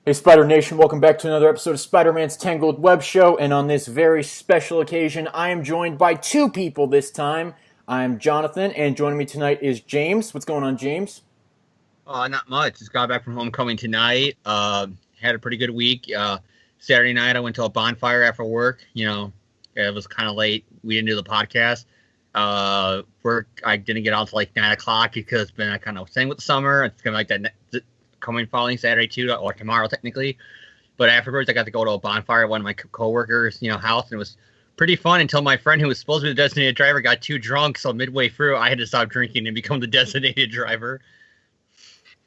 Hey Spider Nation, welcome back to another episode of Spider-Man's Tangled Web Show, and on this very special occasion, I am joined by two people this time. I'm Jonathan, and joining me tonight is James. What's going on, James? Not much. Just got back from homecoming tonight. Had a pretty good week. Saturday night, I went to a bonfire after work. It was kind of late. We didn't do the podcast. Work, I didn't get out until like 9 o'clock because I kind of staying with the summer. It's going to be like that coming following Saturday too, or tomorrow technically. But afterwards, I got to go to a bonfire at one of my coworkers, house, and it was pretty fun until my friend who was supposed to be the designated driver got too drunk. So midway through, I had to stop drinking and become the designated driver.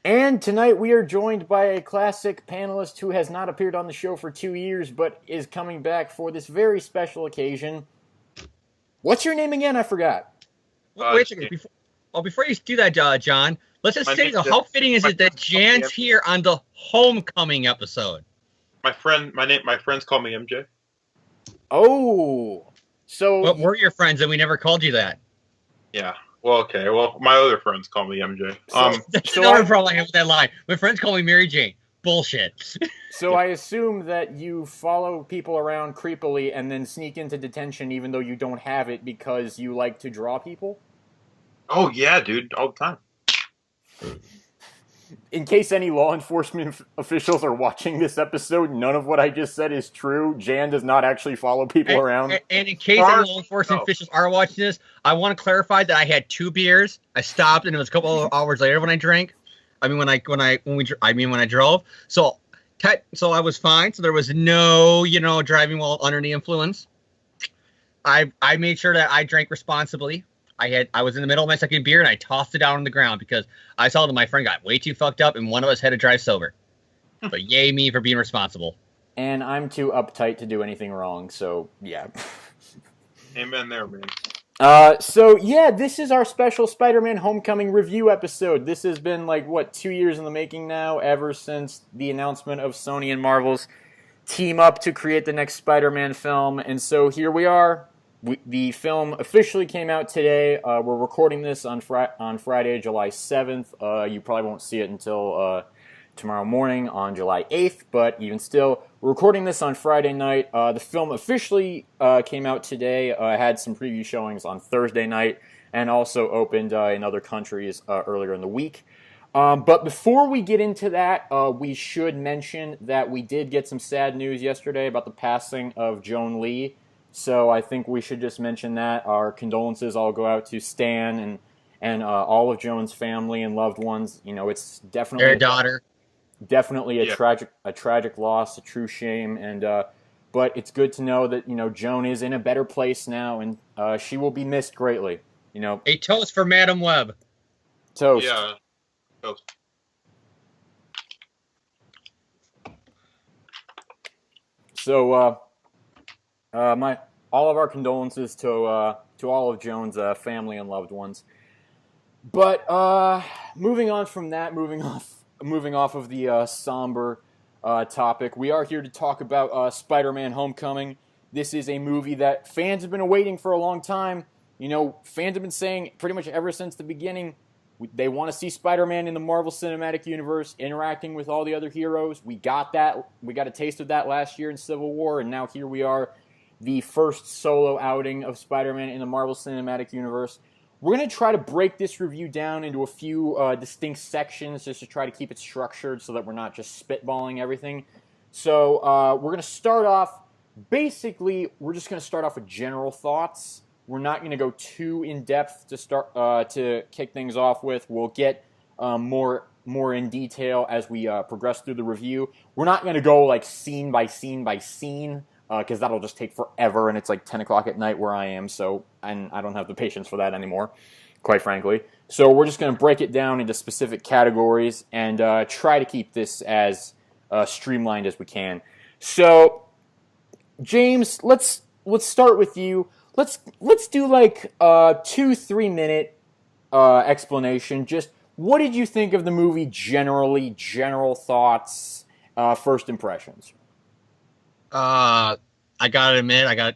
And tonight we are joined by a classic panelist who has not appeared on the show for 2 years, but is coming back for this very special occasion. What's your name again? I forgot. Wait a second. Before you do that, John, let's just say, how fitting is it that Jan's here on the homecoming episode? My friends call me MJ. Oh, so But we're your friends, and we never called you that. Yeah. Well, okay. Well, my other friends call me MJ. That's another problem I have with that line. My friends call me Mary Jane. Bullshit. So I assume that you follow people around creepily and then sneak into detention even though you don't have it because you like to draw people? Oh yeah, dude, all the time. In case any law enforcement officials are watching this episode, none of what I just said is true. Jan does not actually follow people around. And in case any law enforcement officials are watching this, I want to clarify that I had 2 beers. I stopped, and it was a couple of hours later when I drank. When I drove. So I was fine. So there was no, driving while under the influence. I made sure that I drank responsibly. I was in the middle of my second beer and I tossed it down on the ground because I saw that my friend got way too fucked up and one of us had to drive sober. But yay me for being responsible. And I'm too uptight to do anything wrong, so yeah. Amen there, man. This is our special Spider-Man Homecoming review episode. This has been 2 years in the making now, ever since the announcement of Sony and Marvel's team up to create the next Spider-Man film. And so here we are. The film officially came out today. We're recording this on Friday, July 7th. You probably won't see it until tomorrow morning on July 8th, but even still, we're recording this on Friday night. The film officially came out today. Had some preview showings on Thursday night and also opened in other countries earlier in the week. But before we get into that, we should mention that we did get some sad news yesterday about the passing of Joan Lee. So I think we should just mention that. Our condolences all go out to Stan and all of Joan's family and loved ones. It's definitely Their daughter. Definitely a tragic loss, a true shame, and but it's good to know that Joan is in a better place now, and she will be missed greatly. A toast for Madam Web. Toast. Yeah. Toast. So all of our condolences to all of Joan's family and loved ones. But moving on from that, moving off of the somber topic, we are here to talk about Spider-Man Homecoming. This is a movie that fans have been awaiting for a long time. Fans have been saying pretty much ever since the beginning they want to see Spider-Man in the Marvel Cinematic Universe interacting with all the other heroes. We got that. We got a taste of that last year in Civil War, and now here we are, the first solo outing of Spider-Man in the Marvel Cinematic Universe. We're going to try to break this review down into a few distinct sections just to try to keep it structured so that we're not just spitballing everything. So we're going to start off, basically, we're just going to start off with general thoughts. We're not going to go too in-depth to start to kick things off with. We'll get more in detail as we progress through the review. We're not going to go scene by scene by scene, because that'll just take forever, and it's 10 o'clock at night where I am, and I don't have the patience for that anymore, quite frankly. So we're just going to break it down into specific categories and try to keep this as streamlined as we can. So, James, let's start with you. Let's do 2-3 minute explanation. Just what did you think of the movie generally? General thoughts, first impressions. I gotta admit, I got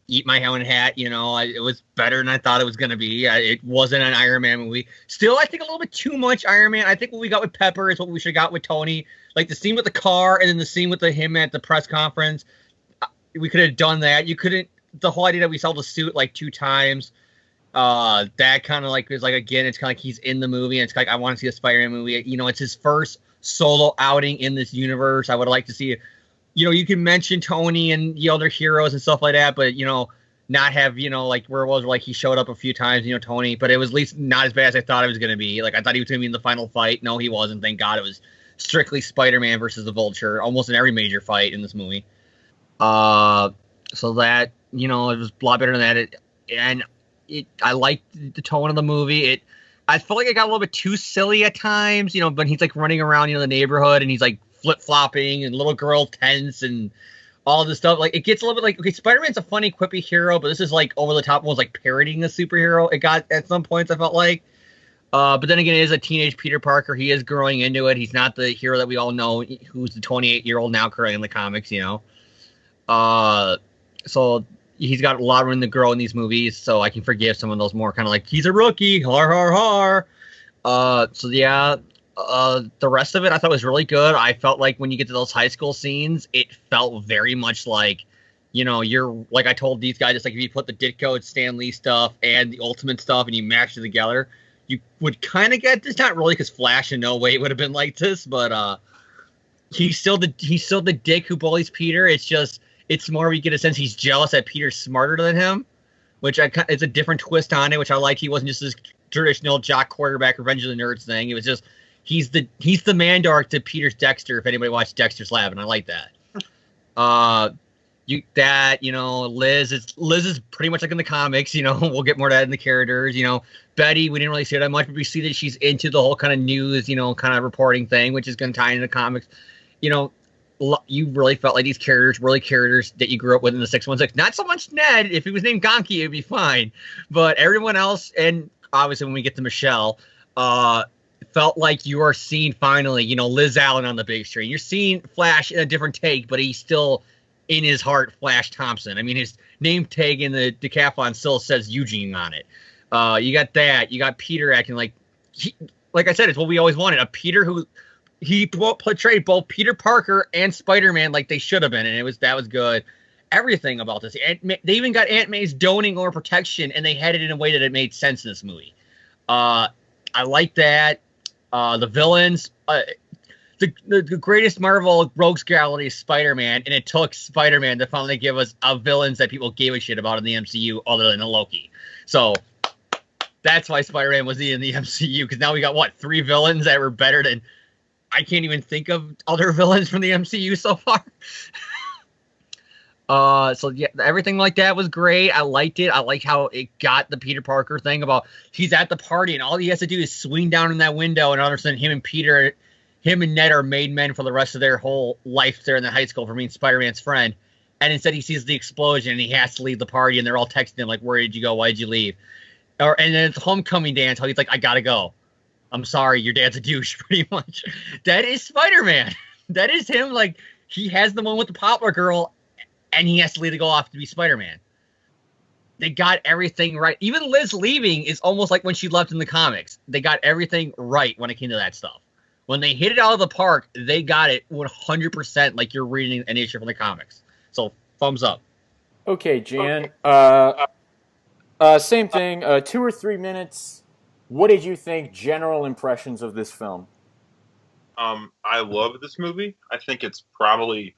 eat my own hat. It was better than I thought it was gonna be. It wasn't an Iron Man movie. Still, I think a little bit too much Iron Man. I think what we got with Pepper is what we should have got with Tony. Like the scene with the car, and then the scene with him at the press conference. We could have done that. You couldn't. The whole idea that we saw the suit like 2 times. That kind of like is like, again, it's kind of like he's in the movie, and it's like I want to see a Spider-Man movie. It's his first solo outing in this universe. I would like to see it. You can mention Tony and the other heroes and stuff like that, but not have like where it was like he showed up a few times, Tony, but it was at least not as bad as I thought it was going to be. Like I thought he was going to be in the final fight. No, he wasn't. Thank God. It was strictly Spider-Man versus the Vulture, almost in every major fight in this movie. So that it was a lot better than that. I liked the tone of the movie. I felt like it got a little bit too silly at times, when he's like running around, the neighborhood, and he's like flip-flopping and little girl tense and all this stuff. Like it gets a little bit like, okay, Spider-Man's a funny, quippy hero, but this is like over the top, almost like parodying a superhero. It got at some points, I felt like. But then again, it is a teenage Peter Parker. He is growing into it. He's not the hero that we all know, who's the 28-year-old now currently in the comics, So he's got a lot of room to grow in these movies, so I can forgive some of those more kind of like, he's a rookie, har, har, har. So yeah, the rest of it I thought was really good. I felt like when you get to those high school scenes, it felt very much like, you're like I told these guys, it's like if you put the Ditko, Stan Lee stuff and the Ultimate stuff and you mash it together, you would kind of get this. Not really, because Flash in no way would have been like this, but he's still the dick who bullies Peter. It's more we get a sense he's jealous that Peter's smarter than him, which it's a different twist on it, which I like. He wasn't just this traditional jock quarterback Revenge of the Nerds thing. It was just he's the Mandark to Peter's Dexter. If anybody watched Dexter's Lab, and I like that. Liz is pretty much like in the comics. We'll get more to that in the characters. Betty, we didn't really see her that much, but we see that she's into the whole kind of news, kind of reporting thing, which is going to tie into the comics. You really felt like these characters were really characters that you grew up with in the 616. Not so much Ned. If he was named Gonky, it'd be fine. But everyone else, and obviously when we get to Michelle, felt like you are seeing finally, Liz Allen on the big screen. You're seeing Flash in a different take, but he's still in his heart Flash Thompson. I mean, his name tag in the decathlon still says Eugene on it. You got that. You got Peter acting like I said, it's what we always wanted. A Peter who he portrayed both Peter Parker and Spider-Man like they should have been, and that was good. Everything about this. They even got Aunt May's doning or protection, and they had it in a way that it made sense in this movie. I like that. The villains. The greatest Marvel rogues gallery is Spider-Man, and it took Spider-Man to finally give us villains that people gave a shit about in the MCU other than Loki. So that's why Spider-Man was in the MCU, because now we got, 3 villains that were better than... I can't even think of other villains from the MCU so far. So yeah, everything like that was great. I liked it. I like how it got the Peter Parker thing about he's at the party and all he has to do is swing down in that window, and all of a sudden him and Ned are made men for the rest of their whole life there in the high school for being Spider-Man's friend. And instead he sees the explosion and he has to leave the party, and they're all texting him like, "Where did you go? Why did you leave?" And then it's homecoming dance. How he's like, "I gotta go. I'm sorry, your dad's a douche," pretty much. That is Spider-Man. That is him. Like, he has the one with the poplar girl, and he has to leave to go off to be Spider-Man. They got everything right. Even Liz leaving is almost like when she left in the comics. They got everything right when it came to that stuff. When they hit it out of the park, they got it 100% like you're reading an issue from the comics. So, thumbs up. Okay, Jan. Same thing. 2 or 3 minutes. What did you think? General impressions of this film? I love this movie. I think it's probably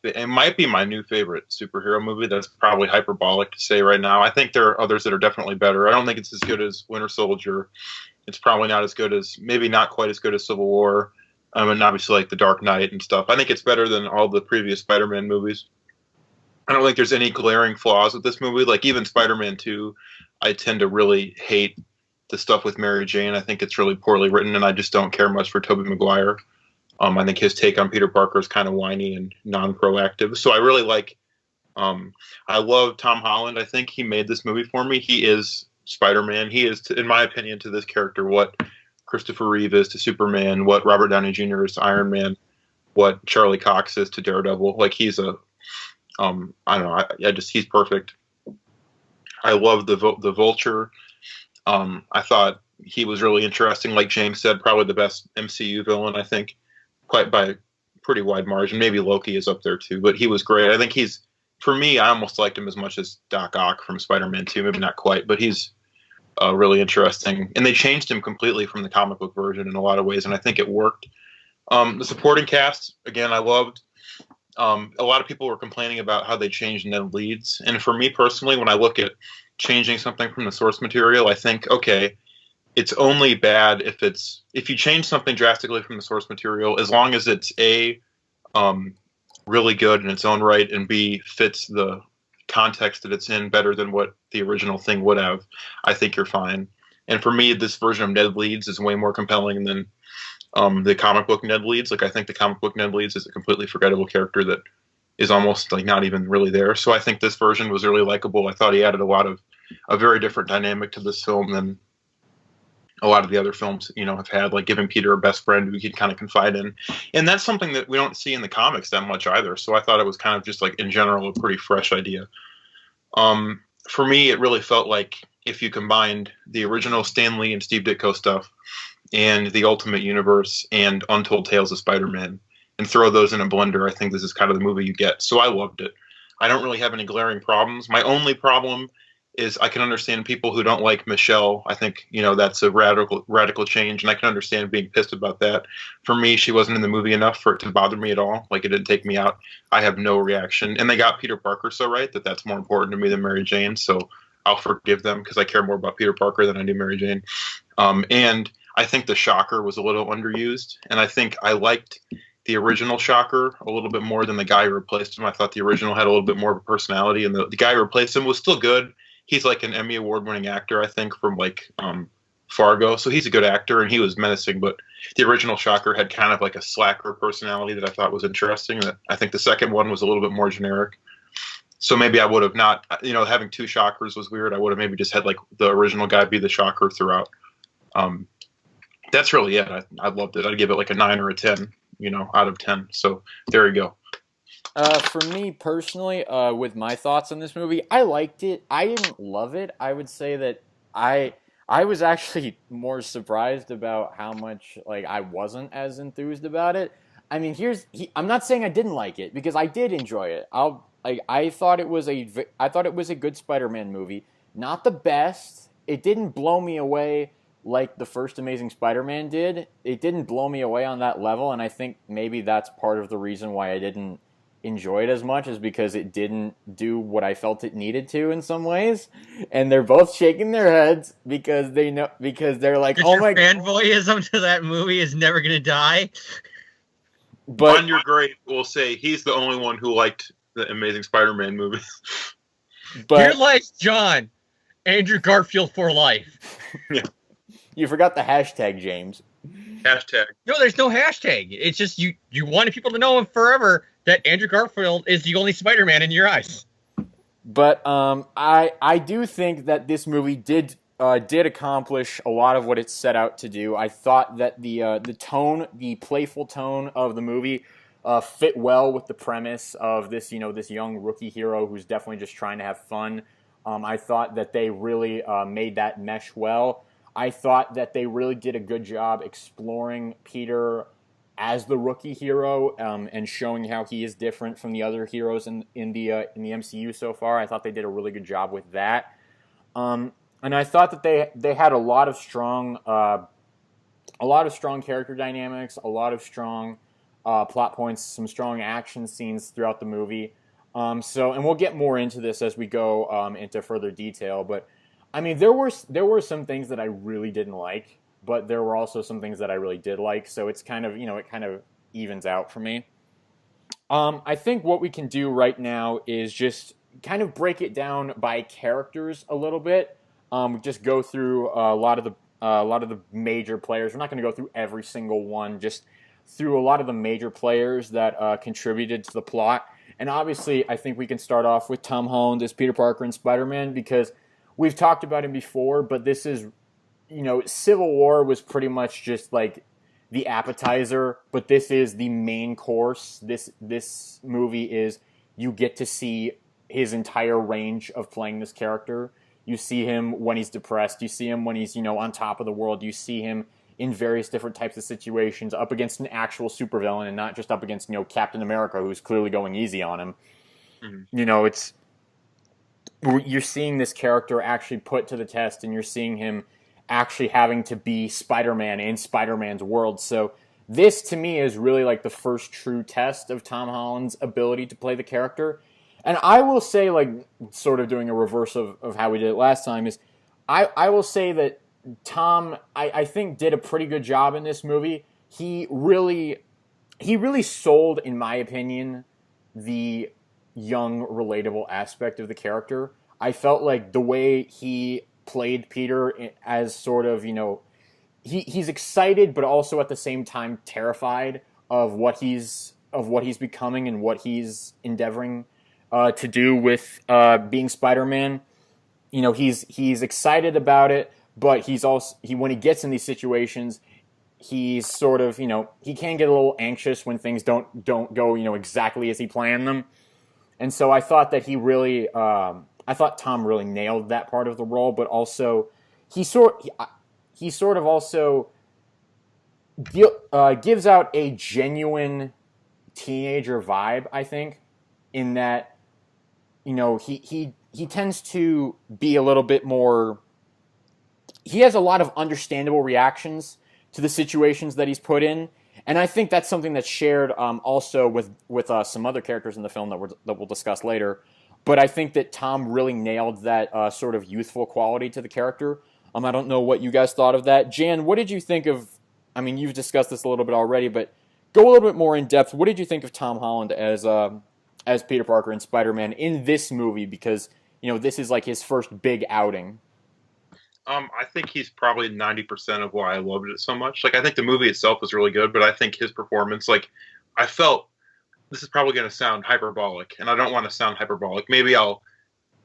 it might be my new favorite superhero movie. That's probably hyperbolic to say right now. I think there are others that are definitely better. I don't think it's as good as Winter Soldier. It's probably not as good as, maybe not quite as good as Civil War, and obviously like The Dark Knight and stuff. I think it's better than all the previous Spider-Man movies. I don't think there's any glaring flaws with this movie. Like even Spider-Man 2, I tend to really hate the stuff with Mary Jane. I think it's really poorly written, and I just don't care much for Tobey Maguire. I think his take on Peter Parker is kind of whiny and non-proactive. So I really like, I love Tom Holland. I think he made this movie for me. He is Spider-Man. He is, in my opinion, to this character what Christopher Reeve is to Superman, what Robert Downey Jr. is to Iron Man, what Charlie Cox is to Daredevil. Like, he's a I don't know. I just he's perfect. I love the Vulture. I thought he was really interesting. Like James said, probably the best MCU villain, I think, quite by pretty wide margin. Maybe Loki is up there too, but he was great. I think he's, for me, I almost liked him as much as Doc Ock from Spider-Man 2. Maybe not quite, but he's really interesting. And they changed him completely from the comic book version in a lot of ways, and I think it worked. The supporting cast, again, I loved. A lot of people were complaining about how they changed Ned Leeds, and for me personally, when I look at changing something from the source material, I think, okay, it's only bad if you change something drastically from the source material, as long as it's um, really good in its own right, and B, fits the context that it's in better than what the original thing would have. I think you're fine. And for me, this version of Ned Leeds is way more compelling than the comic book Ned Leeds. Like, I think the comic book Ned Leeds is a completely forgettable character that is almost like not even really there. So I think this version was really likable. I thought he added a very different dynamic to this film than a lot of the other films, have had, like giving Peter a best friend who he can kind of confide in. And that's something that we don't see in the comics that much either. So I thought it was kind of just like, in general, a pretty fresh idea. For me, it really felt like if you combined the original Stan Lee and Steve Ditko stuff and the Ultimate Universe and Untold Tales of Spider-Man and throw those in a blender, I think this is kind of the movie you get. So I loved it. I don't really have any glaring problems. My only problem is I can understand people who don't like Michelle. I think, that's a radical change, and I can understand being pissed about that. For me, she wasn't in the movie enough for it to bother me at all. Like, it didn't take me out. I have no reaction. And they got Peter Parker so right that that's more important to me than Mary Jane, so I'll forgive them because I care more about Peter Parker than I do Mary Jane. And I think the Shocker was a little underused, and I think I liked the original Shocker a little bit more than the guy who replaced him. I thought the original had a little bit more of a personality, and the guy who replaced him was still good. He's like an Emmy award-winning actor, I think, from like Fargo. So he's a good actor, and he was menacing. But the original Shocker had kind of like a slacker personality that I thought was interesting. That I think the second one was a little bit more generic. So maybe I would have not, having two Shockers was weird. I would have maybe just had like the original guy be the Shocker throughout. That's really it. I loved it. I'd give it like a 9 or a 10, out of 10. So there you go. For me personally, with my thoughts on this movie, I liked it. I didn't love it. I would say that I was actually more surprised about how much like I wasn't as enthused about it. I mean, I'm not saying I didn't like it because I did enjoy it. I thought it was a good Spider-Man movie. Not the best. It didn't blow me away like the first Amazing Spider-Man did. It didn't blow me away on that level, and I think maybe that's part of the reason why I didn't enjoy it as much, is because it didn't do what I felt it needed to in some ways. And they're both shaking their heads because they're like, oh my fanboyism to that movie is never gonna die. But on your grave, we'll say he's the only one who liked the Amazing Spider-Man movie. But your life, John. Andrew Garfield for life. Yeah. You forgot the hashtag, James. Hashtag. No, there's no hashtag. It's just you wanted people to know him forever that Andrew Garfield is the only Spider-Man in your eyes. But I do think that this movie did accomplish a lot of what it set out to do. I thought that the playful tone of the movie fit well with the premise of this young rookie hero who's definitely just trying to have fun. I thought that they really made that mesh well. I thought that they really did a good job exploring Peter as the rookie hero and showing how he is different from the other heroes in the MCU so far. I thought they did a really good job with that. And I thought that they had a lot of strong character dynamics, a lot of strong plot points, some strong action scenes throughout the movie. And we'll get more into this as we go into further detail. But I mean, there were some things that I really didn't like, but there were also some things that I really did like. So it's kind of it kind of evens out for me. I think what we can do right now is just kind of break it down by characters a little bit. Just go through a lot of the major players. We're not going to go through every single one. Just through a lot of the major players that contributed to the plot. And obviously, I think we can start off with Tom Holland as Peter Parker and Spider-Man because we've talked about him before, but this is, Civil War was pretty much just like the appetizer, but this is the main course. This movie is you get to see his entire range of playing this character. You see him when he's depressed. You see him when he's, on top of the world. You see him in various different types of situations up against an actual supervillain and not just up against, Captain America, who's clearly going easy on him. You're seeing this character actually put to the test, and you're seeing him actually having to be Spider-Man in Spider-Man's world. So this, to me, is really like the first true test of Tom Holland's ability to play the character. And I will say, like, sort of doing a reverse of how we did it last time, is I will say that Tom, I think, did a pretty good job in this movie. He really sold, in my opinion, the young, relatable aspect of the character. I felt like the way he played Peter as sort of, he's excited, but also at the same time terrified of what he's becoming and what he's endeavoring to do with being Spider-Man. He's excited about it, but he's also when he gets in these situations, he's sort of he can get a little anxious when things don't go exactly as he planned them. And so I thought that I thought Tom really nailed that part of the role, but also he sort of also gives out a genuine teenager vibe, I think, in that he tends to be a little bit more. He has a lot of understandable reactions to the situations that he's put in. And I think that's something that's shared also with some other characters in the film that we'll discuss later. But I think that Tom really nailed that sort of youthful quality to the character. I don't know what you guys thought of that. Jan, what did you think of... I mean, you've discussed this a little bit already, but go a little bit more in depth. What did you think of Tom Holland as Peter Parker and Spider-Man in this movie? Because, this is like his first big outing. I think he's probably 90% of why I loved it so much. Like, I think the movie itself was really good, but I think his performance, like, I felt, this is probably going to sound hyperbolic, and I don't want to sound hyperbolic. Maybe I'll,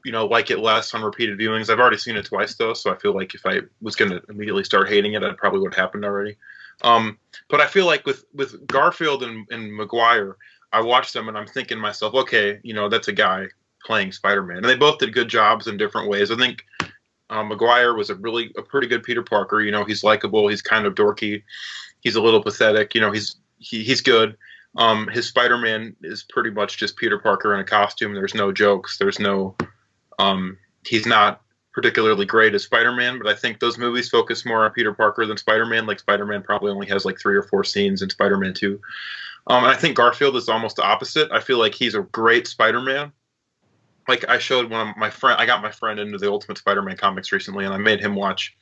like it less on repeated viewings. I've already seen it twice, though, so I feel like if I was going to immediately start hating it, that probably would have happened already. But I feel like with Garfield and Maguire, I watched them, and I'm thinking to myself, okay, that's a guy playing Spider-Man. And they both did good jobs in different ways. I think Maguire was a pretty good Peter Parker. He's likable. He's kind of dorky. He's a little pathetic. He's good. His Spider-Man is pretty much just Peter Parker in a costume. There's no jokes. There's no. He's not particularly great as Spider-Man, but I think those movies focus more on Peter Parker than Spider-Man. Like, Spider-Man probably only has like 3 or 4 scenes in Spider-Man 2. And I think Garfield is almost the opposite. I feel like he's a great Spider-Man. Like, I showed one of my friend, I got my friend into the Ultimate Spider-Man comics recently, and I made him watch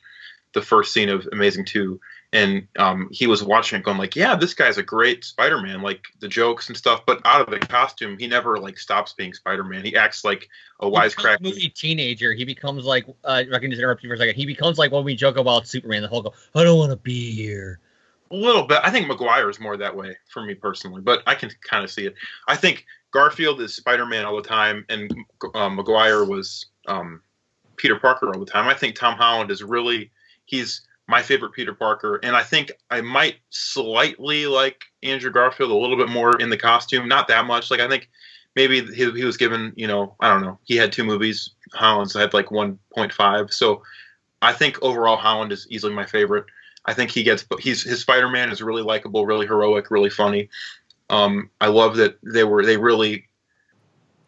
the first scene of Amazing 2, and he was watching it going like, yeah, this guy's a great Spider-Man, like the jokes and stuff, but out of the costume, he never like stops being Spider-Man. He acts like a wisecrack. Movie teenager, he becomes like, if I can just interrupt you for a second, he becomes like when we joke about Superman, the whole go, I don't want to be here. A little bit. I think Maguire is more that way for me personally, but I can kind of see it. I think Garfield is Spider-Man all the time, and Maguire was Peter Parker all the time. I think Tom Holland is he's my favorite Peter Parker, and I think I might slightly like Andrew Garfield a little bit more in the costume. Not that much. Like, I think maybe he was given, I don't know. He had 2 movies. Holland's had like 1.5. So I think overall Holland is easily my favorite. I think his Spider-Man is really likable, really heroic, really funny. I love that they really,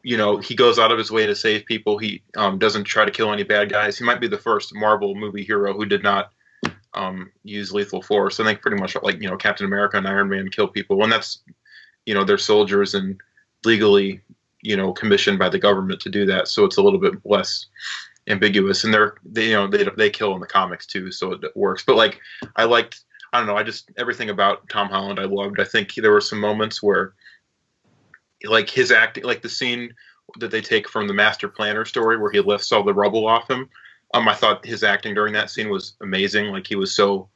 he goes out of his way to save people. He doesn't try to kill any bad guys. He might be the first Marvel movie hero who did not use lethal force. I think pretty much like, Captain America and Iron Man kill people. And that's, they're soldiers and legally, commissioned by the government to do that. So it's a little bit less ambiguous, and they kill in the comics too, so it works. But like, I don't know, everything about Tom Holland I loved. I think there were some moments where, like, his acting, like the scene that they take from the Master Planner story where he lifts all the rubble off him. I thought his acting during that scene was amazing. Like, he was so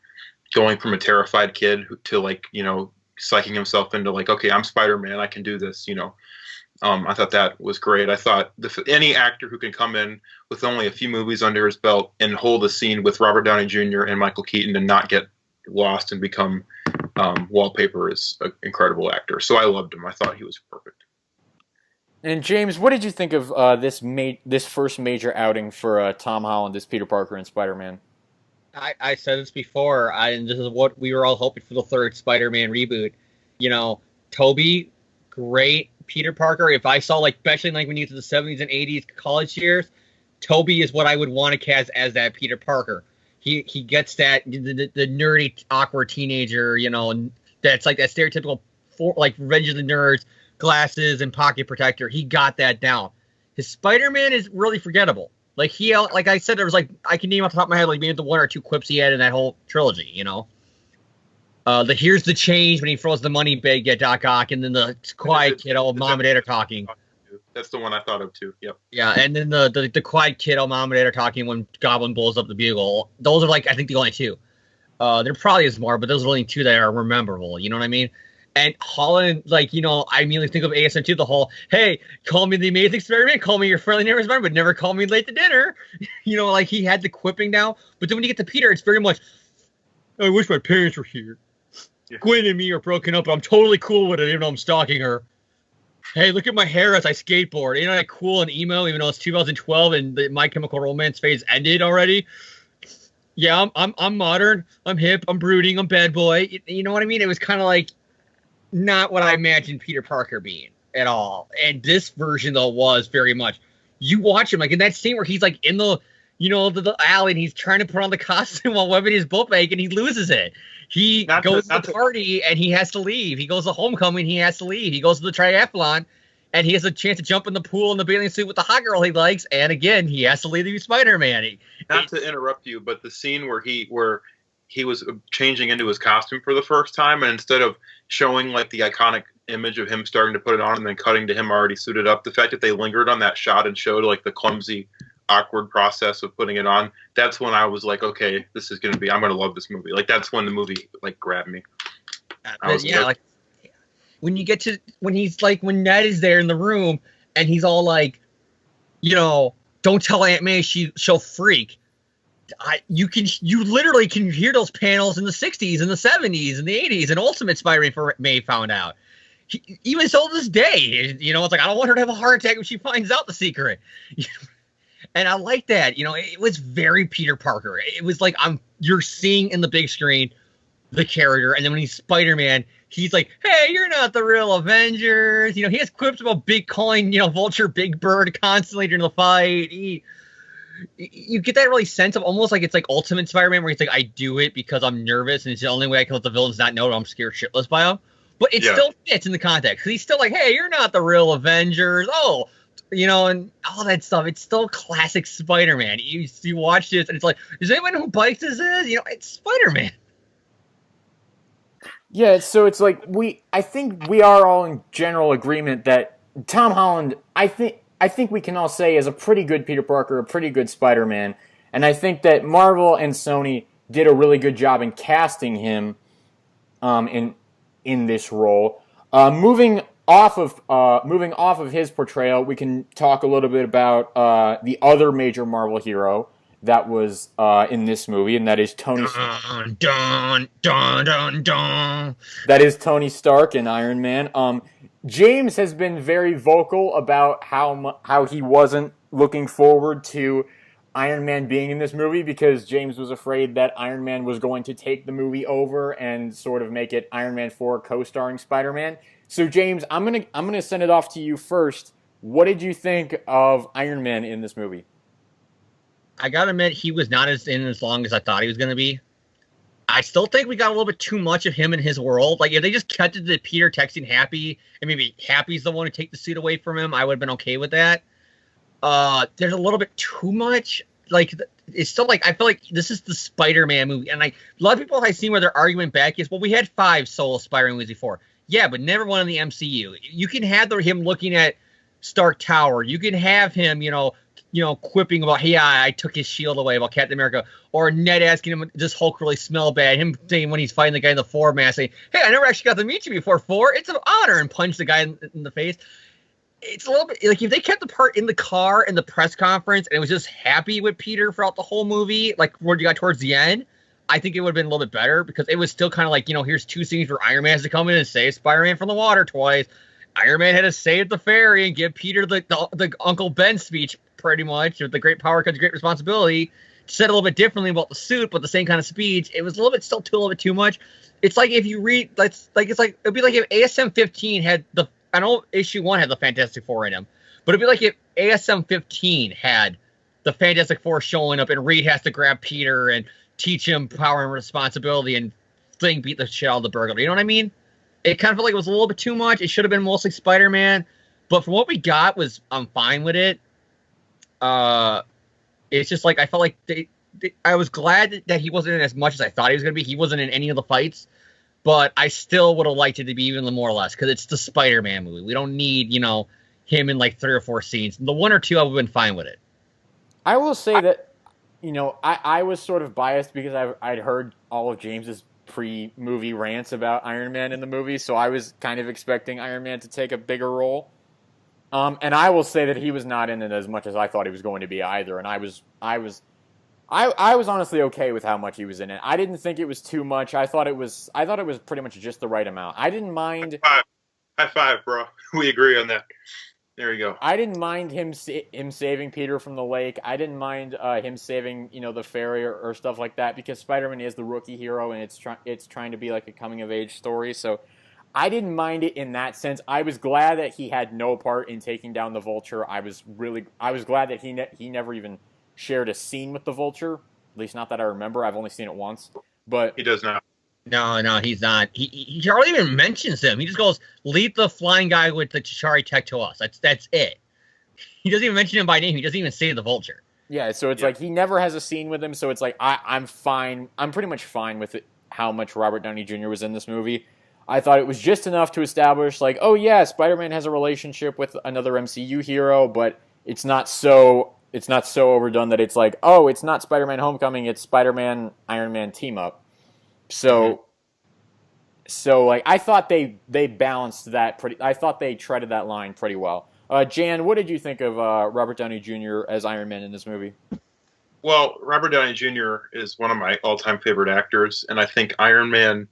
going from a terrified kid to like, psyching himself into like, okay, I'm Spider-Man, I can do this, I thought that was great. I thought any actor who can come in with only a few movies under his belt and hold a scene with Robert Downey Jr. and Michael Keaton and not get lost and become wallpaper is an incredible actor. So I loved him. I thought he was perfect. And James, what did you think of this first major outing for Tom Holland as Peter Parker and Spider-Man? I said this before, and this is what we were all hoping for the third Spider-Man reboot. You know, Toby, great Peter Parker. If I saw, like, especially like when you get to the 70s and 80s college years, Toby is what I would want to cast as that Peter Parker. He gets that the nerdy, awkward teenager, you know, and that's like that stereotypical like Revenge of the Nerds, glasses and pocket protector. He got that down. His Spider-Man is really forgettable. Like like I said, there was like I can name off the top of my head like maybe the one or two quips he had in that whole trilogy. You know, here's the change when he throws the money bag at Doc Ock, and then the quiet kid, mom and dad are talking. That's the one I thought of too. Yep. Yeah, and then the quiet kid, mom and dad are talking when Goblin blows up the bugle. Those are like I think the only two. There probably is more, but those are the only two that are memorable. You know what I mean? And Holland, like, you know, I immediately think of ASM2, the whole, hey, call me the Amazing Spider-Man, call me your friendly neighbor's man, but never call me late to dinner. You know, like, he had the quipping now. But then when you get to Peter, it's very much, I wish my parents were here. Yeah. Gwen and me are broken up, but I'm totally cool with it, even though I'm stalking her. Hey, look at my hair as I skateboard. Ain't I cool and emo, even though it's 2012 and the My Chemical Romance phase ended already? Yeah, I'm modern, I'm hip, I'm brooding, I'm bad boy. You know what I mean? It was kind of like, not what I imagined Peter Parker being at all. And this version, though, was very much. You watch him, like, in that scene where he's, like, in the, you know, the alley, and he's trying to put on the costume while webbing his boat bag, and he loses it. He goes to the party, and he has to leave. He goes to homecoming, he has to leave. He goes to the triathlon, and he has a chance to jump in the pool in the bathing suit with the hot girl he likes, and again, he has to leave to be Spider-Man. Not to interrupt you, but the scene where he was changing into his costume for the first time, and instead of showing like the iconic image of him starting to put it on and then cutting to him already suited up, the fact that they lingered on that shot and showed like the clumsy, awkward process of putting it on, that's when I was like, okay, I'm gonna love this movie. Like, that's when the movie like grabbed me. Like when you get to when when Ned is there in the room and he's all like, you know, don't tell Aunt May, she'll freak. You literally can hear those panels in the 60s and the 70s and the 80s, and Ultimate Spider-Man May found out. Even so this day, you know, it's like, I don't want her to have a heart attack when she finds out the secret. And I like that. You know, it was very Peter Parker. It was like you're seeing in the big screen the character, and then when he's Spider-Man, he's like, hey, you're not the real Avengers. You know, he has quips about calling, you know, Vulture Big Bird constantly during the fight. You get that really sense of almost like it's like Ultimate Spider-Man, where he's like, I do it because I'm nervous, and it's the only way I can let the villains not know I'm scared shitless by them. But it still fits in the context, because he's still like, hey, you're not the real Avengers. Oh, you know, and all that stuff. It's still classic Spider-Man. You watch this, and it's like, does anyone know who Bikes this is? You know, it's Spider-Man. Yeah, so it's like I think we are all in general agreement that Tom Holland, I think we can all say, is a pretty good Peter Parker, a pretty good Spider-Man, and I think that Marvel and Sony did a really good job in casting him in this role. Moving off of his portrayal, we can talk a little bit about the other major Marvel hero that was in this movie, and that is Tony. Dun, dun, dun, dun. That is Tony Stark in Iron Man. James has been very vocal about how he wasn't looking forward to Iron Man being in this movie, because James was afraid that Iron Man was going to take the movie over and sort of make it Iron Man 4 co-starring Spider-Man. So James, I'm gonna send it off to you first. What did you think of Iron Man in this movie? I gotta admit, he was not as long as I thought he was gonna be. I still think we got a little bit too much of him in his world. Like, if they just cut to Peter texting Happy, and maybe Happy's the one to take the suit away from him, I would have been okay with that. There's a little bit too much. Like, it's still like, I feel like this is the Spider-Man movie. And like, a lot of people I've seen where their argument back is, well, we had 5 solo Spider-Man movies before. Yeah, but never one in the MCU. You can have him looking at Stark Tower. You can have him, you know, quipping about, hey, I took his shield away about Captain America. Or Ned asking him, does Hulk really smell bad? Him saying when he's fighting the guy in the Ford mask, saying, hey, I never actually got to meet you before, Ford. It's an honor, and punch the guy in the face. It's a little bit like if they kept the part in the car in the press conference and it was just Happy with Peter throughout the whole movie, like where you got towards the end, I think it would have been a little bit better, because it was still kind of like, you know, here's 2 scenes where Iron Man has to come in and save Spider-Man from the water twice. Iron Man had to save the fairy and give Peter the Uncle Ben speech, pretty much. With the great power comes great responsibility. Said a little bit differently about the suit, but the same kind of speech. It was a little bit too much. It's like if you read, it'd be like if ASM 15 had I know issue 1 had the Fantastic Four in him, but it'd be like if ASM 15 had the Fantastic Four showing up and Reed has to grab Peter and teach him power and responsibility and beat the shit out of the burglar. You know what I mean? It kind of felt like it was a little bit too much. It should have been mostly Spider-Man, but from what we got I'm fine with it. It's just like I felt like I was glad that he wasn't in as much as I thought he was going to be. He wasn't in any of the fights, but I still would have liked it to be even more or less because it's the Spider-Man movie. We don't need, him in like 3 or 4 scenes. The 1 or 2, I would have been fine with it. I will say that, I was sort of biased because I'd heard all of James's pre-movie rants about Iron Man in the movie, so I was kind of expecting Iron Man to take a bigger role. And I will say that he was not in it as much as I thought he was going to be either. And I was honestly okay with how much he was in it. I didn't think it was too much. I thought it was pretty much just the right amount. I didn't mind. High five, bro. We agree on that. There you go. I didn't mind him saving Peter from the lake. I didn't mind him saving the fairy or stuff like that because Spider-Man is the rookie hero and it's trying to be like a coming of age story. So I didn't mind it in that sense. I was glad that he had no part in taking down the Vulture. I was glad that he never even shared a scene with the Vulture. At least not that I remember. I've only seen it once. But he does not. No, he's not. He hardly even mentions him. He just goes, "Lead the flying guy with the Chitauri tech to us." That's it. He doesn't even mention him by name. He doesn't even say the Vulture. Yeah, so it's like he never has a scene with him. So it's like I'm fine. I'm pretty much fine with it. How much Robert Downey Jr. was in this movie. I thought it was just enough to establish, like, oh yeah, Spider-Man has a relationship with another MCU hero, but it's not so overdone that it's like, oh, it's not Spider-Man Homecoming, it's Spider-Man Iron Man team up. So like I thought they balanced that I thought they treaded that line pretty well. Jan, what did you think of Robert Downey Jr. as Iron Man in this movie? Well, Robert Downey Jr. is one of my all-time favorite actors, and I think Iron Man.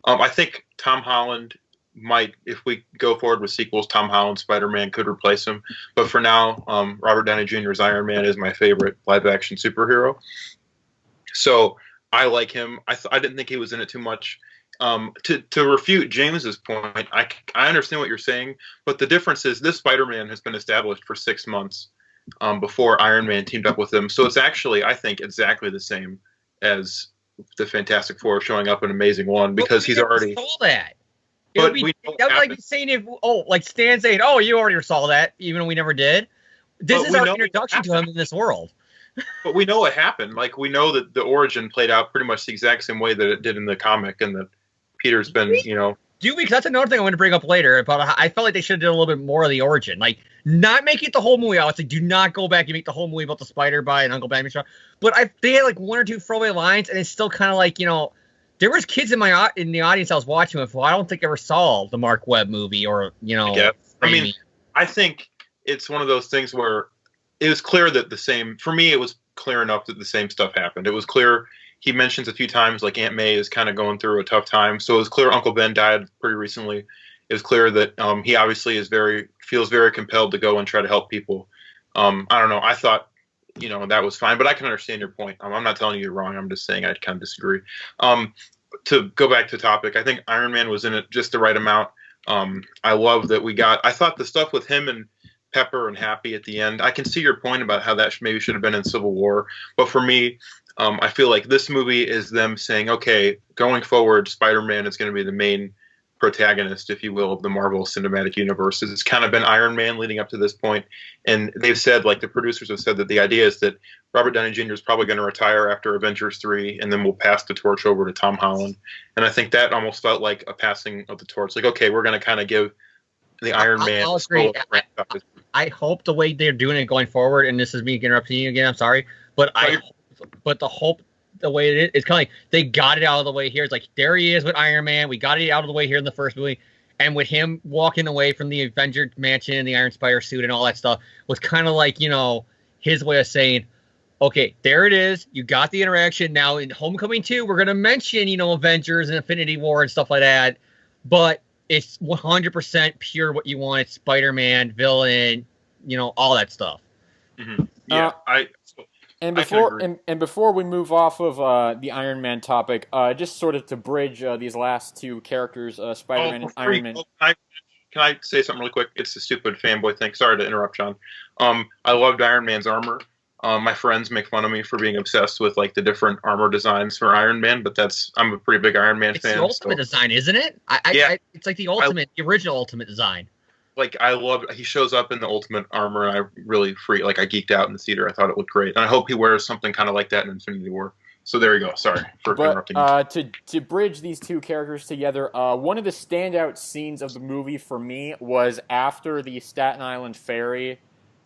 I think Tom Holland might, if we go forward with sequels, Tom Holland Spider-Man could replace him. But for now, Robert Downey Jr.'s Iron Man is my favorite live-action superhero. So I like him. I didn't think he was in it too much. To refute James's point, I understand what you're saying, but the difference is this Spider-Man has been established for 6 months before Iron Man teamed up with him. So it's actually, I think, exactly the same as the Fantastic Four showing up in Amazing One because he's already saw that. But that was like saying like Stan saying, "Oh, you already saw that," even though we never did. This is our introduction to him in this world. But we know what happened. Like we know that the origin played out pretty much the exact same way that it did in the comic, and that Peter's been, because that's another thing I want to bring up later. But I felt like they should have done a little bit more of the origin, like not make it the whole movie. I would say, do not go back and make the whole movie about the spider bite and Uncle Ben. But they had like 1 or 2 throwaway lines, and it's still kind of like there was kids in the audience I was watching with who I don't think ever saw the Mark Webb movie or Yeah. I mean, I think it's one of those things where it was clear that for me, it was clear enough that the same stuff happened. It was clear. He mentions a few times like Aunt May is kind of going through a tough time. So it was clear Uncle Ben died pretty recently. It was clear that he obviously feels very compelled to go and try to help people. I don't know. I thought, that was fine, but I can understand your point. I'm not telling you you're wrong. I'm just saying I kind of disagree. To go back to topic, I think Iron Man was in it just the right amount. I love that I thought the stuff with him and Pepper and Happy at the end, I can see your point about how that maybe should have been in Civil War. But for me, I feel like this movie is them saying, okay, going forward, Spider-Man is going to be the main protagonist, if you will, of the Marvel Cinematic Universe. It's kind of been Iron Man leading up to this point. And they've said, like the producers have said, that the idea is that Robert Downey Jr. is probably going to retire after Avengers 3, and then we'll pass the torch over to Tom Holland. And I think that almost felt like a passing of the torch. Like, okay, we're going to kind of give the Iron Man. I'll agree. I hope the way they're doing it going forward, and this is me interrupting you again, I'm sorry, but the way it is, it's kind of like they got it out of the way here. It's like, there he is with Iron Man. We got it out of the way here in the first movie. And with him walking away from the Avenger mansion and the Iron Spider suit and all that stuff was kind of like, his way of saying, okay, there it is. You got the interaction. Now in Homecoming 2, we're going to mention, Avengers and Infinity War and stuff like that. But it's 100% pure what you want. It's Spider-Man, villain, all that stuff. Mm-hmm. Yeah, before we move off of the Iron Man topic, just sort of to bridge these last two characters, Spider-Man and Iron Man. Can I say something really quick? It's a stupid fanboy thing. Sorry to interrupt, John. I loved Iron Man's armor. My friends make fun of me for being obsessed with like the different armor designs for Iron Man, but I'm a pretty big Iron Man fan. It's the ultimate design, isn't it? It's like the original ultimate design. Like he shows up in the ultimate armor, and I really I geeked out in the theater. I thought it looked great, and I hope he wears something kind of like that in Infinity War. So there you go. Sorry for interrupting. To bridge these two characters together, one of the standout scenes of the movie for me was after the Staten Island ferry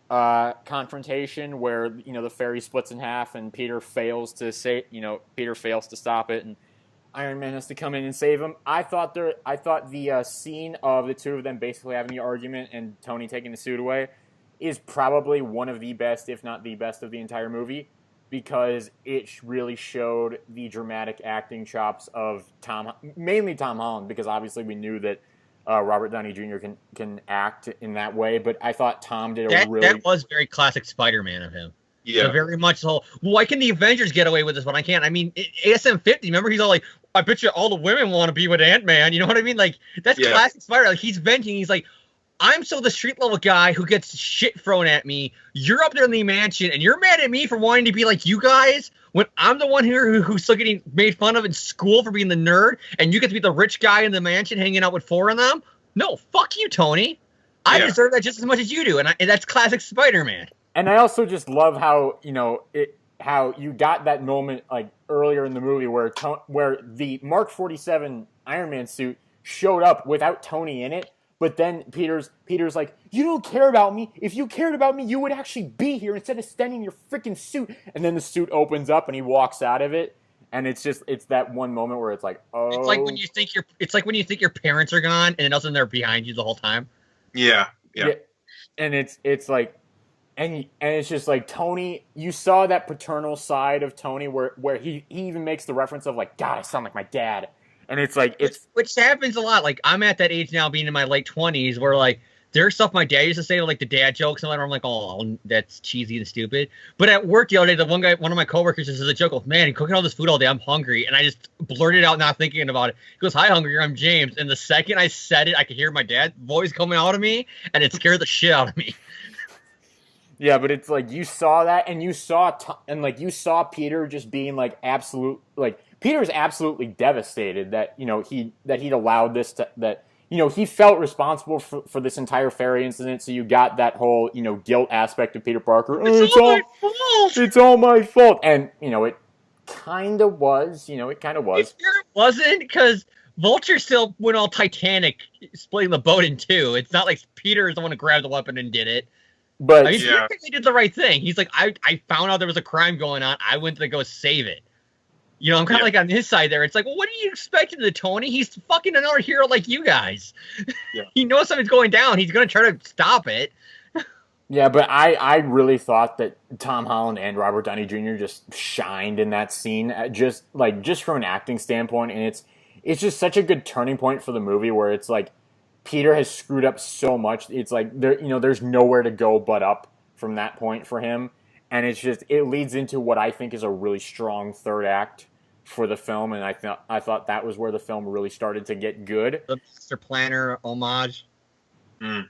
confrontation, where the ferry splits in half and Peter fails to stop it, and Iron Man has to come in and save him. I thought the scene of the two of them basically having the argument and Tony taking the suit away is probably one of the best, if not the best, of the entire movie, because it really showed the dramatic acting chops of mainly Tom Holland, because obviously we knew that Robert Downey Jr. can act in that way, but I thought Tom did that was very classic Spider-Man of him. Yeah, so very much the whole, why can the Avengers get away with this, but I can't? I mean, ASM-50, remember, he's all like, I bet you all the women want to be with Ant-Man, you know what I mean? Like, that's classic Spider-Man. Like, he's venting, he's like, I'm still the street-level guy who gets shit thrown at me. You're up there in the mansion, and you're mad at me for wanting to be like you guys, when I'm the one here who's still getting made fun of in school for being the nerd, and you get to be the rich guy in the mansion hanging out with four of them? No, fuck you, Tony. I deserve that just as much as you do, and that's classic Spider-Man. And I also just love how how you got that moment like earlier in the movie where the Mark 47 Iron Man suit showed up without Tony in it, but then Peter's like, you don't care about me. If you cared about me, you would actually be here instead of standing in your freaking suit. And then the suit opens up and he walks out of it, and it's that one moment where it's like, oh, it's like when you think your parents are gone, and then all of a sudden they're behind you the whole time. Yeah. And it's like. And it's just like Tony, you saw that paternal side of Tony where he even makes the reference of like, God, I sound like my dad. And it's like, which happens a lot. Like, I'm at that age now, being in my late 20s, where like there's stuff my dad used to say, like the dad jokes, and I'm like, oh, that's cheesy and stupid. But at work the other day, one of my coworkers just says a joke of, man, you're cooking all this food all day, I'm hungry. And I just blurted out, not thinking about it. He goes, hi, hungry, I'm James. And the second I said it, I could hear my dad's voice coming out of me, and it scared the shit out of me. Yeah, but it's like you saw that, and you saw Peter just being like Peter's absolutely devastated that he'd allowed this he felt responsible for this entire ferry incident. So you got that whole guilt aspect of Peter Parker. It's all my fault. It's all my fault, and it kind of was. It kind of was. It wasn't, because Vulture still went all Titanic, splitting the boat in two. It's not like Peter is the one who grabbed the weapon and did it. But I mean, Peter did the right thing. He's like, I found out there was a crime going on. I went to go save it. I'm kind of like on his side there. It's like, well, what do you expect of the Tony? He's fucking another hero like you guys. Yeah. He knows something's going down. He's going to try to stop it. Yeah, but I really thought that Tom Holland and Robert Downey Jr. just shined in that scene, just from an acting standpoint. And it's just such a good turning point for the movie, where it's like, Peter has screwed up so much. It's like there's nowhere to go but up from that point for him, and it leads into what I think is a really strong third act for the film, and I thought that was where the film really started to get good. The Master Planner homage. And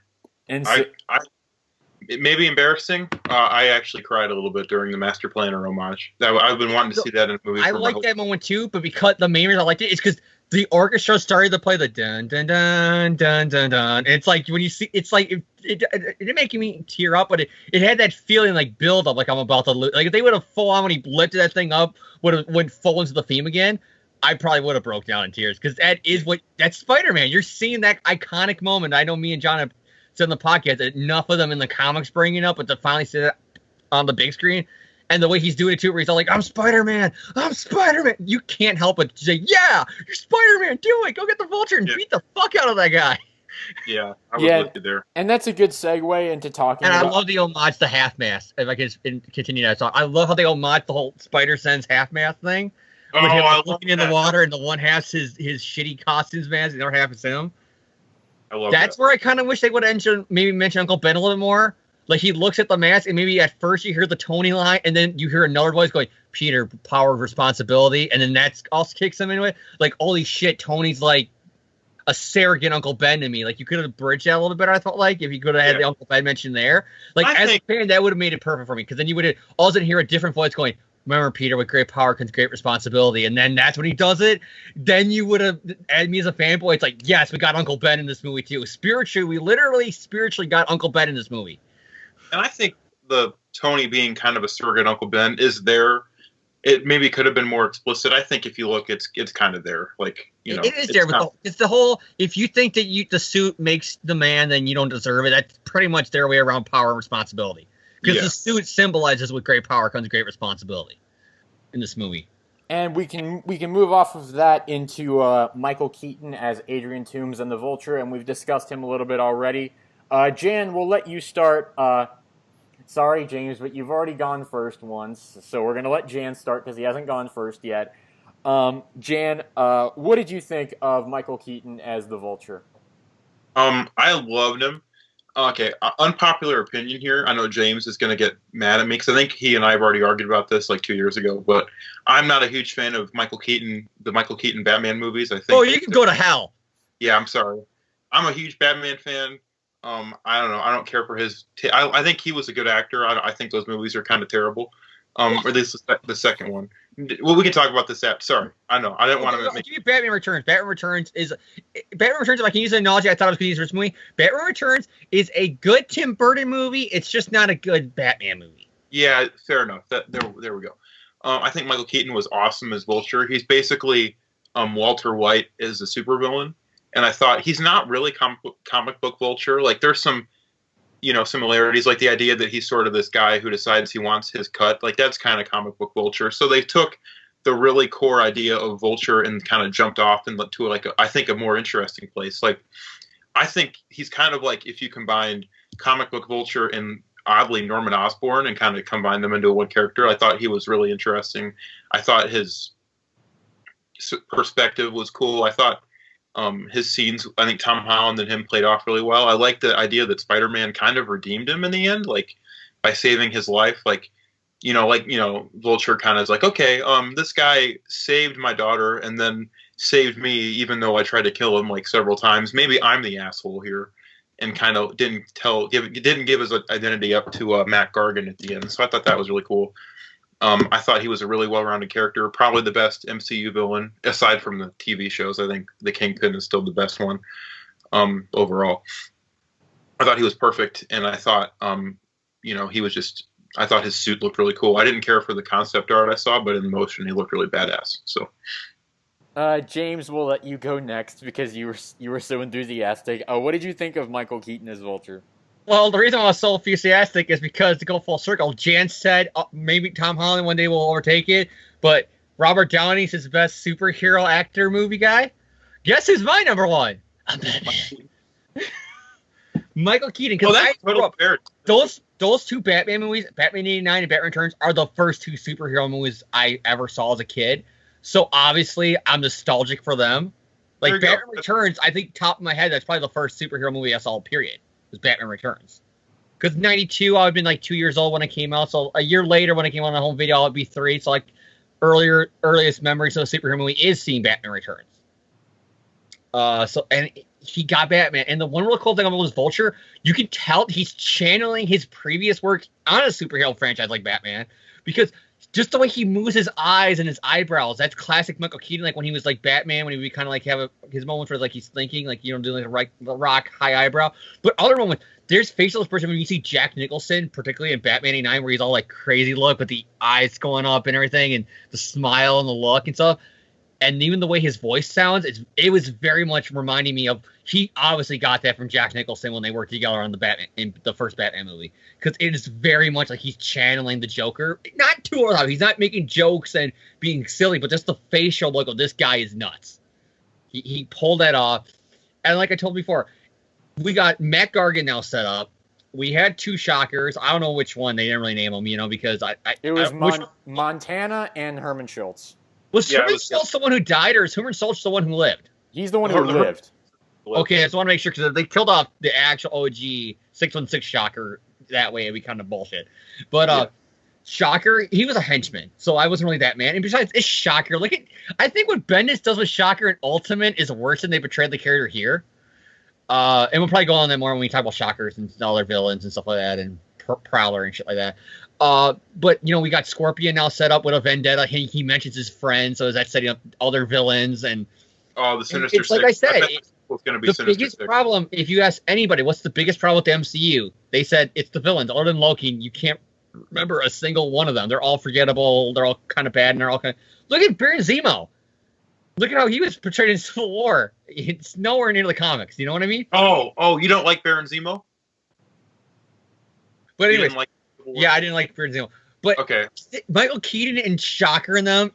it may be embarrassing. I actually cried a little bit during the Master Planner homage. I've been wanting to see that in a movie. I like that moment too, but because the main reason I liked it is because the orchestra started to play the dun dun dun dun dun dun. It's like when you see, it's like it didn't make me tear up, but it had that feeling like build up, like I'm about to lose. Like if they would have full on when he lifted that thing up, went full into the theme again, I probably would have broke down in tears, because that's Spider-Man. You're seeing that iconic moment. I know me and John have said on the podcast that enough of them in the comics bringing up, but to finally see that on the big screen. And the way he's doing it too, where he's all like, I'm Spider-Man. You can't help but say, yeah, you're Spider-Man. Do it. Go get the Vulture and beat the fuck out of that guy. Yeah, I was with you there. And that's a good segue into talking about... And I love the homage to half mask. If I can continue that song. I love how they homage the whole Spider-Sense half mask thing. Oh, I love looking in the water, and the one half's his shitty costumes mask, and the other half is him. I love That's that. where I kind of wish they would have maybe mentioned Uncle Ben a little bit more. Like, he looks at the mask, and maybe at first you hear the Tony line, and then you hear another voice going, Peter, power of responsibility, and then that also kicks him into it. Like, holy shit, Tony's like a surrogate Uncle Ben to me. Like, you could have bridged that a little bit better, I felt like, if you could have had the Uncle Ben mentioned there. Like, as a fan, that would have made it perfect for me, because then you would have all of a sudden hear a different voice going, remember, Peter, with great power comes great responsibility. And then that's when he does it. Then you would have, and me as a fanboy, it's like, yes, we got Uncle Ben in this movie too. Spiritually, we literally spiritually got Uncle Ben in this movie. And I think the Tony being kind of a surrogate Uncle Ben is there. It maybe could have been more explicit. I think if you look, it's kind of there. Like, you know, it is there. It's the whole. If you think that the suit makes the man, then you don't deserve it. That's pretty much their way around power and responsibility. Because the suit symbolizes with great power comes great responsibility in this movie. And we can move off of that into Michael Keaton as Adrian Toomes and the Vulture, and we've discussed him a little bit already. Jan, we'll let you start. Sorry, James, but you've already gone first once, so we're going to let Jan start because he hasn't gone first yet. Jan, what did you think of Michael Keaton as the Vulture? I loved him. Okay, unpopular opinion here. I know James is going to get mad at me because I think he and I have already argued about this like 2 years ago, but I'm not a huge fan of Michael Keaton, the Michael Keaton Batman movies. I think. Oh, you can go to hell. Yeah, I'm sorry. I'm a huge Batman fan. I don't know. I don't care for his. I think he was a good actor. I think those movies are kind of terrible. Or at least the second one. Well, we can talk about this after. Sorry, I know. I didn't want to. Give me Batman Returns. Batman Returns, if I can use an analogy, I thought I was going to use this movie. Batman Returns is a good Tim Burton movie. It's just not a good Batman movie. Yeah, fair enough. There we go. I think Michael Keaton was awesome as Vulture. He's basically Walter White as a supervillain. And I thought he's not really comic book Vulture. Like, there's some, similarities. Like the idea that he's sort of this guy who decides he wants his cut. Like, that's kind of comic book Vulture. So they took the really core idea of Vulture and kind of jumped off into I think a more interesting place. Like, I think he's kind of like if you combined comic book Vulture and oddly Norman Osborn and kind of combine them into one character. I thought he was really interesting. I thought his perspective was cool. I thought his scenes, I think Tom Holland and him played off really well. I like the idea that Spider-Man kind of redeemed him in the end, like by saving his life. Vulture kind of is like, okay, this guy saved my daughter and then saved me, even though I tried to kill him like several times. Maybe I'm the asshole here, and kind of didn't give his identity up to Matt Gargan at the end. So I thought that was really cool. I thought he was a really well-rounded character, probably the best MCU villain, aside from the TV shows. I think the Kingpin is still the best one overall. I thought he was perfect, and I thought, he was just, I thought his suit looked really cool. I didn't care for the concept art I saw, but in motion, he looked really badass. So, James, we'll let you go next because you were so enthusiastic. What did you think of Michael Keaton as Vulture? Well, the reason I was so enthusiastic is because, to go full circle, Jan said maybe Tom Holland one day will overtake it, but Robert Downey's his best superhero actor movie guy. Guess who's my number one? I'm Batman. Michael Keaton. Oh, that's totally fair. Those two Batman movies, Batman '89 and Batman Returns, are the first two superhero movies I ever saw as a kid. So obviously, I'm nostalgic for them. Like Batman Returns, I think top of my head, that's probably the first superhero movie I saw. Period. Was Batman Returns. Because '92, I would have been like 2 years old when it came out. So a year later, when it came on the home video, I would be 3. So like earliest memories of a superhero movie is seeing Batman Returns. And he got Batman. And the one real cool thing about this Vulture, you can tell he's channeling his previous work on a superhero franchise like Batman. Because just the way he moves his eyes and his eyebrows, that's classic Michael Keaton. Like when he was like Batman, when he would kind of like have his moments where like he's thinking, like, doing like the rock high eyebrow. But other moments, there's facial expression when you see Jack Nicholson, particularly in Batman '89, where he's all like crazy look with the eyes going up and everything, and the smile and the look and stuff. And even the way his voice sounds, it was very much reminding me of, he obviously got that from Jack Nicholson when they worked together on the first Batman movie. Because it is very much like he's channeling the Joker. Not too over the top. He's not making jokes and being silly, but just the facial look of this guy is nuts. He pulled that off. And like I told before, we got Matt Gargan now set up. We had two shockers. I don't know which one. They didn't really name them, because it was Montana and Herman Schultz. Was Herman Schultz the one who died, or is Herman Schultz the one who lived? He's the one who lived. flip. Okay, I just want to make sure, because they killed off the actual OG 616 Shocker that way, it'd be kind of bullshit. But Shocker, he was a henchman, so I wasn't really that mad. And besides, it's Shocker. I think what Bendis does with Shocker in Ultimate is worse than they portrayed the character here. And we'll probably go on that more when we talk about Shockers and all their villains and stuff like that, and Prowler and shit like that. But we got Scorpion now set up with a vendetta. He mentions his friends, so is that setting up all their villains? And the Sinister Six. Like I said, it's going to be the Sinister biggest Six. problem, if you ask anybody, what's the biggest problem with the MCU? They said it's the villains. Other than Loki, you can't remember a single one of them. They're all forgettable. They're all kind of bad, and they're all kind of... Look at Baron Zemo. Look at how he was portrayed in Civil War. It's nowhere near the comics. You know what I mean? Oh, you don't like Baron Zemo? But anyway, Yeah, I didn't like Baron Zemo. But okay. Michael Keaton and Shocker in them,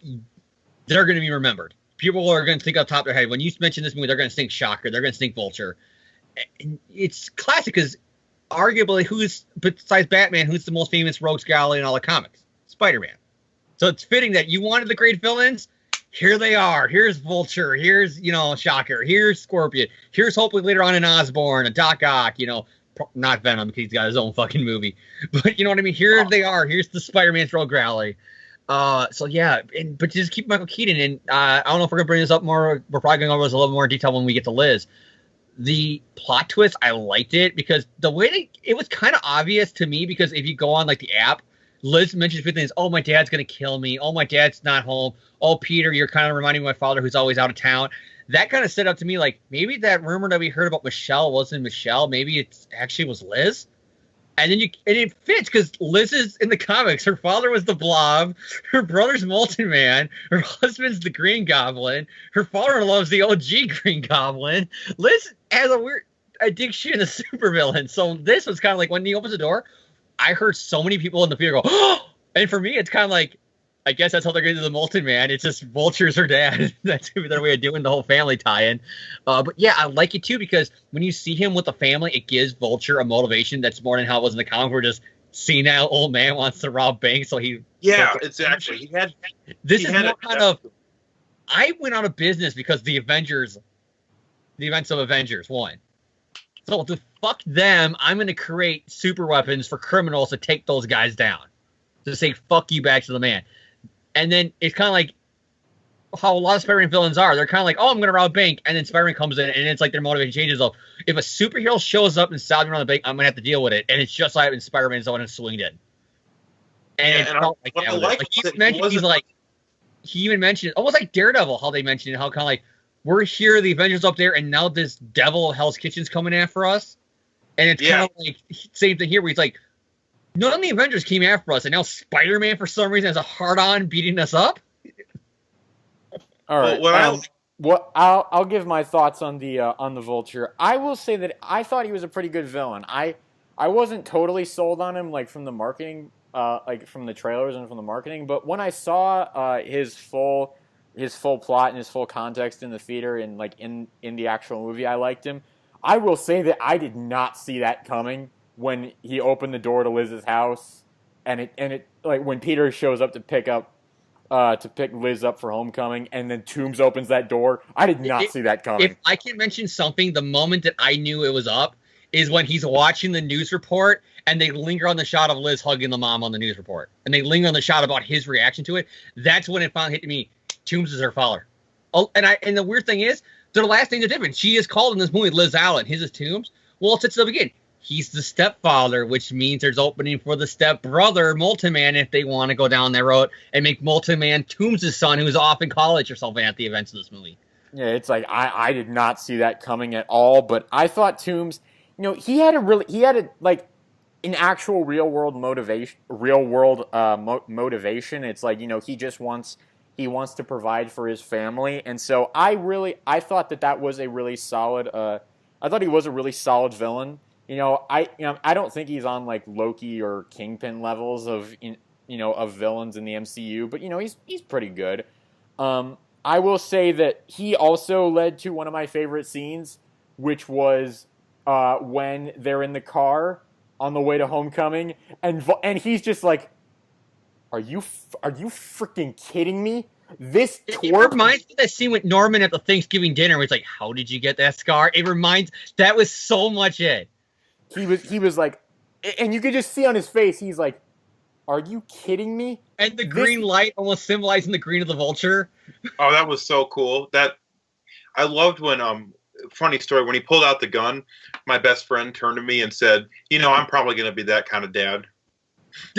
they're going to be remembered. People are going to think off the top of their head. When you mention this movie, they're going to think Shocker. They're going to think Vulture. And it's classic because arguably, besides Batman, who's the most famous rogues gallery in all the comics? Spider-Man. So it's fitting that you wanted the great villains. Here they are. Here's Vulture. Here's, Shocker. Here's Scorpion. Here's hopefully later on in Osborn, a Doc Ock, not Venom because he's got his own fucking movie. But you know what I mean? Here they are. Here's the Spider-Man's rogue gallery. So yeah, but just keep Michael Keaton. And I don't know if we're going to bring this up more. We're probably going to go over this a little more in detail when we get to Liz. The plot twist, I liked it because the way it was kind of obvious to me, because if you go on like the app, Liz mentions a few things. Oh, my dad's going to kill me. Oh, my dad's not home. Oh, Peter, you're kind of reminding me of my father who's always out of town. That kind of set up to me like maybe that rumor that we heard about Michelle wasn't Michelle. Maybe it actually was Liz. And then it fits because Liz is in the comics. Her father was the Blob. Her brother's Molten Man. Her husband's the Green Goblin. Her father-in-law is the OG Green Goblin. Liz has a weird addiction to supervillains. So this was kind of like when he opens the door, I heard so many people in the theater go, oh! And for me, it's kind of like, I guess that's how they're getting to the Molten Man. It's just Vulture's her dad. That's their way of doing the whole family tie-in. But yeah, I like it too because when you see him with the family, it gives Vulture a motivation that's more than how it was in the comic where just senile old man wants to rob banks. So he... Yeah, it's actually... This is more kind of... I went out of business because the events of Avengers 1. So to fuck them, I'm going to create super weapons for criminals to take those guys down. To say, fuck you back to the man. And then it's kind of like how a lot of Spider-Man villains are. They're kind of like, oh, I'm going to rob a bank. And then Spider-Man comes in, and it's like their motivation changes. Of if a superhero shows up and stabs me on the bank, I'm going to have to deal with it. And it's just like when Spider-Man's the one who swinged in. And it felt like that. Like he even mentioned, almost like Daredevil, how they mentioned it, how kind of like, we're here, the Avengers up there, and now this devil of Hell's Kitchen's coming after us. And it's kind of like same thing here, where he's like, none of the Avengers came after us, and now Spider-Man, for some reason, has a hard-on beating us up. All right. I'll give my thoughts on the Vulture. I will say that I thought he was a pretty good villain. I wasn't totally sold on him, like from the marketing, like from the trailers and from the marketing. But when I saw his full plot and his full context in the theater and like in the actual movie, I liked him. I will say that I did not see that coming when he opened the door to Liz's house, and it like when Peter shows up to pick Liz up for Homecoming, and then Toombs opens that door. I did not see that coming. If I can mention something, the moment that I knew it was up is when he's watching the news report, and they linger on the shot of Liz hugging the mom on the news report, and they linger on the shot about his reaction to it. That's when it finally hit me. Toombs is her father. Oh, and the weird thing is, the last thing they're different. She is called in this movie Liz Allen. His is Toombs. Well, it's the beginning. He's the stepfather, which means there's opening for the stepbrother, Molten Man, if they want to go down that road and make Molten Man Toombs' son, who's off in college or something at the events of this movie. Yeah, it's like I did not see that coming at all. But I thought Toombs, he had like an actual real world motivation. Motivation. It's like he wants to provide for his family, and so I thought that was a really solid. I thought he was a really solid villain. I don't think he's on like Loki or Kingpin levels of villains in the MCU, but he's pretty good. I will say that he also led to one of my favorite scenes, which was when they're in the car on the way to Homecoming, and he's just like, "Are you freaking kidding me?" This It twerp. reminds me of that scene with Norman at the Thanksgiving dinner where he's like, how did you get that scar? That was so much it. He was like, and you could just see on his face, he's like, are you kidding me? And the green light almost symbolizing the green of the vulture. Oh, that was so cool. I loved when funny story, when he pulled out the gun, my best friend turned to me and said, I'm probably going to be that kind of dad.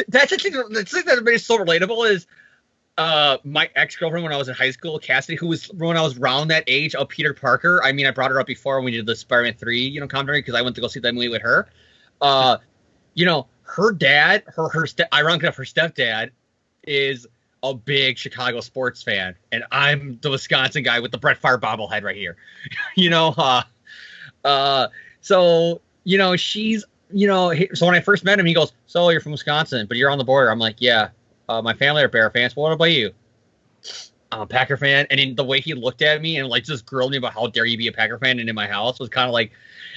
That's the thing that made it so relatable is my ex-girlfriend when I was in high school, Cassidy, who was when I was around that age of Peter Parker. I mean, I brought her up before when we did the Spider-Man 3, commentary because I went to go see that movie with her. Her dad, ironically enough, her stepdad is a big Chicago sports fan, and I'm the Wisconsin guy with the Brett Favre bobblehead right here. So she's, so when I first met him, he goes, so you're from Wisconsin, but you're on the border. I'm like, yeah, my family are Bear fans. What about you? I'm a Packer fan. And in the way he looked at me and like just grilled me about how dare you be a Packer fan and in my house was kind of like,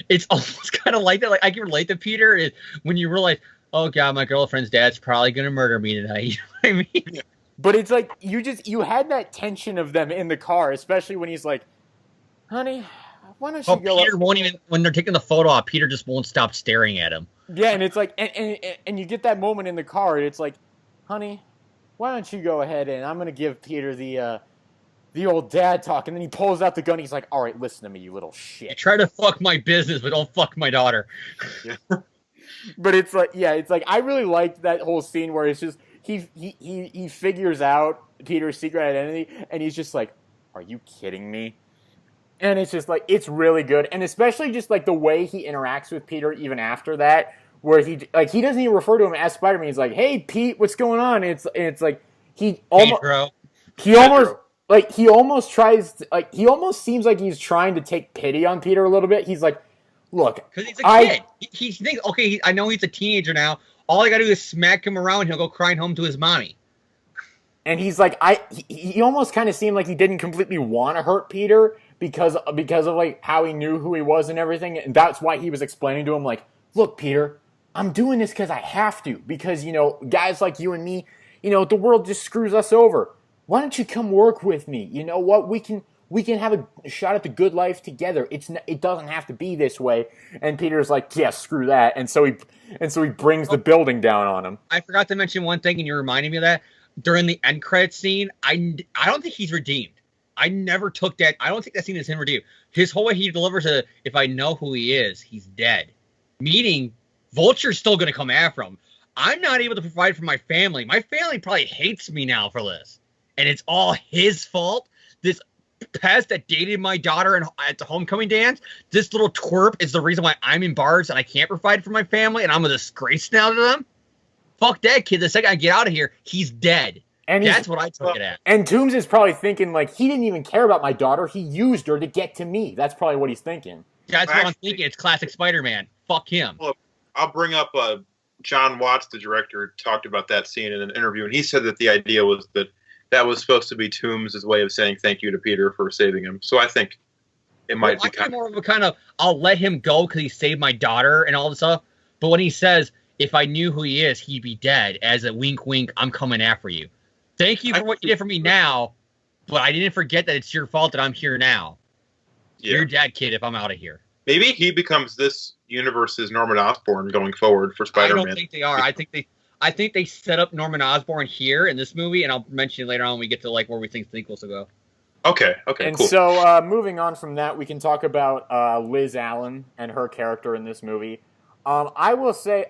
it's almost kind of like that. Like I can relate to Peter is when you realize, oh God, my girlfriend's dad's probably going to murder me tonight. You know what I mean? Yeah. But it's like, you had that tension of them in the car, especially when he's like, honey, why don't you go Peter won't even, when they're taking the photo off, Peter just won't stop staring at him. Yeah, and it's like, and you get that moment in the car, and it's like, honey, why don't you go ahead and I'm going to give Peter the old dad talk. And then he pulls out the gun. He's like, all right, listen to me, you little shit. You try to fuck my business, but don't fuck my daughter. Yeah. But it's like, I really liked that whole scene where it's just, he figures out Peter's secret identity, and he's just like, are you kidding me? And it's just like, it's really good. And especially just like the way he interacts with Peter even after that, where he doesn't even refer to him as Spider-Man. He's like, hey, Pete, what's going on? And it's like, he almost tries to, like, he almost seems like he's trying to take pity on Peter a little bit. He's like, look, because he's a kid. He thinks, okay, I know he's a teenager now. All I gotta do is smack him around, and he'll go crying home to his mommy. And he's like, he almost kind of seemed like he didn't completely want to hurt Peter because of like how he knew who he was and everything. And that's why he was explaining to him like, look, Peter, I'm doing this because I have to. Because, guys like you and me, the world just screws us over. Why don't you come work with me? You know what? We can have a shot at the good life together. It doesn't have to be this way. And Peter's like, yeah, screw that. And so he brings the building down on him. I forgot to mention one thing, and you reminded me of that. During the end credits scene, I don't think he's redeemed. I never took that. I don't think that scene is him redeemed. His whole way he delivers if I know who he is, he's dead. Meaning, Vulture's still going to come after him. I'm not able to provide for my family. My family probably hates me now for this. And it's all his fault. This pest that dated my daughter at the homecoming dance, this little twerp is the reason why I'm in bars and I can't provide for my family and I'm a disgrace now to them. Fuck that kid. The second I get out of here, he's dead. And that's what I took it at. And Toombs is probably thinking, like, he didn't even care about my daughter. He used her to get to me. That's probably what he's thinking. That's what I'm thinking. It's classic Spider-Man. Fuck him. Look, I'll bring up John Watts, the director, talked about that scene in an interview, and he said that the idea was that was supposed to be Toombs' way of saying thank you to Peter for saving him. So I think it might be more of a kind of, I'll let him go because he saved my daughter and all this stuff. But when he says, if I knew who he is, he'd be dead, as a wink, wink, I'm coming after you. Thank you for what you did for me now, but I didn't forget that it's your fault that I'm here now. Yeah. You're dead, kid, if I'm out of here. Maybe he becomes this universe's Norman Osborn going forward for Spider-Man. I don't think they are. I think they set up Norman Osborn here in this movie, and I'll mention it later on when we get to like where we think the sequels will go. Okay, and cool. So moving on from that, we can talk about Liz Allen and her character in this movie. I will say,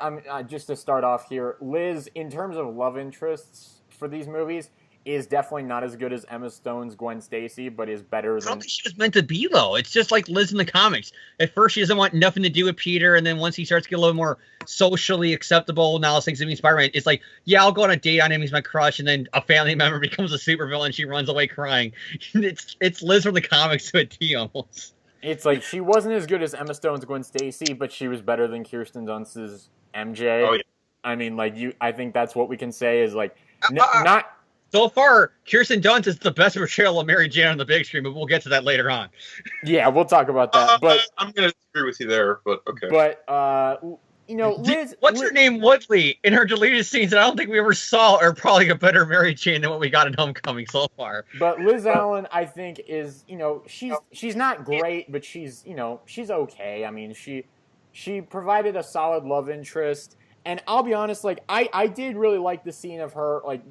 just to start off here, Liz, in terms of love interests for these movies, is definitely not as good as Emma Stone's Gwen Stacy, but is better than... I don't think she was meant to be, though. It's just like Liz in the comics. At first, she doesn't want nothing to do with Peter, and then once he starts to get a little more socially acceptable, now things to be Spider-Man, it's like, yeah, I'll go on a date on him, he's my crush, and then a family member becomes a supervillain, she runs away crying. It's Liz from the comics to a T, almost. It's like, she wasn't as good as Emma Stone's Gwen Stacy, but she was better than Kirsten Dunst's MJ. Oh, yeah. I mean, like, I think that's what we can say is, like, not... So far, Kirsten Dunst is the best portrayal of Mary Jane on the big screen, but we'll get to that later on. Yeah, we'll talk about that. But I'm going to disagree with you there, but okay. But Liz. What's her name? Woodley in her deleted scenes that I don't think we ever saw are probably a better Mary Jane than what we got in Homecoming so far. But Liz Allen, I think, is she's not great, but she's she's okay. I mean, she provided a solid love interest, and I'll be honest, like I did really like the scene of her, like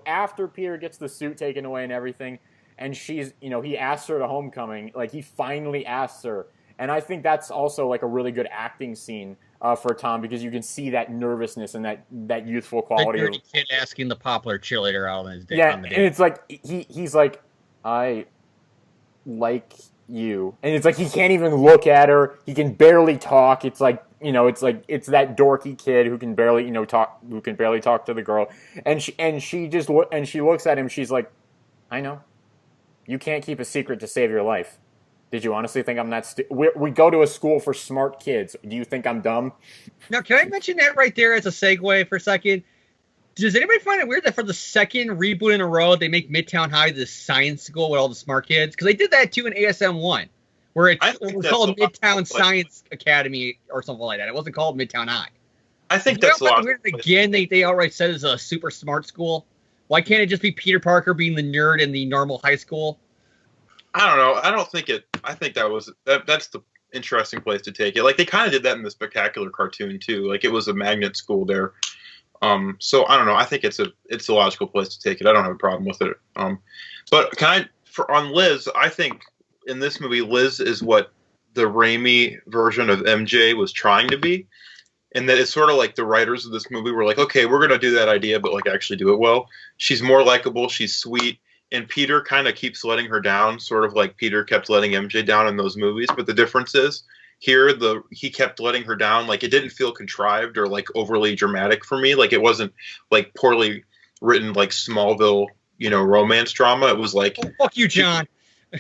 after Peter gets the suit taken away and everything, and she's he asks her to Homecoming, like he finally asks her, and I think that's also like a really good acting scene. For Tom, because you can see that nervousness and that youthful quality. The dirty kid asking the popular cheerleader out on his date. Yeah, and it's like he's like, I like you, and it's like he can't even look at her. He can barely talk. It's like it's that dorky kid who can barely talk to the girl, and she looks at him. She's like, I know, you can't keep a secret to save your life. Did you honestly think I'm that we go to a school for smart kids. Do you think I'm dumb? Now, can I mention that right there as a segue for a second? Does anybody find it weird that for the second reboot in a row, they make Midtown High the science school with all the smart kids? Because they did that too in ASM 1, where it was called Midtown Science Academy or something like that. It wasn't called Midtown High. I think that's a lot. Weird again, they outright said it's a super smart school. Why can't it just be Peter Parker being the nerd in the normal high school? I don't know. I don't think it. I think that's the interesting place to take it. Like they kind of did that in the Spectacular cartoon too. Like it was a magnet school there. So I don't know. I think it's a logical place to take it. I don't have a problem with it. But on Liz, I think in this movie, Liz is what the Raimi version of MJ was trying to be, and that it's sort of like the writers of this movie were like, okay, we're gonna do that idea, but like actually do it well. She's more likable. She's sweet. And Peter kind of keeps letting her down, sort of like Peter kept letting MJ down in those movies. But the difference is here, he kept letting her down. Like it didn't feel contrived or like overly dramatic for me. Like it wasn't like poorly written, like Smallville, romance drama. It was like, oh, fuck you, John.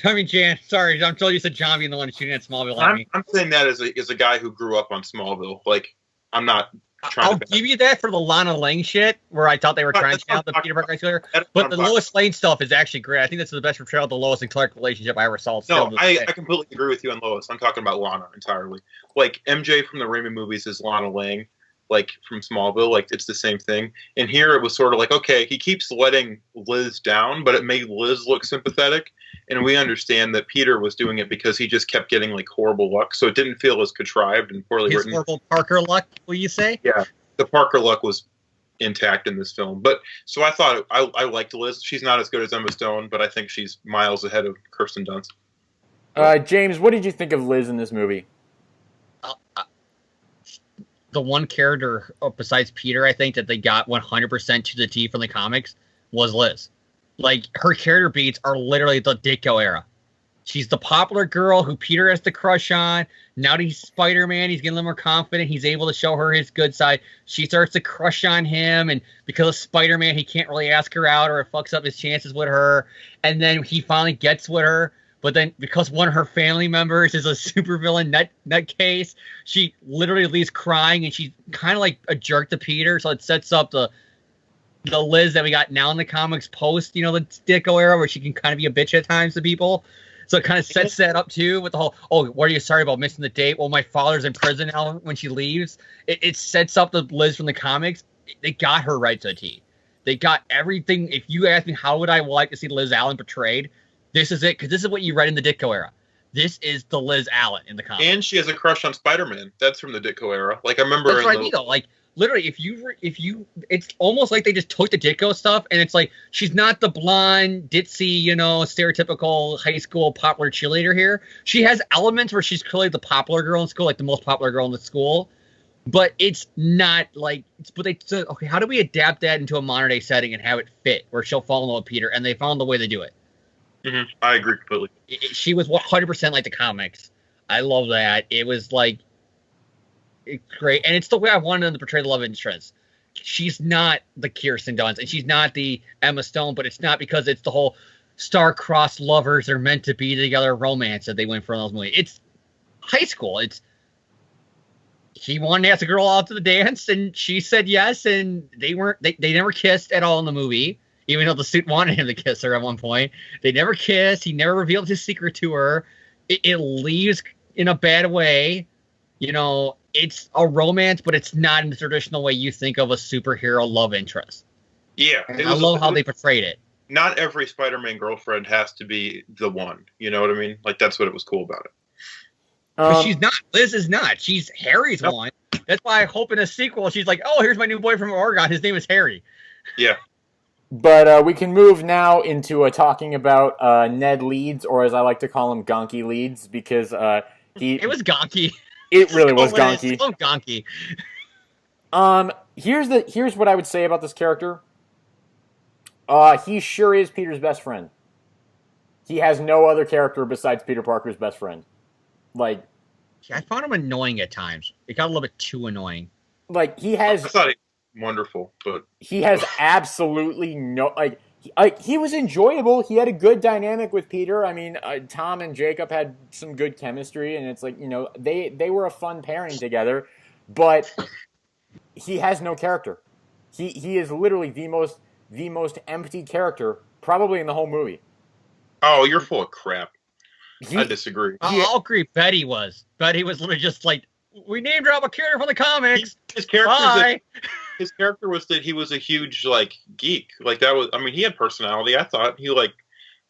I mean, Jan. Sorry, I'm told you said John being the one shooting at Smallville. I'm saying that as a guy who grew up on Smallville. Like I'm not. I'll give you that for the Lana Lang shit, where I thought they were trying to channel the Peter Parker killer. But the Lois Lane stuff is actually great. I think that's the best portrayal of the Lois and Clark relationship I ever saw. No, I completely agree with you on Lois. I'm talking about Lana entirely. Like MJ from the Raimi movies is Lana Lang, like from Smallville. Like it's the same thing. And here it was sort of like, okay, he keeps letting Liz down, but it made Liz look sympathetic. And we understand that Peter was doing it because he just kept getting like horrible luck, so it didn't feel as contrived and poorly written. Horrible Parker luck, will you say? Yeah. The Parker luck was intact in this film. But so I thought I liked Liz. She's not as good as Emma Stone, but I think she's miles ahead of Kirsten Dunst. James, what did you think of Liz in this movie? The one character besides Peter, I think, that they got 100% to the T from the comics was Liz. Like, her character beats are literally the Ditko era. She's the popular girl who Peter has to crush on. Now that he's Spider-Man, he's getting a little more confident. He's able to show her his good side. She starts to crush on him, and because of Spider-Man, he can't really ask her out or it fucks up his chances with her. And then he finally gets with her. But then because one of her family members is a supervillain nutcase, she literally leaves crying, and she's kind of like a jerk to Peter. So it sets up the Liz that we got now in the comics post, the Ditko era, where she can kind of be a bitch at times to people. So it kind of sets that up too with the whole, oh, what are you sorry about missing the date? Well, my father's in prison now when she leaves. It sets up the Liz from the comics. They got her right to a T. They got everything. If you ask me how would I like to see Liz Allen portrayed, this is it, because this is what you read in the Ditko era. This is the Liz Allen in the comics. And she has a crush on Spider-Man. That's from the Ditko era. Like I remember. That's what I mean, though. Like literally, if you, it's almost like they just took the Ditko stuff, and it's like she's not the blonde, ditzy, stereotypical high school popular cheerleader here. She has elements where she's clearly the popular girl in school, like the most popular girl in the school. But it's not like. But they said, okay, how do we adapt that into a modern day setting and have it fit where she'll fall in love with Peter? And they found the way to do it. Mm-hmm. I agree completely. She was 100% like the comics. I love that. It was like. It's great, and it's the way I wanted them to portray the love interest. She's not the Kirsten Dunst, and she's not the Emma Stone, but it's not because it's the whole star-crossed lovers are meant to be together romance that they went for in those movies. It's high school. He wanted to ask a girl out to the dance, and she said yes, and they never kissed at all in the movie, even though the suit wanted him to kiss her at one point. They never kissed. He never revealed his secret to her. It leaves in a bad way, it's a romance, but it's not in the traditional way you think of a superhero love interest. Yeah, And I love how they portrayed it. Not every Spider-Man girlfriend has to be the one. You know what I mean? Like, that's what was cool about it. But she's not. Liz is not. She's Harry's one. That's why I hope in a sequel she's like, oh, here's my new boy from Oregon. His name is Harry. Yeah. But we can move now into talking about Ned Leeds, or as I like to call him, Gonky Leeds, because It was gonky. It really was gonky. So gonky. Here's what I would say about this character. He sure is Peter's best friend. He has no other character besides Peter Parker's best friend. Like, I found him annoying at times. It got a little bit too annoying. Like, he has... I thought he was wonderful, but... He has absolutely no... he was enjoyable. He had a good dynamic with Peter. I mean, Tom and Jacob had some good chemistry, and it's like, you know, they were a fun pairing together, but he has no character. He is literally the most empty character probably in the whole movie. Oh, you're full of crap. I disagree. I'll agree. Betty was literally just like, we name drop a character from the comics. His character was that he was a huge like geek. Like that was. I mean, he had personality. I thought he like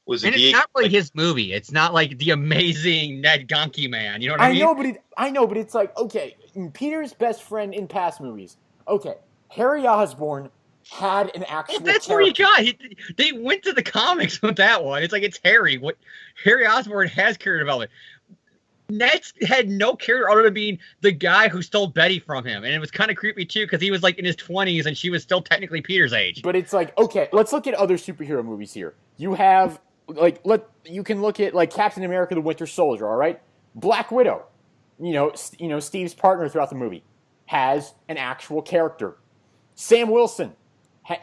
was a and geek. It's not really his movie. It's not like the amazing Ned Gonky Man. You know what I mean? I know, but it's like, okay, Peter's best friend in past movies. Okay, Harry Osborn had an actual that's character. where you got. They went to the comics with that one. It's like, it's Harry. What Harry Osborn has character development. Ned had no character other than being the guy who stole Betty from him, and it was kind of creepy too because he was like in his 20s and she was still technically Peter's age. But it's like, okay, let's look at other superhero movies here. You have you can look at like Captain America: The Winter Soldier. All right, Black Widow. You know, Steve's partner throughout the movie has an actual character. Sam Wilson.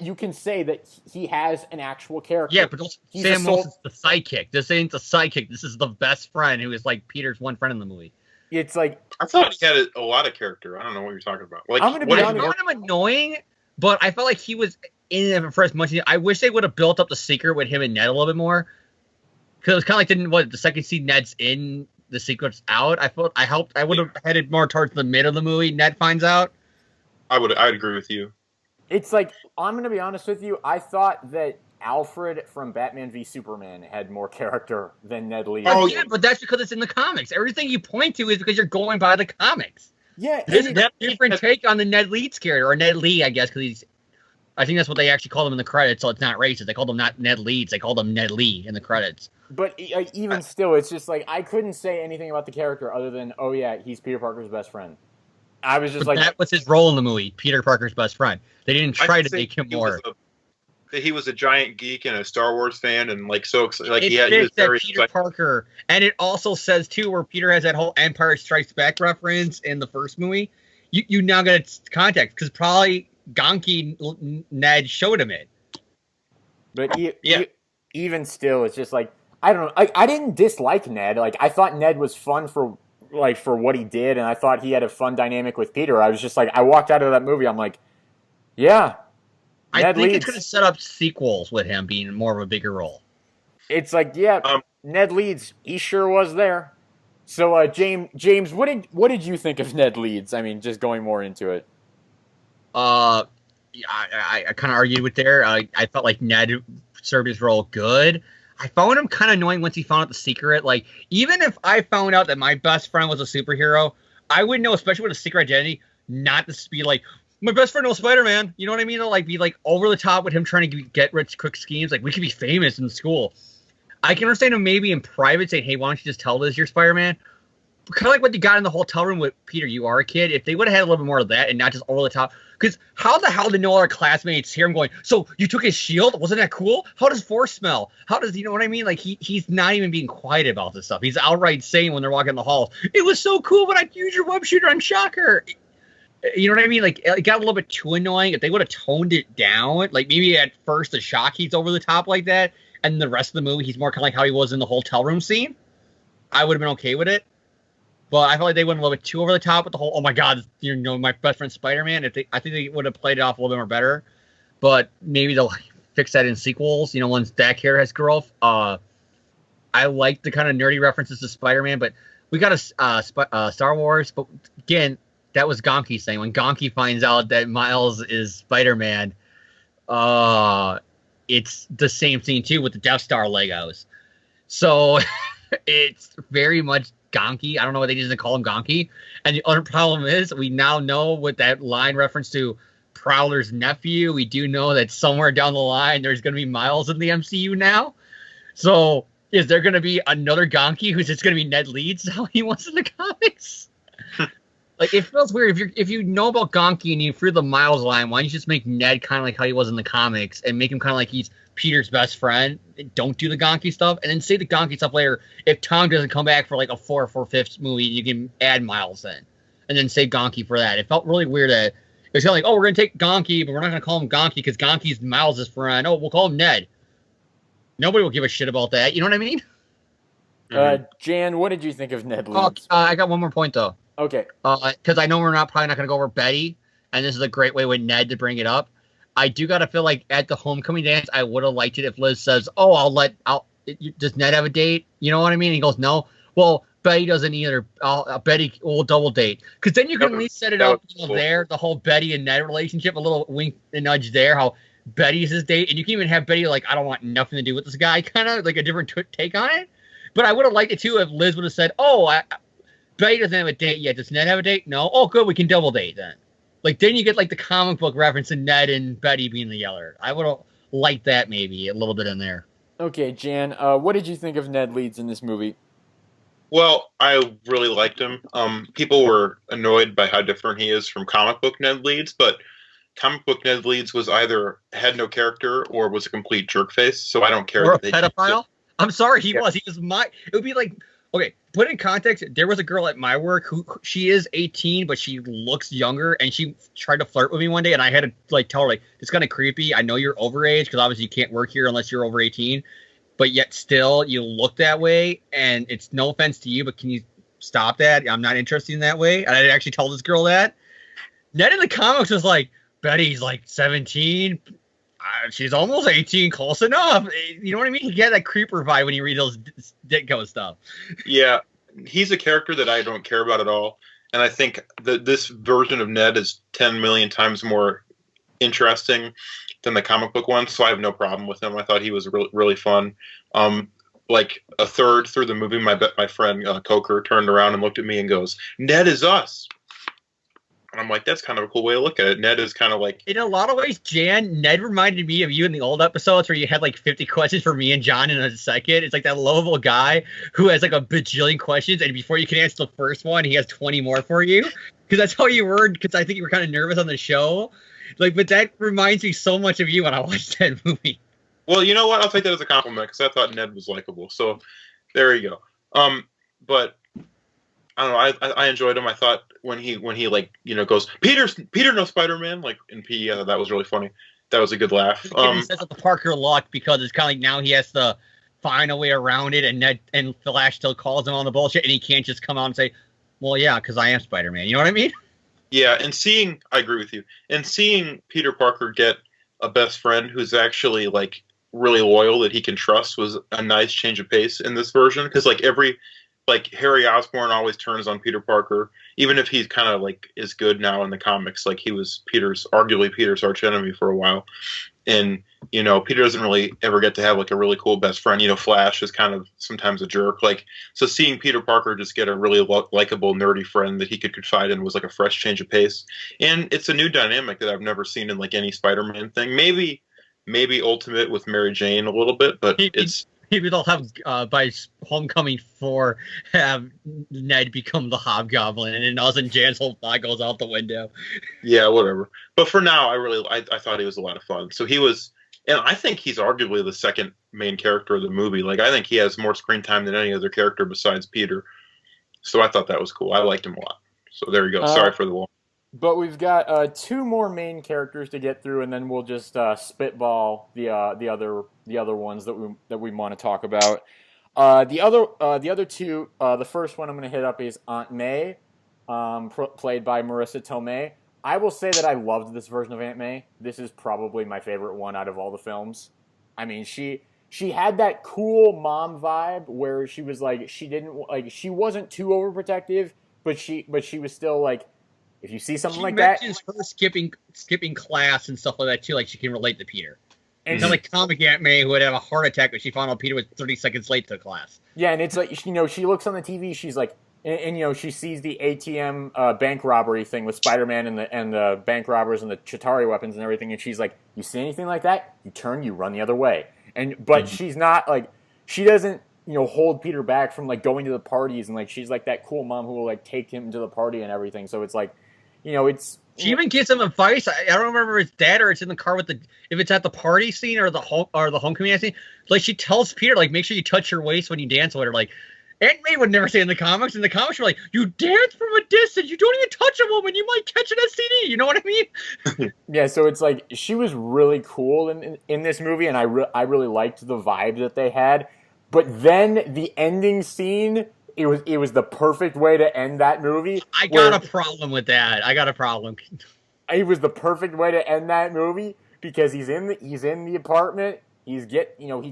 You can say that he has an actual character. Yeah, but Sam Wilson's the sidekick. This ain't the sidekick. This is the best friend who is like Peter's one friend in the movie. It's like, I thought he had a lot of character. I don't know what you're talking about. Like, I'm going to be honest. I found him annoying, but I felt like he was in it for as much. I wish they would have built up the secret with him and Ned a little bit more. Because it was kind of like the second scene Ned's in, the secret's out. I would have headed more towards the mid of the movie. Ned finds out. I'd agree with you. It's like, I'm going to be honest with you. I thought that Alfred from Batman v Superman had more character than Ned Leeds. Oh, yeah, but that's because it's in the comics. Everything you point to is because you're going by the comics. Yeah. This is a different take on the Ned Leeds character, or Ned Lee, I guess, because I think that's what they actually call him in the credits, so it's not racist. They called him not Ned Leeds. They called him Ned Lee in the credits. But even still, it's just like, I couldn't say anything about the character other than, oh yeah, he's Peter Parker's best friend. I was just like, that was his role in the movie, Peter Parker's best friend. They didn't try to make him more. He was a giant geek and a Star Wars fan, and like so like he was very Peter Parker, and it also says too where Peter has that whole Empire Strikes Back reference in the first movie. You now get context because probably Gonky Ned showed him it. But even still, it's just like, I don't know. I didn't dislike Ned. Like, I thought Ned was fun for what he did, and I thought he had a fun dynamic with Peter. I was just like, I walked out of that movie, I'm like, yeah. I think it could have set up sequels with him being more of a bigger role. It's like, yeah, Ned Leeds, he sure was there. So, James, what did you think of Ned Leeds? I mean, just going more into it. I kind of argued with there. I felt like Ned served his role good. I found him kind of annoying once he found out the secret. Like, even if I found out that my best friend was a superhero, I would know, especially with a secret identity, not to be like, my best friend was Spider-Man. You know what I mean? Like, be like over the top with him trying to get rich quick schemes. Like, we could be famous in school. I can understand him maybe in private saying, hey, why don't you just tell Liz you're Spider-Man? Kind of like what you got in the hotel room with Peter, you are a kid. If they would have had a little bit more of that and not just over the top. Because how the hell did no other classmates hear him going, so you took his shield? Wasn't that cool? How does Force smell? How does, you know what I mean? Like, he's not even being quiet about this stuff. He's outright saying when they're walking in the halls, it was so cool when I used your web shooter on Shocker. You know what I mean? Like, it got a little bit too annoying. If they would have toned it down, like maybe at first the shock he's over the top like that, and the rest of the movie he's more kind of like how he was in the hotel room scene, I would have been okay with it. But I felt like they went a little bit too over the top with the whole, oh my God, you know, my best friend Spider-Man. I think they would have played it off a little bit more better. But maybe they'll fix that in sequels, you know, once that character has growth. I like the kind of nerdy references to Spider-Man, but we got a Star Wars. But again, that was Gonki's thing. When Gonki finds out that Miles is Spider-Man, it's the same thing too with the Death Star Legos. So it's very much Gonki. I don't know why they just call him Gonki. And the other problem is we now know with that line reference to Prowler's nephew, we do know that somewhere down the line there's going to be Miles in the MCU now. So is there going to be another Gonki who's just going to be Ned Leeds how he was in the comics? Like, it feels weird. If you know about Gonki and you threw the Miles line, why don't you just make Ned kind of like how he was in the comics and make him kind of like he's Peter's best friend? Don't do the Gonki stuff, and then say the Gonki stuff later. If Tom doesn't come back for like a 4 or 4/5 movie, you can add Miles in, and then say Gonki for that. It felt really weird that it was kind of like, oh, we're gonna take Gonki, but we're not gonna call him Gonki because Gonki's Miles' friend. Oh, we'll call him Ned. Nobody will give a shit about that. You know what I mean? Jan, what did you think of Ned Oh, Leeds? I got one more point though. Okay. Because I know we're probably not going to go over Betty, and this is a great way with Ned to bring it up. I do got to feel like at the homecoming dance, I would have liked it if Liz says, oh, does Ned have a date? You know what I mean? And he goes, no. Well, Betty doesn't either. Betty will double date. Because then you can at least set it up there, the whole Betty and Ned relationship, a little wink and nudge there, how Betty's his date. And you can even have Betty like, I don't want nothing to do with this guy, kind of like a different take on it. But I would have liked it too if Liz would have said, Betty doesn't have a date yet. Does Ned have a date? No. Oh, good. We can double date then. Like, then you get like the comic book reference in Ned and Betty being together. I would have liked that maybe a little bit in there. Okay, Jan, what did you think of Ned Leeds in this movie? Well, I really liked him. People were annoyed by how different he is from comic book Ned Leeds, but comic book Ned Leeds was either had no character or was a complete jerkface. So I don't care. Or a pedophile? I'm sorry, he was. He was it would be like, okay, put in context, there was a girl at my work who she is 18, but she looks younger, and she tried to flirt with me one day, and I had to like tell her, like, it's kind of creepy. I know you're overage because obviously you can't work here unless you're over 18, but yet still you look that way, and it's no offense to you, but can you stop that? I'm not interested in that way. And I actually told this girl that. Ned in the comics was like, Betty's like 17. She's almost 18, close enough. You know what I mean? You get that creeper vibe when you read those Ditko stuff. Yeah, he's a character that I don't care about at all. And I think that this version of Ned is 10 million times more interesting than the comic book one, so I have no problem with him. I thought he was really fun. Like a third through the movie, my friend Coker turned around and looked at me and goes, Ned is us. And I'm like, that's kind of a cool way to look at it. Ned is kind of like... In a lot of ways, Jan, Ned reminded me of you in the old episodes where you had like 50 questions for me and John in a second. It's like that lovable guy who has like a bajillion questions, and before you can answer the first one, he has 20 more for you. Because that's how you were, because I think you were kind of nervous on the show. Like, but that reminds me so much of you when I watched that movie. Well, you know what? I'll take that as a compliment, because I thought Ned was likable. So, there you go. But... I don't know. I enjoyed him. I thought when he like, you know, goes, Peter knows Spider-Man, like in P. That was really funny. That was a good laugh. He says that the Parker luck because it's kind of like now he has to find a way around it, and Ned and Flash still calls him on the bullshit, and he can't just come out and say, "Well, yeah, because I am Spider-Man." You know what I mean? Yeah, and I agree with you. And seeing Peter Parker get a best friend who's actually like really loyal that he can trust was a nice change of pace in this version, because like Harry Osborn always turns on Peter Parker, even if he's kind of like is good now in the comics. Like he was arguably Peter's archenemy for a while. And, you know, Peter doesn't really ever get to have like a really cool best friend. You know, Flash is kind of sometimes a jerk. Like, so seeing Peter Parker just get a really likable, nerdy friend that he could confide in was like a fresh change of pace. And it's a new dynamic that I've never seen in like any Spider-Man thing. Maybe Ultimate with Mary Jane a little bit, but it's... Maybe they'll have, by Homecoming 4, have Ned become the Hobgoblin, and then all of a sudden Jan's whole thought goes out the window. Yeah, whatever. But for now, I thought he was a lot of fun. So he was, and I think he's arguably the second main character of the movie. Like, I think he has more screen time than any other character besides Peter. So I thought that was cool. I liked him a lot. So there you go. Sorry for the long. But we've got 2 more main characters to get through, and then we'll just spitball the other ones that we want to talk about. The other 2, the first one I'm going to hit up is Aunt May, played by Marissa Tomei. I will say that I loved this version of Aunt May. This is probably my favorite one out of all the films. I mean, she had that cool mom vibe where she was like she wasn't too overprotective, but she was still like If you see something she like that, mentions her skipping class and stuff like that too, like she can relate to Peter. and It's not like comic Aunt May who would have a heart attack if she found out Peter was 30 seconds late to class. yeah, and it's like, you know, she looks on the TV, she's like, and you know, she sees the ATM bank robbery thing with Spider-Man and the bank robbers and the Chitauri weapons and everything, and she's like, you see anything like that? You turn, you run the other way. But she's not like, she doesn't, you know, hold Peter back from like going to the parties, and like she's like that cool mom who will like take him to the party and everything. So it's like, you know, it's. She even gives him advice. I don't remember if it's dad or it's in the car with if it's at the party scene or the homecoming scene. Like she tells Peter, like, make sure you touch your waist when you dance with her. Like Aunt May would never say in the comics. In the comics, we're like, you dance from a distance. You don't even touch a woman. You might catch an STD. You know what I mean? Yeah. So it's like she was really cool in this movie, and I really liked the vibe that they had. But then the ending scene, it was the perfect way to end that movie. I got a problem with that. I got a problem. It was the perfect way to end that movie because he's in the apartment. He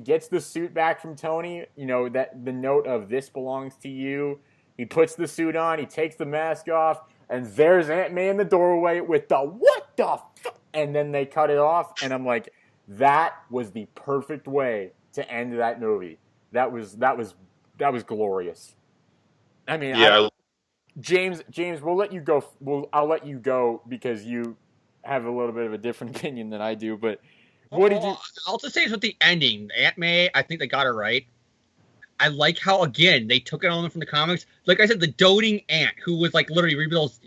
gets the suit back from Tony. You know, that the note of "this belongs to you." He puts the suit on. He takes the mask off, and there's Aunt May in the doorway with the "what the fuck," and then they cut it off. And I'm like, that was the perfect way to end that movie. That was glorious. I mean, yeah. James, we'll let you go. I'll let you go because you have a little bit of a different opinion than I do. But what did you? I'll just say is with the ending, Aunt May, I think they got it right. I like how again they took it on from the comics. Like I said, the doting aunt who was like literally rebuilds.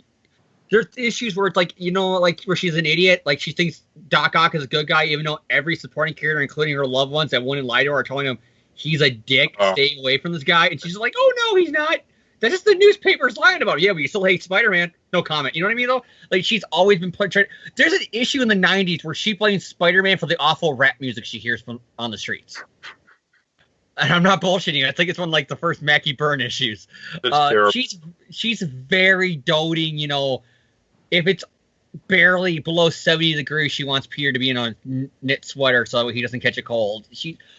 There's issues where it's like, you know, like where she's an idiot, like she thinks Doc Ock is a good guy, even though every supporting character, including her loved ones that wouldn't lie to her, are telling him he's a dick, stay away from this guy. And she's like, oh, no, he's not. That's just the newspaper's lying about it. Yeah, but you still hate Spider-Man. No comment. You know what I mean, though? Like, she's always been portrayed. There's an issue in the 90s where she blames Spider-Man for the awful rap music she hears from on the streets. And I'm not bullshitting. I think it's one of, like, the first Mackie Byrne issues. She's very doting, you know. If it's barely below 70 degrees, she wants Peter to be in a knit sweater so he doesn't catch a cold.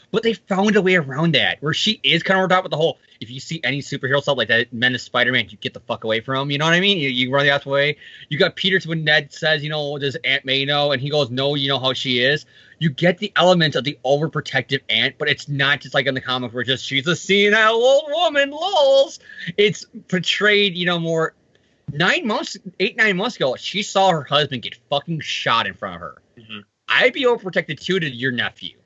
But they found a way around that, where she is kind of worked out with the whole, if you see any superhero stuff like that, Menace Spider-Man, you get the fuck away from him. You know what I mean? You run the other way. You got Peter's when Ned says, you know, does Aunt May know? And he goes, no, you know how she is. You get the elements of the overprotective aunt, but it's not just like in the comics where just she's a senile old woman, lols. It's portrayed, you know, more 9 months ago, she saw her husband get fucking shot in front of her. Mm-hmm. I'd be overprotected too to your nephew.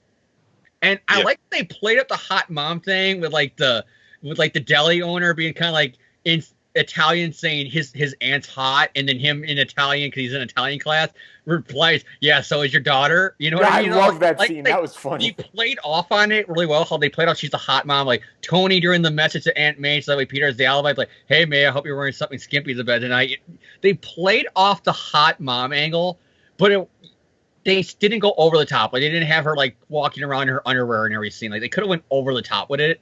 And I like they played up the hot mom thing with the deli owner being kind of like in Italian saying his aunt's hot, and then him in Italian because he's in Italian class replies, "Yeah, so is your daughter." You know what I mean? I love that scene. That was funny. He played off on it really well. How they played off she's a hot mom, like Tony during the message to Aunt May, so that way Peter has the alibi. Like, "Hey May, I hope you're wearing something skimpy to bed tonight." They played off the hot mom angle, but they didn't go over the top. Like they didn't have her like walking around in her underwear and everything. Like they could have went over the top with it.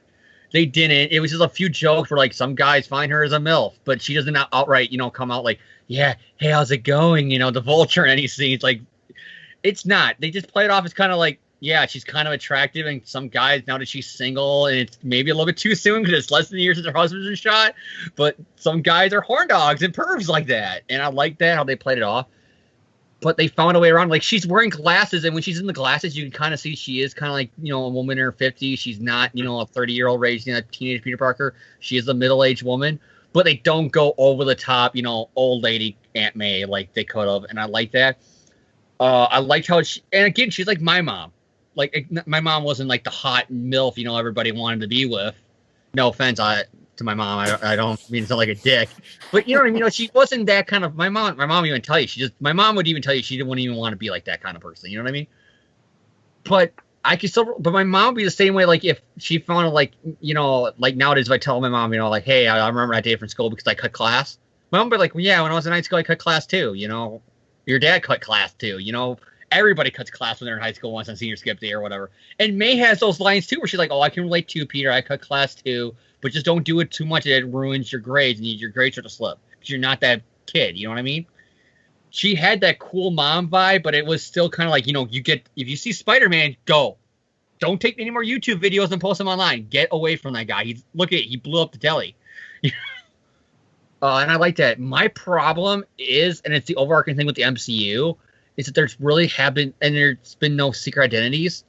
They didn't. It was just a few jokes where like some guys find her as a MILF, but she doesn't outright, you know, come out like, yeah, hey, how's it going? You know, the Vulture in any scenes. Like it's not. They just play it off as kind of like, yeah, she's kind of attractive, and some guys, now that she's single, and it's maybe a little bit too soon because it's less than a year since her husband's been shot, but some guys are horn dogs and pervs like that. And I like that, how they played it off. But they found a way around. Like, she's wearing glasses, and when she's in the glasses, you can kind of see she is kind of like, you know, a woman in her 50s. She's not, you know, a 30-year-old raising a teenage Peter Parker. She is a middle-aged woman. But they don't go over the top, you know, old lady Aunt May like they could have, and I like that. I liked how and again, she's like my mom. Like, my mom wasn't like the hot MILF, you know, everybody wanted to be with. No offense to my mom. I don't mean to sound like a dick. But you know what I mean? You know, she wasn't that kind of my mom even tell you my mom would even tell you she wouldn't even want to be like that kind of person. You know what I mean? But my mom would be the same way, like if she found like, you know, like nowadays if I tell my mom, you know, like, hey, I remember that day from school because I cut class. My mom would be like, well, yeah, when I was in high school I cut class too, you know. Your dad cut class too, you know. Everybody cuts class when they're in high school once on senior skip day or whatever. And May has those lines too where she's like, oh, I can relate to you, Peter. I cut class too. But just don't do it too much. It ruins your grades, and your grades start to slip because you're not that kid. You know what I mean? She had that cool mom vibe, but it was still kind of like, you know, if you see Spider-Man, go. Don't take any more YouTube videos and post them online. Get away from that guy. He blew up the deli. And I like that. My problem is, and it's the overarching thing with the MCU, is that there's been no secret identities.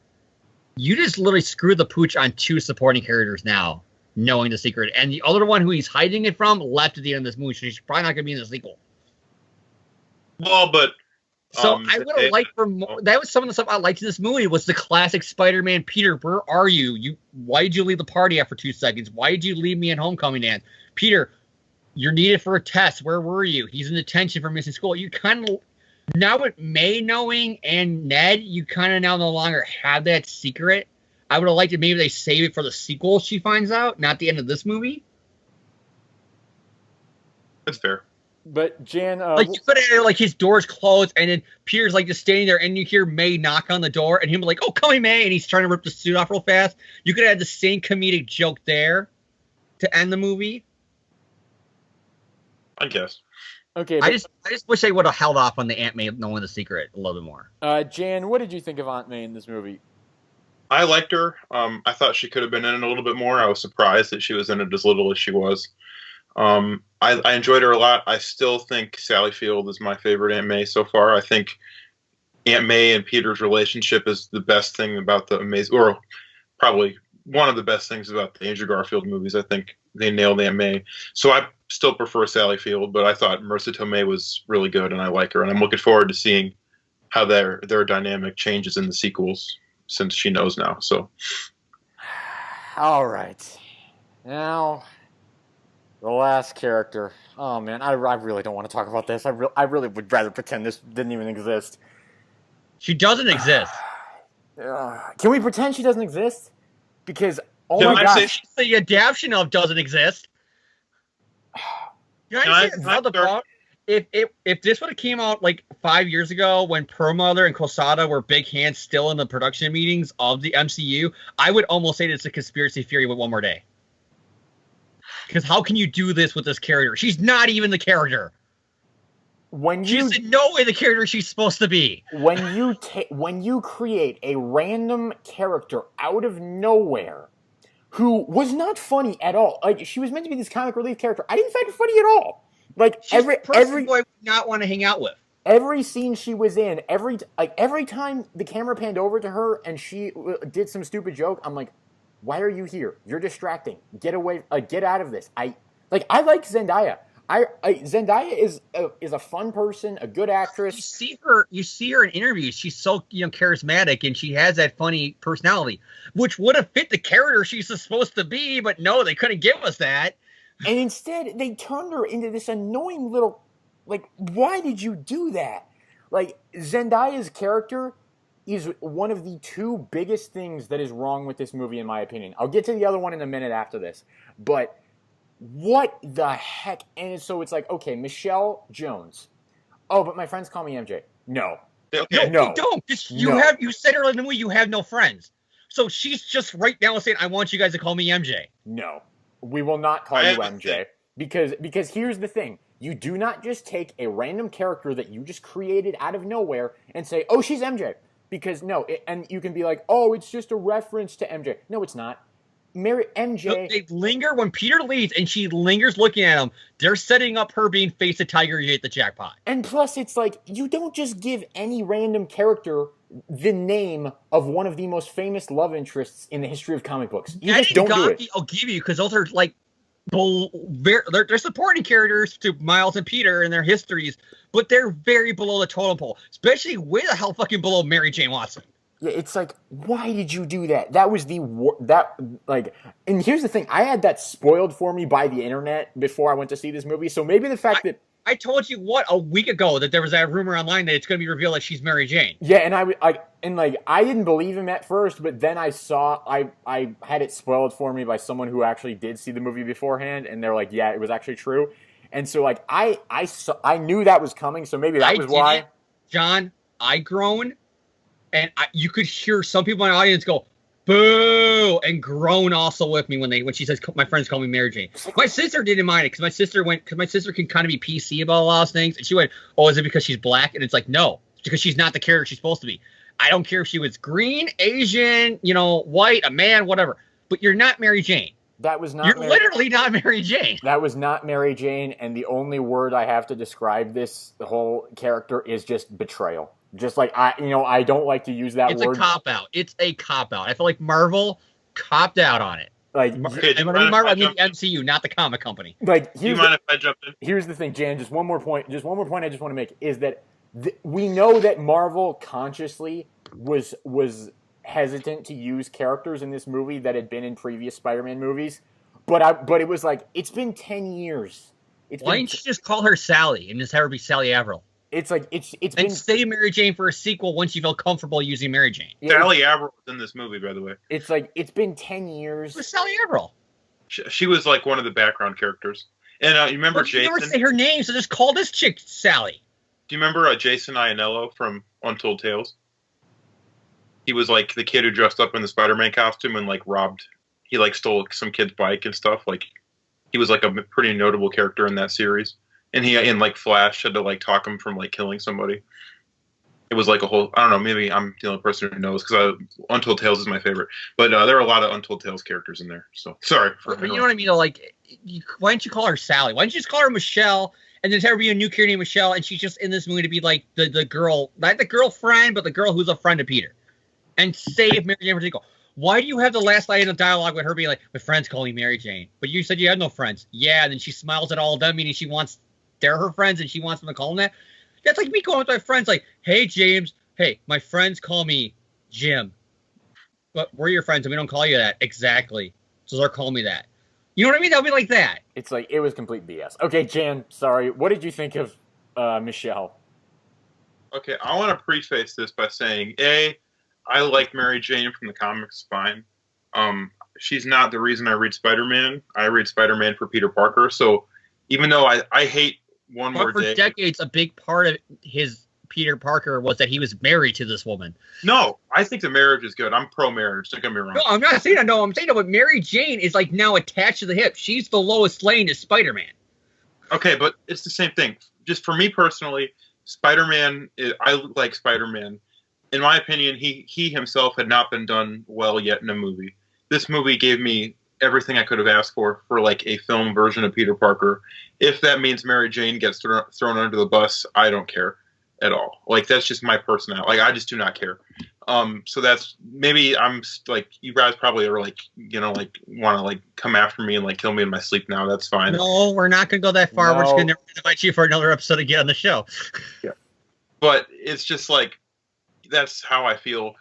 You just literally screwed the pooch on 2 supporting characters now, knowing the secret. And the other one who he's hiding it from left at the end of this movie, so she's probably not going to be in the sequel. Well, but... So I would have liked for more. That was some of the stuff I liked in this movie was the classic Spider-Man. Peter, where are you? Why did you leave the party after 2 seconds? Why did you leave me at Homecoming Dance? Peter, you're needed for a test. Where were you? He's in detention for missing school. You kind of, now with May knowing and Ned, you kind of now no longer have that secret. I would have liked it. Maybe they save it for the sequel. She finds out, not the end of this movie. That's fair. But Jan, like you could have like his door's closed, and then Peter's like just standing there, and you hear May knock on the door, and him like, "Oh, come in, May," and he's trying to rip the suit off real fast. You could have had the same comedic joke there to end the movie. I guess. Okay, I just wish they would have held off on the Aunt May knowing the secret a little bit more. Jan, what did you think of Aunt May in this movie? I liked her. I thought she could have been in it a little bit more. I was surprised that she was in it as little as she was. I enjoyed her a lot. I still think Sally Field is my favorite Aunt May so far. I think Aunt May and Peter's relationship is the best thing about the Amazing, or probably one of the best things about the Andrew Garfield movies. I think they nailed Aunt May. So I still prefer Sally Field, but I thought Marissa Tomei was really good, and I like her. And I'm looking forward to seeing how their dynamic changes in the sequels since she knows now. So, all right, now. The last character. Oh man, I really don't want to talk about this. I really would rather pretend this didn't even exist. She doesn't exist. Can we pretend she doesn't exist? Because my gosh, the adaptation of doesn't exist. If this would have came out like 5 years ago when Perlmutter and Quesada were big hands still in the production meetings of the MCU, I would almost say it's a conspiracy theory with one more day. Because how can you do this with this character? She's not even the character. She's in no way the character she's supposed to be. When you create a random character out of nowhere who was not funny at all, like she was meant to be this comic relief character, I didn't find her funny at all. Like she's every boy I would not want to hang out with. Every scene she was in, every time the camera panned over to her and she did some stupid joke, I'm like, why are you here? You're distracting. Get away. Get out of this. I like Zendaya. Zendaya is a fun person, a good actress. You see her in interviews. She's so charismatic, and she has that funny personality, which would have fit the character she's supposed to be. But no, they couldn't give us that. And instead, they turned her into this annoying little. Like, why did you do that? Like Zendaya's character is one of the 2 biggest things that is wrong with this movie, in my opinion. I'll get to the other one in a minute after this. But what the heck? And so it's like, okay, Michelle Jones. Oh, but my friends call me MJ. No. Okay. No, you don't. You said earlier in the movie you have no friends. So she's just right now saying, I want you guys to call me MJ. No. We will not call you MJ. Because here's the thing. You do not just take a random character that you just created out of nowhere and say, oh, she's MJ. Because and you can be like, oh, it's just a reference to MJ. No, it's not. MJ. They linger when Peter leaves, and she lingers looking at him. They're setting up her being face of Tiger. You hit the jackpot. And plus, it's like you don't just give any random character the name of one of the most famous love interests in the history of comic books. You just don't do it. I'll give you because those are like they're supporting characters to Miles and Peter and their histories, but they're very below the totem pole, especially way the hell fucking below Mary Jane Watson. Yeah, it's like, why did you do that? That was and here's the thing, I had that spoiled for me by the internet before I went to see this movie, so maybe the fact that I told you a week ago that there was that rumor online that it's going to be revealed that she's Mary Jane. Yeah, and I didn't believe him at first, but then I had it spoiled for me by someone who actually did see the movie beforehand, and they're like, yeah, it was actually true. And so like I knew that was coming, so maybe that was why. John, I groaned, and you could hear some people in the audience go, boo, and groan also with me when she says, my friends call me Mary Jane. My sister didn't mind it because my sister can kind of be PC about a lot of things. And she went, oh, is it because she's black? And it's like, no, it's because she's not the character she's supposed to be. I don't care if she was green, Asian, white, a man, whatever. But you're not Mary Jane. That was not. You're literally not Mary Jane. That was not Mary Jane, and the only word I have to describe the whole character is just betrayal. Just like I don't like to use that word. It's a cop out. It's a cop out. I feel like Marvel copped out on it. Like, Okay, and when I mean Marvel, I mean the MCU, not the comic company. Like, do you mind if I jump in? Here's the thing, Jan. Just one more point. I just want to make is that we know that Marvel consciously was hesitant to use characters in this movie that had been in previous Spider-Man movies, but it was like it's been 10 years. Why didn't you just call her Sally and just have her be Sally Averill? It's like it's and been say Mary Jane for a sequel once you feel comfortable using Mary Jane. Yeah, Sally Averill was in this movie, by the way. It's like it's been 10 years. Who's Sally Averill? She was like one of the background characters. And you remember Jason? You never say her name, so just call this chick Sally. Do you remember Jason Iannello from Untold Tales? He was like the kid who dressed up in the Spider-Man costume and like he like stole some kid's bike and stuff. Like he was like a pretty notable character in that series. And he in like Flash had to like talk him from like killing somebody. It was like a whole. I don't know. Maybe I'm the only person who knows because Untold Tales is my favorite. But there are a lot of Untold Tales characters in there. So sorry for. But you know what I mean? Like, why don't you call her Sally? Why don't you just call her Michelle and then have her be a new character named Michelle? And she's just in this movie to be like the girl, not the girlfriend, but the girl who's a friend of Peter. And save Mary Jane for sequel. Why do you have the last line of dialogue with her being like, "My friends call me Mary Jane," but you said you had no friends? Yeah. And then she smiles at all of them, meaning they're her friends and she wants them to call them that. That's like me going with my friends like, "Hey, James. Hey, my friends call me Jim. But we're your friends and we don't call you that." Exactly. So they're calling me that. You know what I mean? That would be like that. It's like, it was complete BS. Okay, Jan, sorry. What did you think of Michelle? Okay, I want to preface this by saying, I like Mary Jane from the comics fine. She's not the reason I read Spider-Man. I read Spider-Man for Peter Parker. So even though I hate One More Day. For decades, a big part of his Peter Parker was that he was married to this woman. No, I think the marriage is good. I'm pro-marriage. Don't get me wrong. No, I'm not saying that. No, I'm saying that. But Mary Jane is like now attached to the hip. She's the Lois Lane to Spider-Man. Okay, but it's the same thing. Just for me personally, Spider-Man, I like Spider-Man. In my opinion, he himself had not been done well yet in a movie. This movie gave me everything I could have asked for like a film version of Peter Parker. If that means Mary Jane gets thrown under the bus, I don't care at all. Like, that's just my personality. Like, I just do not care. So that's, maybe I'm like, you guys probably are like, like want to like come after me and like kill me in my sleep now. That's fine. No, we're not going to go that far. No. We're just going to invite you for another episode again on the show. Yeah. But it's just like, that's how I feel.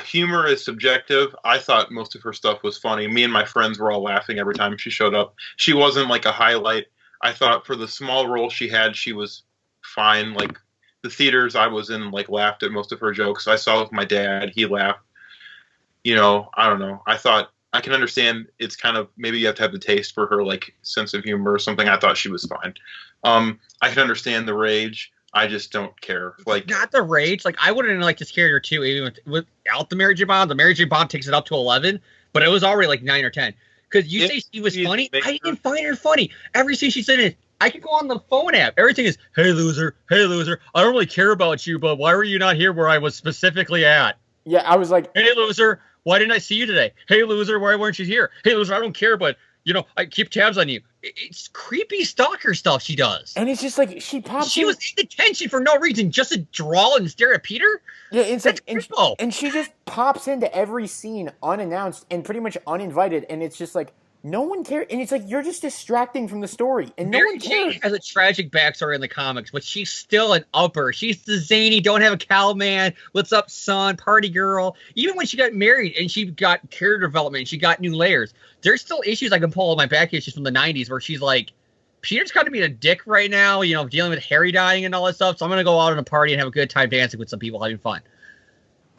Humor is subjective. I thought most of her stuff was funny. Me and my friends were all laughing every time she showed up. She wasn't like a highlight. I thought for the small role she had, she was fine. Like, the theaters I was in, like, laughed at most of her jokes. I saw it with my dad. He laughed. I don't know. I thought, I can understand it's kind of, maybe you have to have the taste for her, like, sense of humor or something. I thought she was fine. I can understand the rage. I just don't care. Like, not the rage. Like, I wouldn't like this character too, even without the Mary J. Bomb. The Mary J. Bomb takes it up to 11, but it was already like 9 or 10. Because you say she was funny. I didn't find her funny. Every scene she said it. I could go on the phone app. Everything is, "Hey, loser. Hey, loser. I don't really care about you, but why were you not here where I was specifically at? Yeah, I was like, Hey, loser. Why didn't I see you today? Hey, loser. Why weren't you here? Hey, loser. I don't care, but, I keep tabs on you." It's creepy stalker stuff she does. and it's just like, she was in detention for no reason, just to draw and stare at Peter? Yeah, it's That's like, creepy. and she just pops into every scene unannounced and pretty much uninvited, and it's just like, no one cares, and it's like, you're just distracting from the story, and no Mary one Jane cares. has a tragic backstory in the comics, but she's still an upper. She's the zany, don't have a cow man, what's up, son, party girl. Even when she got married and she got character development, she got new layers. There's still issues I can pull on my back issues from the 90s where she's like, Peter's kind of being a dick right now, dealing with Harry dying and all that stuff, so I'm going to go out on a party and have a good time dancing with some people having fun.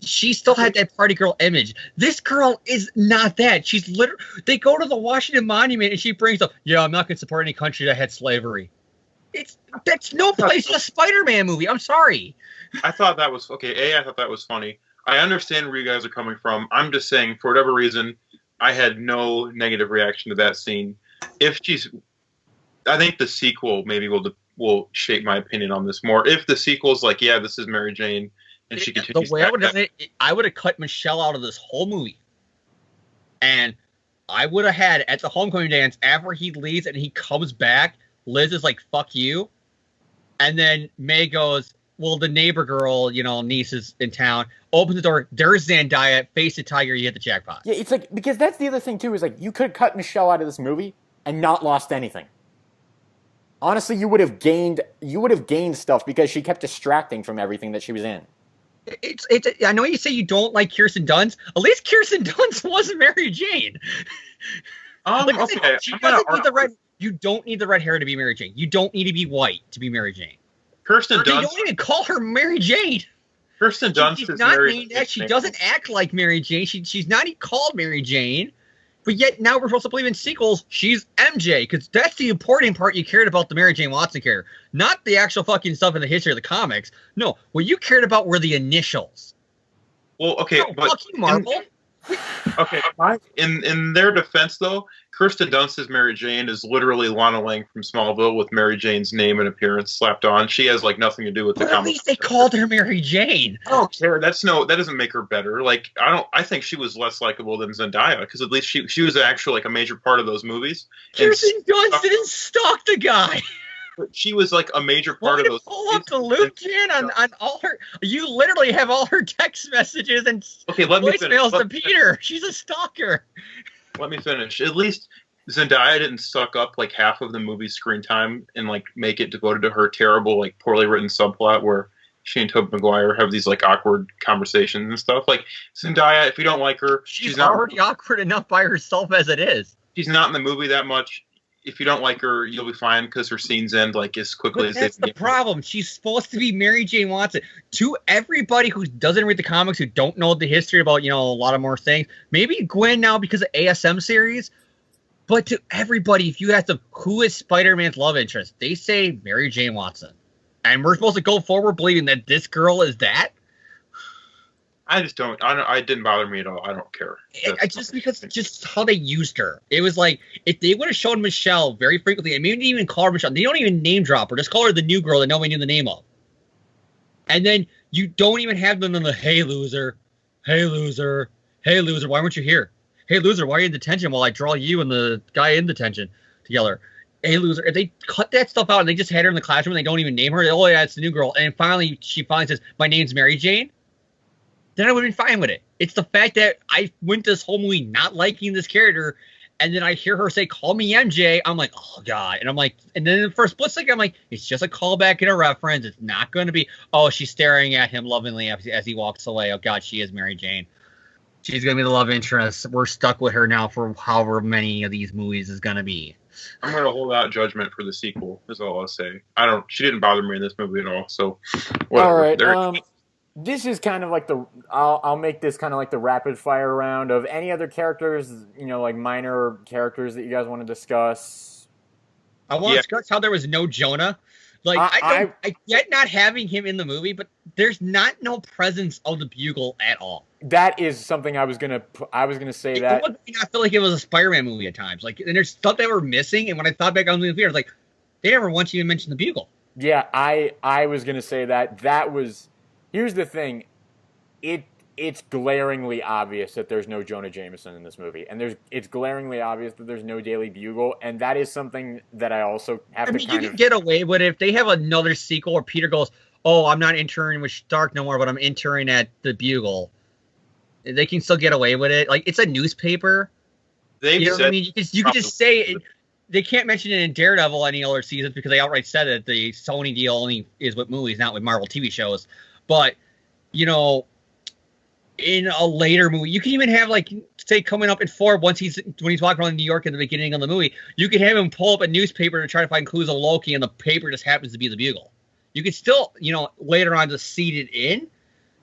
She still had that party girl image. This girl is not that. She's literally, they go to the Washington Monument and she brings up, "Yeah, I'm not going to support any country that had slavery." That's no place in a Spider-Man movie. I'm sorry. I thought that was, okay, I thought that was funny. I understand where you guys are coming from. I'm just saying, for whatever reason, I had no negative reaction to that scene. I think the sequel maybe will shape my opinion on this more. If the sequel's like, yeah, this is Mary Jane, and she continues. The way I would have done it, I would have cut Michelle out of this whole movie. And I would have had at the homecoming dance after he leaves and he comes back, Liz is like, fuck you. And then May goes, well, the neighbor girl, niece is in town, opens the door, there's Zendaya, face the tiger, you hit the jackpot. Yeah, it's like, because that's the other thing too, is like, you could cut Michelle out of this movie and not lost anything. Honestly, you would have gained stuff because she kept distracting from everything that she was in. I know you say you don't like Kirsten Dunst. At least Kirsten Dunst wasn't Mary Jane. Okay. She doesn't need the red. You don't need the red hair to be Mary Jane. You don't need to be white to be Mary Jane. Kirsten Dunst. You don't even call her Mary Jane. Kirsten Dunst she's is not Mary named Jane. that. She doesn't act like Mary Jane. She's not even called Mary Jane. But yet now we're supposed to believe in sequels she's MJ, because that's the important part you cared about the Mary Jane Watson character. Not the actual fucking stuff in the history of the comics. No, what you cared about were the initials. Well, okay, no, but fuck you, Marvel. In their defense, though, Kirsten Dunst's Mary Jane is literally Lana Lang from Smallville with Mary Jane's name and appearance slapped on. She has like nothing to do with the comic. At least they called her Mary Jane. I don't care. That doesn't make her better. Like I think she was less likable than Zendaya because at least she was actually like a major part of those movies. Kirsten Dunst didn't stalk the guy. She was like a major part of those. Pull up the loop, Jan, on all her. You literally have all her text messages and voicemails to Peter. She's a stalker. Let me finish. At least Zendaya didn't suck up like half of the movie's screen time and like make it devoted to her terrible, like poorly written subplot where she and Tobey Maguire have these like awkward conversations and stuff. Like Zendaya, if you don't like her, she's already awkward enough by herself as it is. She's not in the movie that much. If you don't like her, you'll be fine because her scenes end like as quickly as they. That's the problem. She's supposed to be Mary Jane Watson. To everybody who doesn't read the comics, who don't know the history about a lot of more things, maybe Gwen now because of ASM series. But to everybody, if you ask them who is Spider-Man's love interest, they say Mary Jane Watson, and we're supposed to go forward believing that this girl is that. I just don't. It didn't bother me at all. I don't care. Just how they used her. It was like if they would have shown Michelle very frequently, and maybe even call her Michelle. They don't even name drop her. Just call her the new girl that nobody knew the name of. And then you don't even have them in the hey loser, hey loser, hey loser. Why weren't you here? Hey loser, why are you in detention while I draw you and the guy in detention together? Hey loser. If they cut that stuff out and they just had her in the classroom, and they don't even name her. Oh yeah, it's the new girl. And finally, she finally says, "My name's Mary Jane." Then I would have been fine with it. It's the fact that I went this whole movie not liking this character, and then I hear her say, "Call me MJ." I'm like, oh god. And I'm like, and then in the first split second, I'm like, it's just a callback and a reference. It's not going to be, oh, she's staring at him lovingly as he walks away. Oh god, she is Mary Jane. She's going to be the love interest. We're stuck with her now for however many of these movies is going to be. I'm going to hold out judgment for the sequel. Is all I'll say. She didn't bother me in this movie at all. So, whatever. All right. This is kind of like I'll make this kind of like the rapid fire round of any other characters, like minor characters that you guys want to discuss. I want to discuss how there was no Jonah. Like I get not having him in the movie, but there's no presence of the Bugle at all. That is something I was gonna say that. I feel like it was a Spider-Man movie at times. Like, and there's stuff that we're missing. And when I thought back on the theater, I was like, they never once even mentioned the Bugle. Yeah, I was gonna say that. That was. Here's the thing, it's glaringly obvious that there's no Jonah Jameson in this movie, and it's glaringly obvious that there's no Daily Bugle, and that is something that I also have to kind of. You can get away with it if they have another sequel where Peter goes, "Oh, I'm not interning with Stark no more, but I'm interning at the Bugle." They can still get away with it. Like, it's a newspaper. You know what I mean? You can just say it. They can't mention it in Daredevil any other seasons because they outright said that the Sony deal only is with movies, not with Marvel TV shows. But, in a later movie, you can even have, like, say, coming up in 4, when he's walking around New York at the beginning of the movie, you can have him pull up a newspaper to try to find clues of Loki, and the paper just happens to be the Bugle. You could still, later on just seed it in,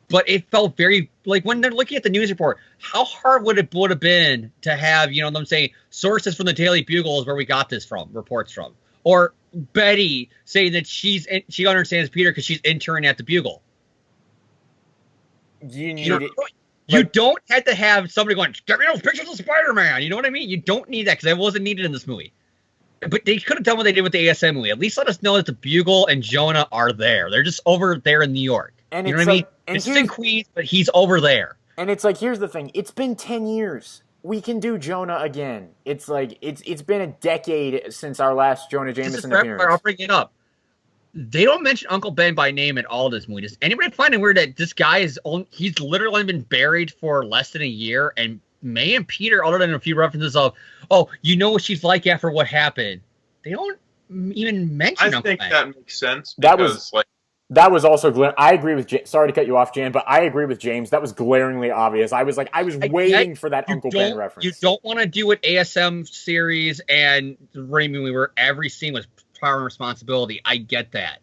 but it felt very, like, when they're looking at the news report, how hard would it have been to have, them saying, sources from the Daily Bugle is where we got this from, reports from. Or Betty saying that she understands Peter because she's interning at the Bugle. You don't have to have somebody going, get me those pictures of Spider-Man. You know what I mean? You don't need that because that wasn't needed in this movie. But they could have done what they did with the ASM movie. At least let us know that the Bugle and Jonah are there. They're just over there in New York. And you know what I mean? It's in Queens, but he's over there. And it's like, here's the thing. It's been 10 years. we can do Jonah again. It's like it's been a decade since our last Jonah Jameson appearance. I'll bring it up. They don't mention Uncle Ben by name at all this movie. Does anybody find it weird that this guy he's literally been buried for less than a year, and May and Peter, other than a few references of, oh, you know what she's like after what happened, they don't even mention Uncle Ben. I think that makes sense because that was also I agree with sorry to cut you off, Jan, but I agree with James. That was glaringly obvious. I was waiting for that Uncle Ben reference. You don't want to do what ASM series and the Raimi movie where every scene was power and responsibility. I get that.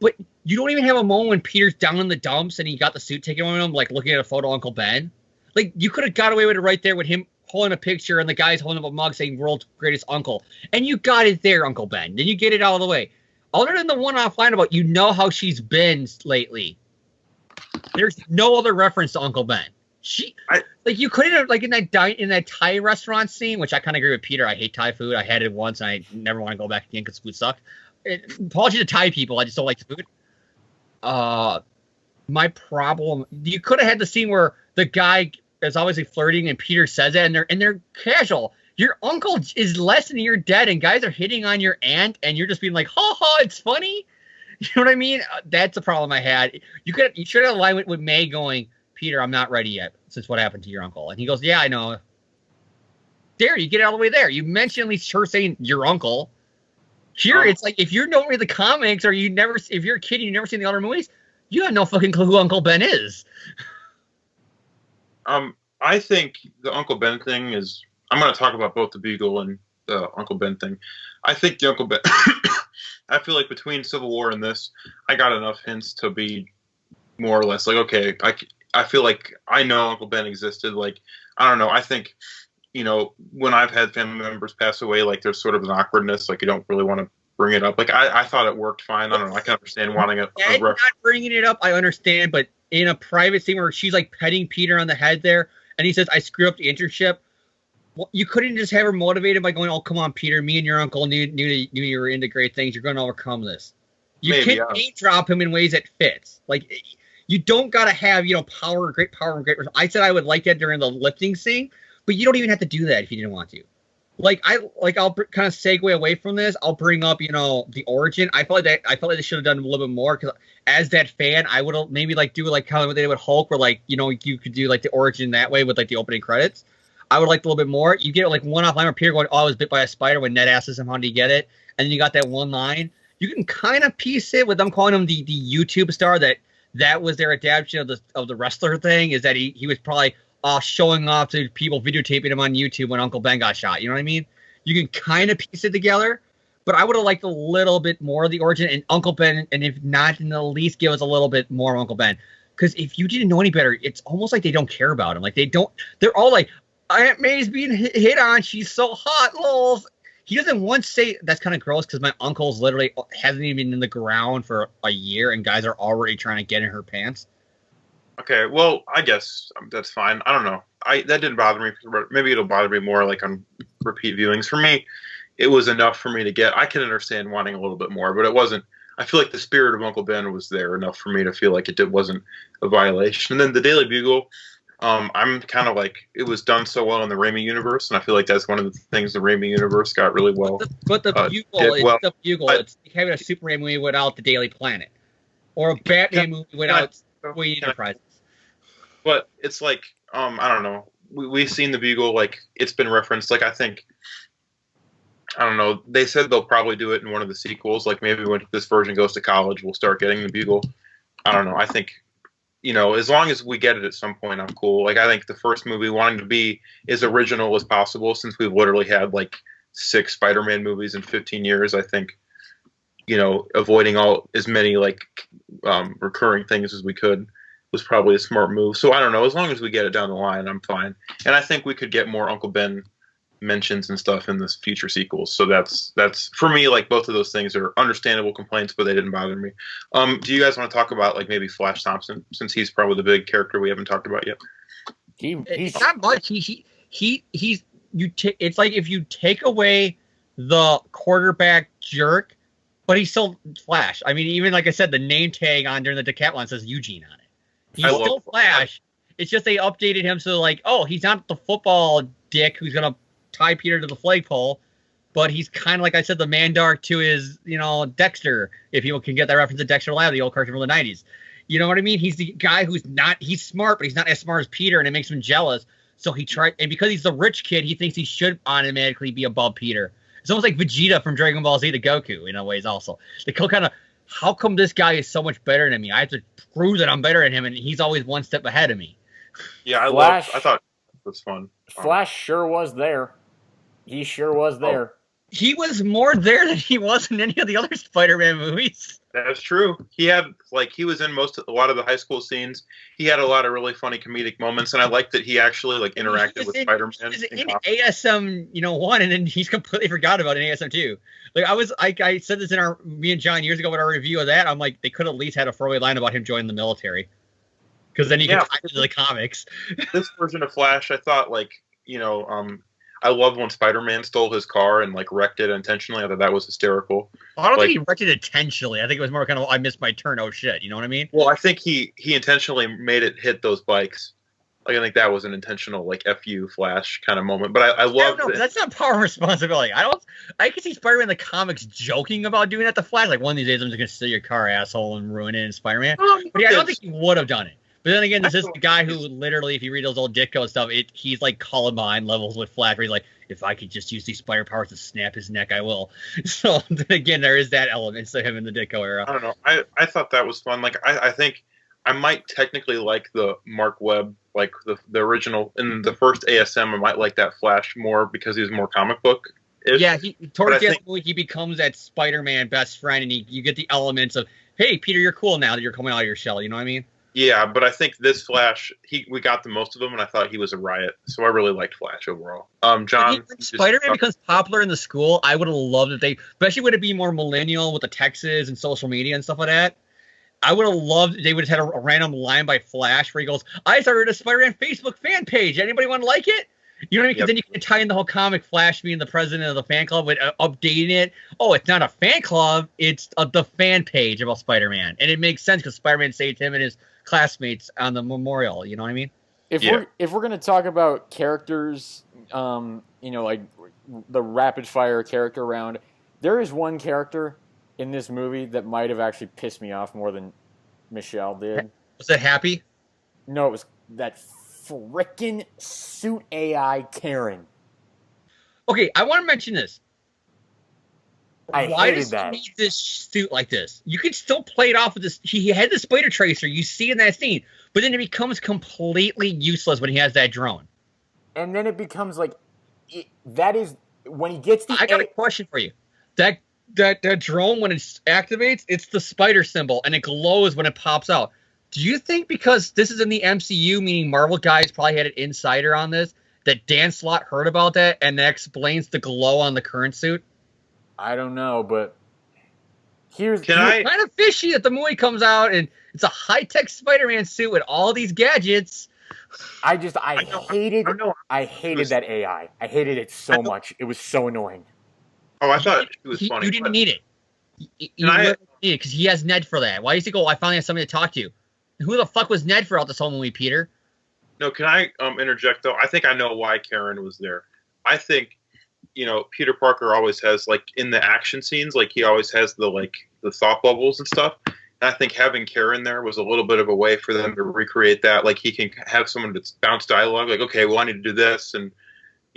But you don't even have a moment when Peter's down in the dumps and he got the suit taken away from him, like looking at a photo of Uncle Ben. Like, you could have got away with it right there with him holding a picture and the guy's holding up a mug saying world's greatest uncle. And you got it there, Uncle Ben. Then you get it out of the way. Other than the one-off line about you know how she's been lately, there's no other reference to Uncle Ben. You couldn't have, like, in that Thai restaurant scene, which I kind of agree with Peter. I hate Thai food. I had it once, and I never want to go back again because food sucked. Apology to Thai people. I just don't like the food. My problem, you could have had the scene where the guy is obviously flirting, and Peter says it, and they're casual. Your uncle is less than you're dead, and guys are hitting on your aunt, and you're just being like, ha ha, it's funny. You know what I mean? That's the problem I had. You should have aligned with May going, Peter, I'm not ready yet since what happened to your uncle. And he goes, yeah, I know. There, you get it all the way there. You mentioned at least her saying your uncle. Here, it's like if you don't read the comics or if you're a kid and you've never seen the other movies, you have no fucking clue who Uncle Ben is. I think the Uncle Ben thing is, I'm going to talk about both the Bugle and the Uncle Ben thing. I think the Uncle Ben, I feel like between Civil War and this, I got enough hints to be more or less like, okay, I feel like I know Uncle Ben existed. Like, I don't know. I think, when I've had family members pass away, like there's sort of an awkwardness. Like you don't really want to bring it up. Like I thought it worked fine. I don't know. I can understand wanting a reference. Not bringing it up, I understand. But in a private scene where she's like petting Peter on the head there, and he says, I screwed up the internship. Well, you couldn't just have her motivated by going, oh, come on, Peter, me and your uncle knew you were into great things. You're going to overcome this. You can't name drop him in ways that fits. Like, you don't got to have, great power and great. I said I would like that during the lifting scene, but you don't even have to do that if you didn't want to. I'll kind of segue away from this. I'll bring up, the origin. I felt like they should have done a little bit more because as that fan, I would have maybe do kind of what they did with Hulk, where you could do the origin that way with the opening credits. I would like a little bit more. You get one off line where Peter going, oh, I was bit by a spider when Ned asks him how did he get it, and then you got that one line. You can kind of piece it with them calling him the YouTube star that was their adaptation of the wrestler thing. Is that he was probably showing off to people videotaping him on YouTube when Uncle Ben got shot. You know what I mean? You can kind of piece it together, but I would have liked a little bit more of the origin and Uncle Ben, and if not, in the least, give us a little bit more of Uncle Ben. Because if you didn't know any better, it's almost like they don't care about him. Like they're all like, Aunt May's being hit on. She's so hot, lols. He doesn't once say that's kind of gross because my uncle's literally hasn't even been in the ground for a year, and guys are already trying to get in her pants. Okay, well, I guess that's fine. I don't know. That didn't bother me. Maybe it'll bother me more on repeat viewings. For me, it was enough for me to get. I can understand wanting a little bit more, but it wasn't. I feel like the spirit of Uncle Ben was there enough for me to feel like it wasn't a violation. And then the Daily Bugle, I'm kind of it was done so well in the Raimi universe, and I feel like that's one of the things the Raimi universe got really well. But the Bugle, it's having a Superman movie without the Daily Planet, or a Batman movie without Wayne Enterprises. But it's I don't know. We've seen the Bugle, it's been referenced. I think, I don't know. They said they'll probably do it in one of the sequels. Maybe when this version goes to college, we'll start getting the Bugle. I don't know. I think, as long as we get it at some point, I'm cool. I think the first movie wanting to be as original as possible, since we've literally had 6 Spider-Man movies in 15 years. I think, avoiding as many recurring things as we could was probably a smart move. So I don't know. As long as we get it down the line, I'm fine. And I think we could get more Uncle Ben mentions and stuff in the future sequels. So that's for me. Both of those things are understandable complaints, but they didn't bother me. Do you guys want to talk about maybe Flash Thompson, since he's probably the big character we haven't talked about yet? It's not much. It's like if you take away the quarterback jerk, but he's still Flash. I mean, even like I said, the name tag on during the Decathlon says Eugene on it. He's still Flash, It's just they updated him so like, oh, he's not the football dick who's gonna tie Peter to the flagpole, but he's kind of like I said, the Mandark to his, Dexter. If people can get that reference to Dexter Lab, the old cartoon from the '90s. You know what I mean? He's the guy he's smart, but he's not as smart as Peter, and it makes him jealous. So he tried, and because he's the rich kid, he thinks he should automatically be above Peter. It's almost like Vegeta from Dragon Ball Z to Goku in a ways. Also, they kind of, how come this guy is so much better than me? I have to prove that I'm better than him, and he's always one step ahead of me. Yeah, I thought it was fun. Flash sure was there. He sure was there. He was more there than he was in any of the other Spider-Man movies. That's true. He was in a lot of the high school scenes. He had a lot of really funny comedic moments, and I liked that he actually interacted with Spider-Man. He was in ASM, 1, and then he's completely forgot about it in ASM 2. Like I said this in me and John years ago with our review of that. I'm like, they could at least had a throwaway line about him joining the military, because then you can tie it to the comics. This version of Flash, I thought I loved when Spider-Man stole his car and wrecked it intentionally. I thought that was hysterical. I don't think he wrecked it intentionally. I think it was more kind of, I missed my turn. Oh shit, you know what I mean? Well, I think he intentionally made it hit those bikes. I think that was an intentional "fu Flash" kind of moment. But I love it. That's not power and responsibility. I can see Spider-Man in the comics joking about doing that to Flash. Like, one of these days I'm just gonna steal your car, asshole, and ruin it in Spider-Man. But I don't think he would have done it. But then again, this is the guy who literally, if you read those old Ditko stuff, he's like Columbine levels with Flash, where he's like, if I could just use these spider powers to snap his neck, I will. So then again, there is that element to him in the Ditko era. I don't know. I thought that was fun. I think I might technically like the Mark Webb, the original in the first ASM. I might like that Flash more because he was more comic book. Yeah, towards the end of the movie, he becomes that Spider-Man best friend, and you get the elements of, hey, Peter, you're cool now that you're coming out of your shell. You know what I mean? Yeah, but I think this Flash, we got the most of them, and I thought he was a riot. So I really liked Flash overall. John, Spider-Man becomes popular in the school. I would have loved if they, especially would it be more millennial with the texts and social media and stuff like that. I would have loved they would have had a random line by Flash where he goes, "I started a Spider-Man Facebook fan page. Anybody want to like it?" You know what I mean? Because then you can tie in the whole comic, Flash being the president of the fan club, with updating it. Oh, it's not a fan club; it's the fan page about Spider-Man, and it makes sense because Spider-Man saved him and his classmates on the memorial. You know what I mean? If we're gonna talk about characters, like the rapid fire character round, there is one character in this movie that might have actually pissed me off more than Michelle did. Was it Happy? No, it was that frickin' suit AI Karen. Okay, I want to mention this. Why does he need this suit like this? You can still play it off with this. He had the spider tracer. You see in that scene, but then it becomes completely useless when he has that drone. And then it becomes that is when he gets the. I got a question for you. That drone, when it activates, it's the spider symbol and it glows when it pops out. Do you think because this is in the MCU, meaning Marvel guys probably had an insider on this, that Dan Slott heard about that and that explains the glow on the current suit? I don't know, but here's kind of fishy that the movie comes out and it's a high-tech Spider-Man suit with all these gadgets. I hated that AI. I hated it so much. It was so annoying. Oh, I thought it was funny. You didn't need it. You didn't need it because he has Ned for that. Why does he go, I finally have somebody to talk to? Who the fuck was Ned for out this whole movie, Peter? No, can I interject, though? I think I know why Karen was there. I think, Peter Parker always has, in the action scenes, he always has the thought bubbles and stuff. And I think having Karen there was a little bit of a way for them to recreate that. He can have someone that's bounce dialogue, okay, well, I need to do this, and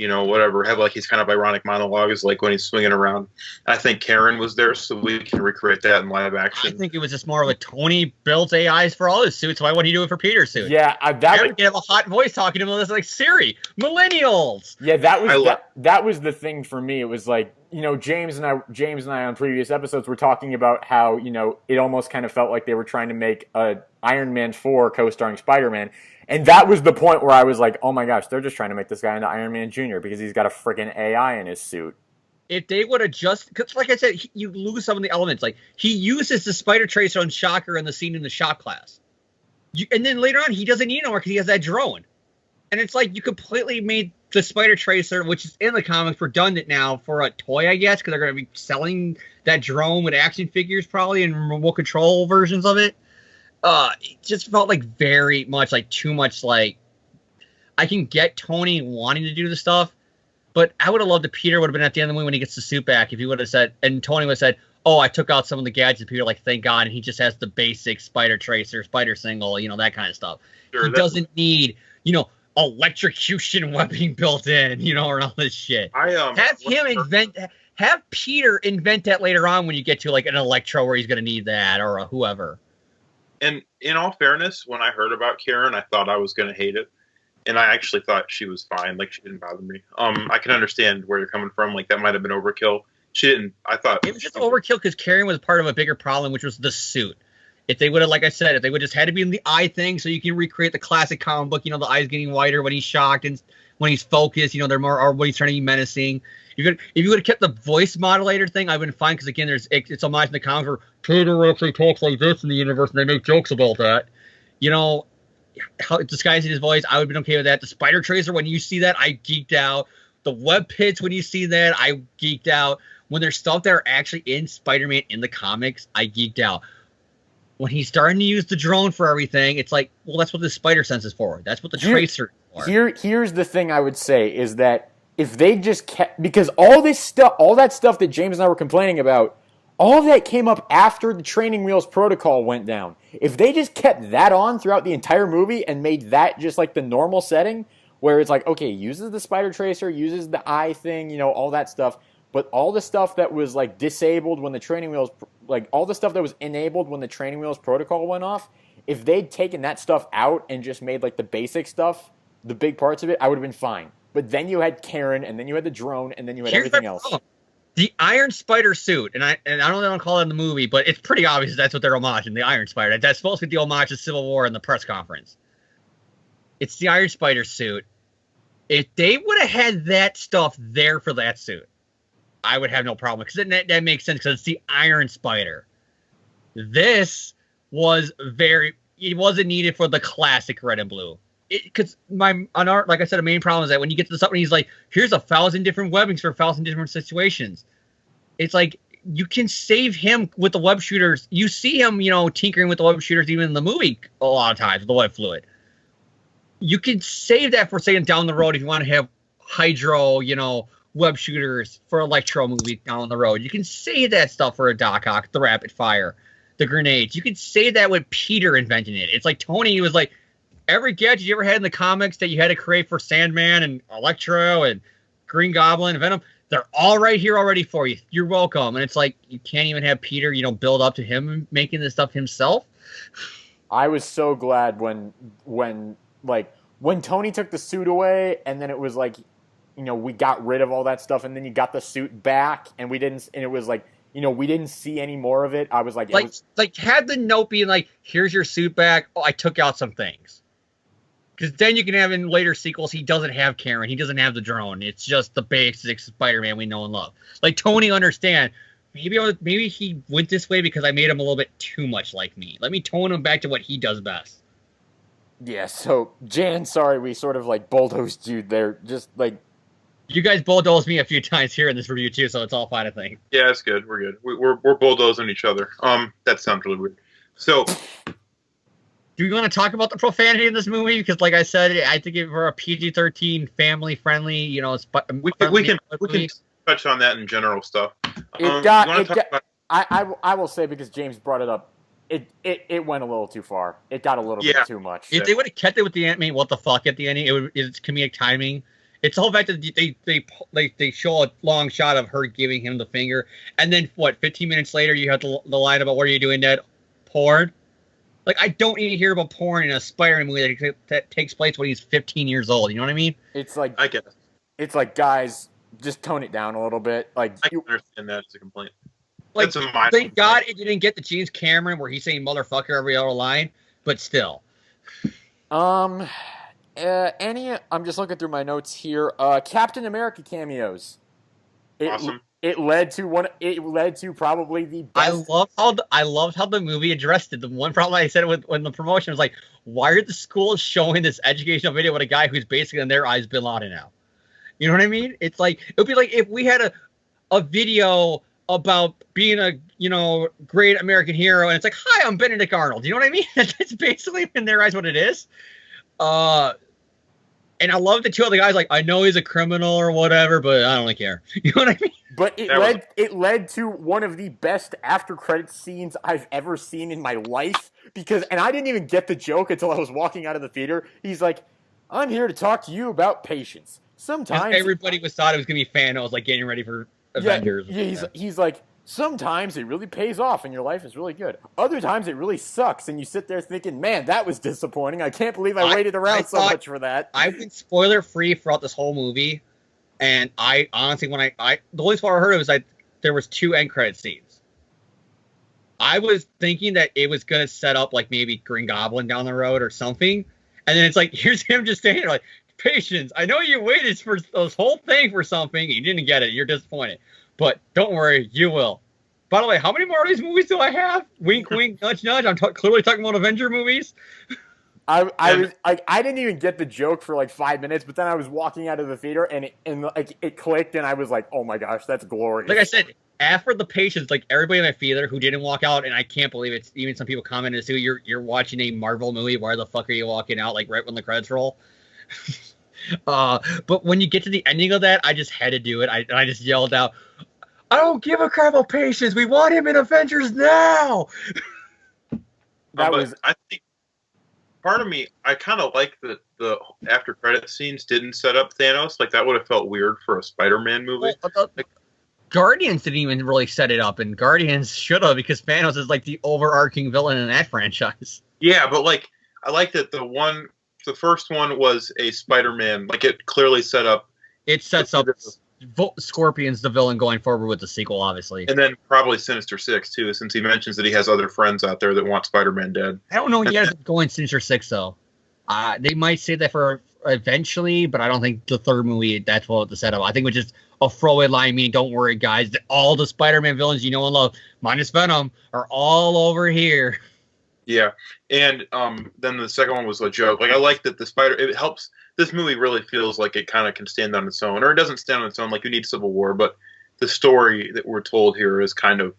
whatever, have his kind of ironic monologue is when he's swinging around. I think Karen was there so we can recreate that in live action. I think it was just more of a Tony built AIs for all his suits. Why wouldn't he do it for Peter's suit? Yeah, that would have a hot voice talking to him that's like Siri, millennials. Yeah, that was the thing for me. It was James and I on previous episodes were talking about how, it almost kind of felt like they were trying to make a Iron Man 4 co-starring Spider-Man. And that was the point where I was like, oh my gosh, they're just trying to make this guy into Iron Man Jr. because he's got a freaking AI in his suit. If they would have because like I said, you lose some of the elements. He uses the spider tracer on Shocker in the scene in the shop class. And then later on, he doesn't need it anymore because he has that drone. And it's you completely made the spider tracer, which is in the comics, redundant now for a toy, I guess, because they're going to be selling that drone with action figures probably and remote control versions of it. it just felt like very much like too much like I can get Tony wanting to do the stuff, but I would have loved if Peter would have been at the end of the movie when he gets the suit back. If he would have said, and Tony would have said, "Oh, I took out some of the gadgets." Peter, like, thank God, and he just has the basic spider tracer, spider single, that kind of stuff. Sure, he doesn't need, electrocution webbing built in, or all this shit. Have Peter invent that later on when you get to like an Electro where he's going to need that or whoever. And in all fairness, when I heard about Karen, I thought I was going to hate it. And I actually thought she was fine. Like, she didn't bother me. I can understand where you're coming from. Like, that might have been overkill. She didn't. I thought it was just overkill because Karen was part of a bigger problem, which was the suit. If they would have, like I said, if they would just had to be in the eye thing, so you can recreate the classic comic book, the eyes getting wider when he's shocked and when he's focused, they're more, or when he's trying to be menacing. If you would have kept the voice modulator thing, I would have been fine because again, it's homage in the comics where Peter actually talks like this in the universe, and they make jokes about that. How disguising his voice, I would have been okay with that. The spider tracer, when you see that, I geeked out. The web pits, when you see that, I geeked out. When there's stuff that are actually in Spider-Man in the comics, I geeked out. When he's starting to use the drone for everything, it's like, well, that's what the spider sense is for. That's what the tracer is for. Here's the thing I would say is that if they just kept, because all that stuff that James and I were complaining about, all of that came up after the training wheels protocol went down. If they just kept that on throughout the entire movie and made that just like the normal setting, where it's like, okay, uses the spider tracer, uses the eye thing, all that stuff, but all the stuff that was like disabled when the training wheels, like all the stuff that was enabled when the training wheels protocol went off, if they'd taken that stuff out and just made like the basic stuff, the big parts of it, I would have been fine. But then you had Karen, and then you had the drone, and then you had everything else. The Iron Spider suit, and I don't know if they don't call it in the movie, but it's pretty obvious that's what they're homaging, the Iron Spider. That's supposed to be the homage to Civil War in the press conference. It's the Iron Spider suit. If they would have had that stuff there for that suit, I would have no problem, because that makes sense, because it's the Iron Spider. This was it wasn't needed for the classic red and blue. Because like I said, the main problem is that when you get to the stuff, and he's like, here's 1,000 different webbings for 1,000 different situations. It's like, you can save him with the web shooters. You see him, tinkering with the web shooters even in the movie a lot of times with the web fluid. You can save that for saying down the road if you want to have hydro, web shooters for Electro movie down the road. You can save that stuff for a Doc Ock, the rapid fire, the grenades. You can save that with Peter inventing it. It's like Tony was like, every gadget you ever had in the comics that you had to create for Sandman and Electro and Green Goblin and Venom, they're all right here already for you. You're welcome. And it's like, you can't even have Peter, build up to him making this stuff himself. I was so glad when Tony took the suit away, and then it was like, we got rid of all that stuff, and then you got the suit back, and we didn't see any more of it. I was like, had the note being like, here's your suit back. Oh, I took out some things. Because then you can have in later sequels, he doesn't have Karen. He doesn't have the drone. It's just the basic Spider-Man we know and love. Like, Tony understand. Maybe he went this way because I made him a little bit too much like me. Let me tone him back to what he does best. Yeah, so, Jan, sorry we sort of, bulldozed you there. Just, You guys bulldozed me a few times here in this review, too, so it's all fine, I think. Yeah, it's good. We're good. We're bulldozing each other. That sounds really weird. So... Do we want to talk about the profanity in this movie? Because, like I said, I think for a PG-13, family-friendly, we can touch on that in general stuff. I will say, because James brought it up, it went a little too far. It got a little bit too much. If they would have kept it with the ending, what the fuck at the ending? It's comedic timing. It's the whole fact that they show a long shot of her giving him the finger, and then 15 minutes later you have the line about what are you doing, Dad? Porn. Like, I don't need to hear about porn in a Spider-Man movie that takes place when he's 15 years old. You know what I mean? It's like, I get it. It's like, guys, just tone it down a little bit. Like, I can understand that as a complaint. Like, thank God it didn't get to James Cameron where he's saying motherfucker every other line, but still. I'm just looking through my notes here. Captain America cameos. Awesome. It led to probably the best. I loved how the movie addressed it. The one problem I said when the promotion was like, why are the schools showing this educational video with a guy who's basically in their eyes Bin Laden now? You know what I mean? It's like, it would be like if we had a video about being a great American hero, and it's like, hi, I'm Benedict Arnold. You know what I mean? That's basically in their eyes what it is. And I love the two other guys. Like, I know he's a criminal or whatever, but I don't really care. You know what I mean? But it led to one of the best after credits scenes I've ever seen in my life. And I didn't even get the joke until I was walking out of the theater. He's like, I'm here to talk to you about patience. Sometimes everybody thought it was gonna be Thanos, like getting ready for Avengers. Yeah, he's like, sometimes it really pays off and your life is really good. Other times it really sucks and you sit there thinking, man, that was disappointing. I can't believe I waited around so much for that. I went spoiler free throughout this whole movie, and I honestly, when the only spoiler I heard was like there was 2 end credit scenes. I was thinking that it was gonna set up like maybe Green Goblin down the road or something, and then it's like here's him just standing there like, patience. I know you waited for this whole thing for something. You didn't get it. You're disappointed. But don't worry, you will. By the way, how many more of these movies do I have? Wink, wink, nudge, nudge. I'm clearly talking about Avenger movies. I didn't even get the joke for like 5 minutes, but then I was walking out of the theater and it clicked, and I was like, oh my gosh, that's glorious. Like I said, after the patience, like everybody in my theater who didn't walk out, and I can't believe it's even some people commented too. You're watching a Marvel movie. Why the fuck are you walking out like right when the credits roll? But when you get to the ending of that, I just had to do it. I just yelled out, I don't give a crap about patience. We want him in Avengers now. I think part of me, I kind of like that the after credit scenes didn't set up Thanos. Like that would have felt weird for a Spider-Man movie. Well, Guardians didn't even really set it up, and Guardians should have, because Thanos is like the overarching villain in that franchise. Yeah, but like I like that the first one was a Spider-Man. Like it clearly set up. It sets up Scorpion's the villain going forward with the sequel, obviously. And then probably Sinister Six, too, since he mentions that he has other friends out there that want Spider-Man dead. I don't know yet going Sinister Six, though. They might say that for eventually, but I don't think the third movie, that's what the setup. I think it was just a throwaway line, meaning, don't worry, guys, all the Spider-Man villains you know and love, minus Venom, are all over here. Yeah, and then the second one was a joke. Like, I like that it helps. This movie really feels like it kind of can stand on its own, or it doesn't stand on its own. Like you need Civil War, but the story that we're told here is kind of.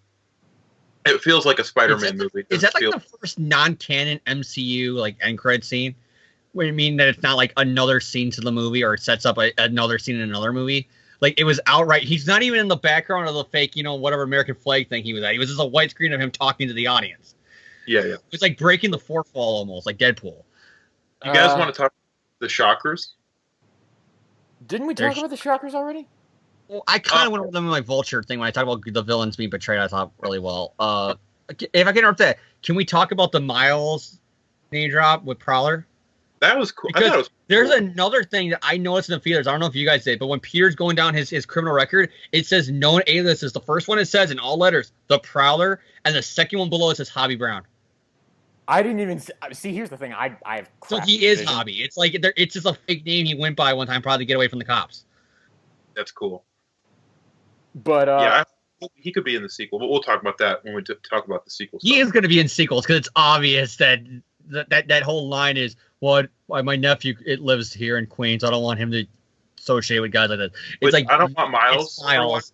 It feels like a Spider-Man movie. Is that like the first non-canon MCU like end credit scene? What do you mean that it's not like another scene to the movie, or it sets up another scene in another movie? Like it was outright. He's not even in the background of the fake, whatever American flag thing he was at. He was just a white screen of him talking to the audience. Yeah. It's like breaking the fourth wall almost, like Deadpool. You guys want to talk about the Shockers? Didn't we talk about the Shockers already? Well, I kind of went over them in my Vulture thing when I talked about the villains being betrayed. I thought really well. If I can interrupt that, can we talk about the Miles name drop with Prowler? That was cool. Because I thought it was cool. There's another thing that I noticed in the theaters. I don't know if you guys did, but when Peter's going down his criminal record, it says known aliases. The first one it says in all letters, the Prowler, and the second one below it says Hobby Brown. I didn't even see. Here's the thing. I have. So he is Hobby. It's like it's just a fake name he went by one time, probably to get away from the cops. That's cool. But he could be in the sequel, but we'll talk about that when we talk about the sequel. He is going to be in sequels because it's obvious that whole line is my nephew. It lives here in Queens. I don't want him to associate with guys like that. It's like I don't want Miles. Miles.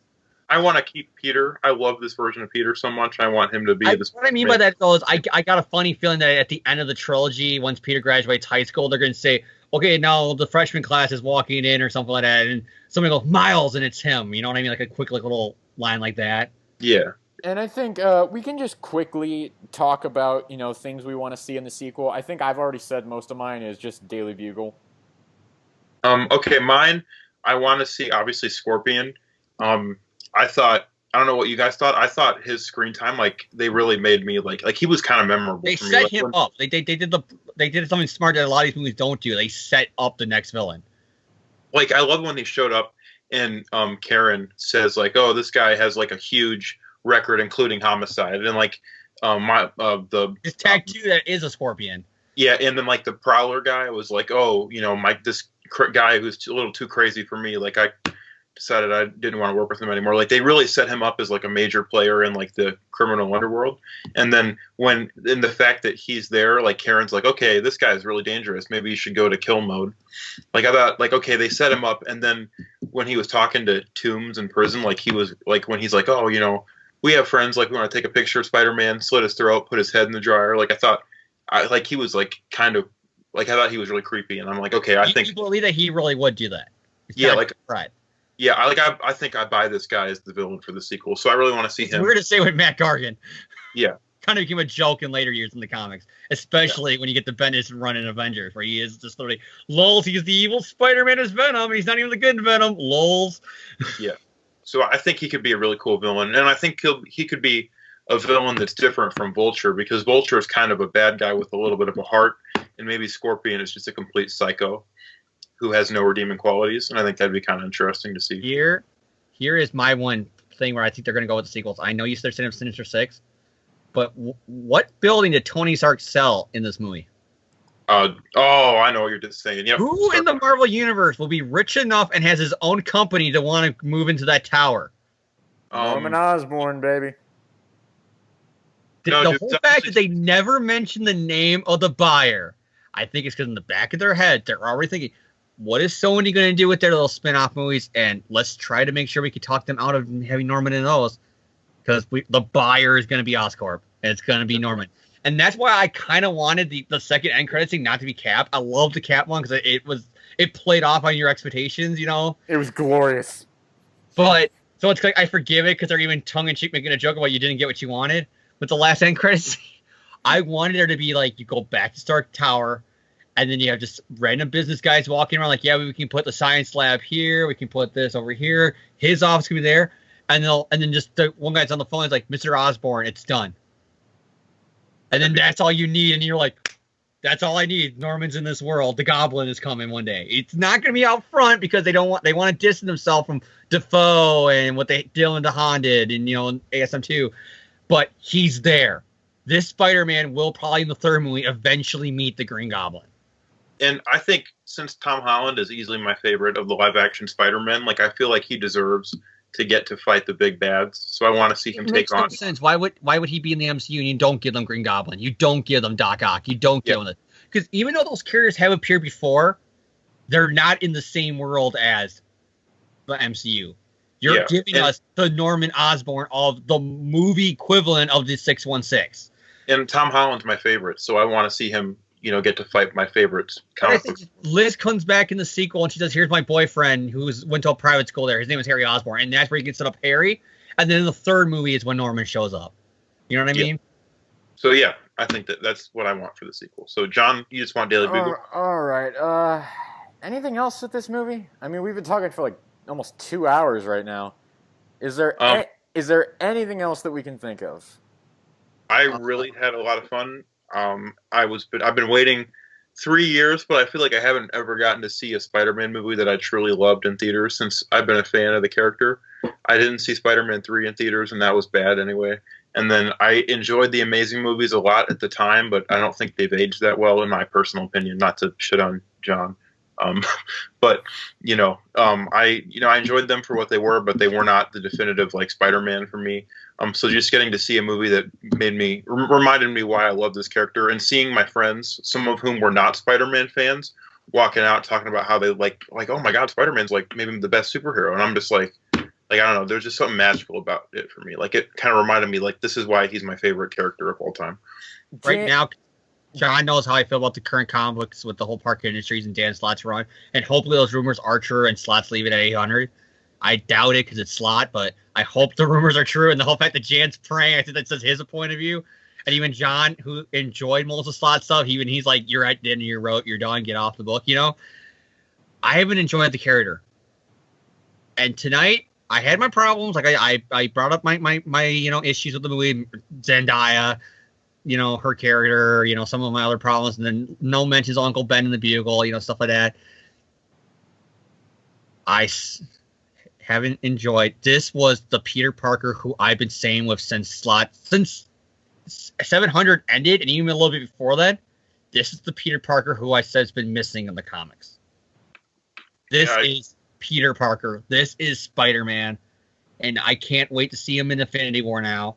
I want to keep Peter. I love this version of Peter so much. I want him to be this. What I mean by that, though, is I got a funny feeling that at the end of the trilogy, once Peter graduates high school, they're going to say, okay, now the freshman class is walking in or something like that, and somebody goes, Miles, and it's him. You know what I mean? Like a quick little line like that. Yeah. And I think we can just quickly talk about, things we want to see in the sequel. I think I've already said most of mine is just Daily Bugle. Okay, mine, I want to see, obviously, Scorpion. I don't know what you guys thought. I thought his screen time, like they really made me like he was kind of memorable. They for me. set him up. They did something smart that a lot of these movies don't do. They set up the next villain. Like I love when he showed up and Karen says like, "Oh, this guy has like a huge record, including homicide," and like his tattoo that is a scorpion. Yeah, and then like the Prowler guy was like, "Oh, this guy who's a little too crazy for me. Like decided I didn't want to work with him anymore. Like they really set him up as like a major player in like the criminal underworld. And then when in the fact that he's there, like Karen's like, okay, this guy is really dangerous. Maybe you should go to kill mode. Like I thought, like okay, they set him up, and then when he was talking to Toombs in prison, like he was like when he's like, oh, you know, we have friends, like we want to take a picture of Spider-Man, slit his throat, put his head in the dryer. Like I thought, like he was like kind of like I thought he was really creepy, and I'm like, okay, I think you believe that he really would do that. It's yeah, like right. Yeah, I think I buy this guy as the villain for the sequel, so I really want to see him. It's weird to say with Matt Gargan. Yeah. Kind of became a joke in later years in the comics, especially when you get the Bendis run in Avengers, where he is just literally, lols, he's the evil Spider-Man as Venom, and he's not even the good Venom, lols. Yeah. So I think he could be a really cool villain, and I think he could be a villain that's different from Vulture, because Vulture is kind of a bad guy with a little bit of a heart, and maybe Scorpion is just a complete psycho who has no redeeming qualities, and I think that'd be kind of interesting to see. Here is my one thing where I think they're going to go with the sequels. I know you said they're setting up Sinister Six, but what building did Tony Stark sell in this movie? I know what you're just saying. Yep. Who in the Marvel Universe will be rich enough and has his own company to want to move into that tower? Norman Osborn, baby. The whole fact that they never mentioned the name of the buyer, I think it's because in the back of their head, they're already thinking, what is Sony going to do with their little spin-off movies? And let's try to make sure we can talk them out of having Norman in those. Because the buyer is going to be Oscorp. And it's going to be Norman. And that's why I kind of wanted the second end credit scene not to be Cap. I love the Cap one because it played off on your expectations, you know? It was glorious. But, so it's like I forgive it because they're even tongue-in-cheek making a joke about you didn't get what you wanted. But the last end credit scene, I wanted there to be like, you go back to Stark Tower, and then you have just random business guys walking around like, yeah, we can put the science lab here. We can put this over here. His office can be there. And then just the one guy's on the phone is like, Mr. Osborn, it's done. And then that's all you need. And you're like, that's all I need. Norman's in this world. The Goblin is coming one day. It's not going to be out front because they want to distance themselves from Defoe and what Dylan DeHaan did and, you know, ASM2. But he's there. This Spider-Man will probably in the third movie eventually meet the Green Goblin. And I think since Tom Holland is easily my favorite of the live-action Spider-Man, like I feel like he deserves to get to fight the big bads. So I want to see him take on. Makes no sense. Why would he be in the MCU and you don't give them Green Goblin? You don't give them Doc Ock. You don't give them because even though those characters have appeared before, they're not in the same world as the MCU. You're giving us the Norman Osborn of the movie equivalent of the 616. And Tom Holland's my favorite, so I want to see him, you know, get to fight my favorites. Liz comes back in the sequel and she says, here's my boyfriend who went to a private school there. His name is Harry Osborn. And that's where he can set up Harry. And then in the third movie is when Norman shows up. You know what I mean? So, yeah, I think that's what I want for the sequel. So, John, you just want Daily Bugle? All right. Anything else with this movie? I mean, we've been talking for like almost 2 hours right now. Is there anything else that we can think of? I really had a lot of fun. I've been waiting 3 years, but I feel like I haven't ever gotten to see a Spider-Man movie that I truly loved in theaters since I've been a fan of the character. I didn't see Spider-Man 3 in theaters, and that was bad anyway. And then I enjoyed the Amazing movies a lot at the time, but I don't think they've aged that well, in my personal opinion. Not to shit on John, but I enjoyed them for what they were, but they were not the definitive like Spider-Man for me. So just getting to see a movie that reminded me why I love this character, and seeing my friends, some of whom were not Spider-Man fans, walking out talking about how they like, oh my God, Spider-Man's like maybe the best superhero. And I'm just like, I don't know, there's just something magical about it for me. Like it kind of reminded me like, this is why he's my favorite character of all time. Right now, John knows how I feel about the current comic books with the whole Parker Industries and Dan Slott's run. And hopefully those rumors are true and Slott's leave it at 800. I doubt it because it's Slott, but I hope the rumors are true. And the whole fact that Jan's praying, I think that says his point of view. And even John, who enjoyed most of Slott's stuff, he's like, you're at the end of your road, you're done, get off the book, you know? I haven't enjoyed the character. And tonight, I had my problems. Like I brought up my issues with the movie, Zendaya, her character, some of my other problems, and then no mentions of Uncle Ben in the Bugle, stuff like that. I haven't enjoyed. This was the Peter Parker who I've been saying with since 700 ended, and even a little bit before that. This is the Peter Parker who I said has been missing in the comics. This is Peter Parker. This is Spider-Man. And I can't wait to see him in Infinity War now.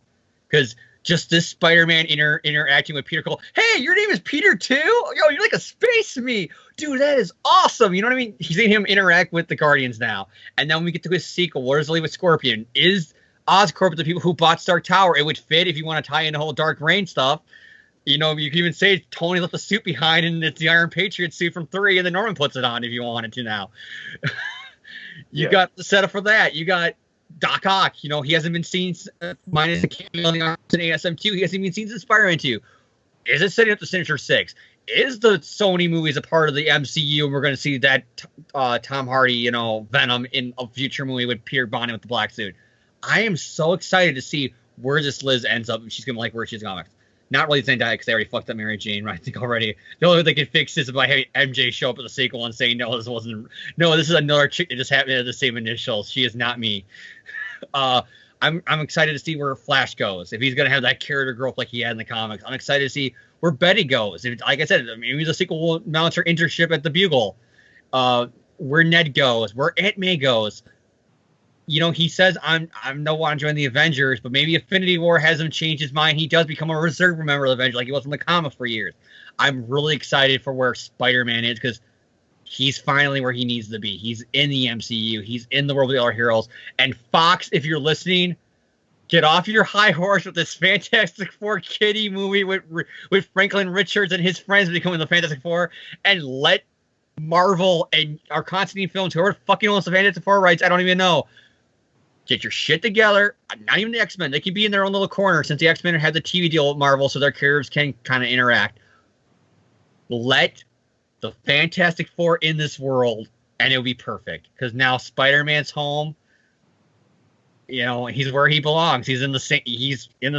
Because just this Spider-Man interacting with Peter Cole. Hey, your name is Peter too? Yo, you're like a space me. Dude, that is awesome. You know what I mean? He's seeing him interact with the Guardians now. And then when we get to his sequel, what does it leave with Scorpion? Is Oscorp the people who bought Stark Tower? It would fit if you want to tie in the whole Dark Reign stuff. You know, you can even say Tony left the suit behind and it's the Iron Patriot suit from 3 and then Norman puts it on if you wanted to now. You got the setup for that. You got Doc Ock, you know, he hasn't been seen minus the cameo in ASM2. He hasn't even seen since Spider-Man 2. Is it setting up the Sinister Six? Is the Sony movies a part of the MCU and we're going to see that Tom Hardy, you know, Venom in a future movie with Peter bonding with the black suit? I am so excited to see where this Liz ends up. She's going to like where she's going. Not really Zendaya because they already fucked up Mary Jane, right? I think already. The only way they can fix this is by having MJ show up at the sequel and saying, no, this is another chick that just happened to have the same initials. She is not me. I'm excited to see where Flash goes. If he's going to have that character growth like he had in the comics. I'm excited to see where Betty goes. If, like I said, maybe the sequel will announce her internship at the Bugle. Where Ned goes, where Aunt May goes. You know, he says, I don't want to join the Avengers, but maybe Infinity War has him change his mind. He does become a reserve member of the Avengers like he was in the comics for years. I'm really excited for where Spider-Man is because he's finally where he needs to be. He's in the MCU. He's in the world of the other heroes. And Fox, if you're listening, get off your high horse with this Fantastic Four kiddie movie with Franklin Richards and his friends becoming the Fantastic Four and let Marvel and our Constantine Films, whoever fucking owns the Fantastic Four rights, I don't even know, get your shit together. Not even the X-Men. They can be in their own little corner since the X-Men had the TV deal with Marvel so their characters can kind of interact. Let the Fantastic Four in this world and it'll be perfect. Because now Spider-Man's home. You know, he's where he belongs. He's in the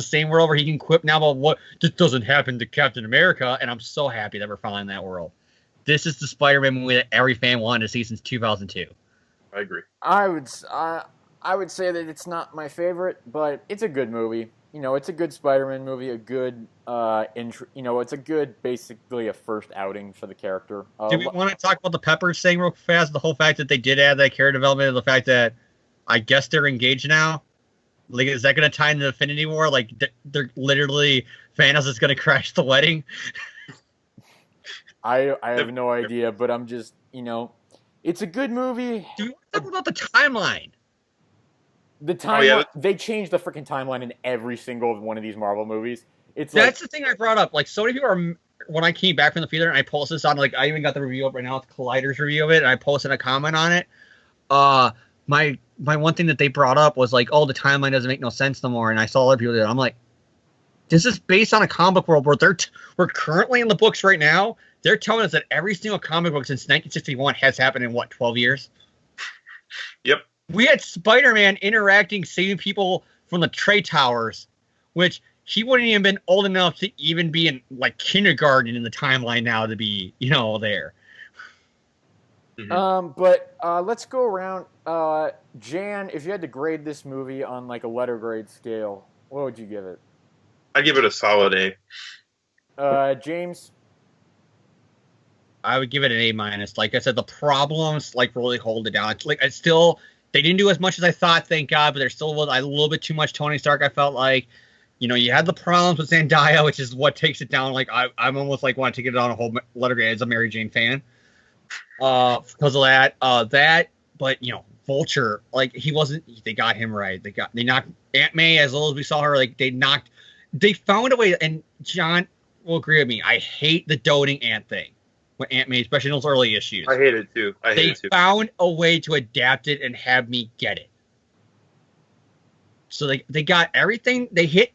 same world where he can quip now about what just doesn't happen to Captain America. And I'm so happy that we're following that world. This is the Spider-Man movie that every fan wanted to see since 2002. I agree. I would say that it's not my favorite, but it's a good movie. You know, it's a good Spider-Man movie, a good it's a good, basically a first outing for the character. Do we want to talk about the Peppers thing real fast? The whole fact that they did add that character development, and the fact that I guess they're engaged now. Like, is that going to tie into Infinity War? Like, they're literally Thanos is going to crash the wedding. I have no idea, but I'm just, you know, it's a good movie. Do we talk about the timeline? The timeline, they changed the freaking timeline in every single one of these Marvel movies. That's the thing I brought up. Like, so many people are, when I came back from the theater and I posted this on, like, I even got the review up right now, it's Collider's review of it, and I posted a comment on it. My one thing that they brought up was like, oh, the timeline doesn't make no sense no more. And I saw other people do it. I'm like, this is based on a comic world where we're currently in the books right now. They're telling us that every single comic book since 1961 has happened in, 12 years? Yep. We had Spider-Man interacting, saving people from the Trade Towers, which he wouldn't even been old enough to even be in, like, kindergarten in the timeline now to be, you know, there. Mm-hmm. But let's go around. Jan, if you had to grade this movie on, like, a letter grade scale, what would you give it? I'd give it a solid A. James? I would give it an A-. Like I said, the problems, like, really hold it down. It's like, they didn't do as much as I thought, thank God, but there still was a little bit too much Tony Stark, I felt like. You know, you had the problems with Zendaya, which is what takes it down. Like, I'm almost, like, want to take it on a whole letter grade as a Mary Jane fan. Because of that. But, you know, Vulture, like, they got him right. They knocked Aunt May, as little as we saw her, like, they found a way, and John will agree with me, I hate the doting Aunt thing. With Aunt May, especially in those early issues. I hate it too. They found a way to adapt it and have me get it. So they got everything. Did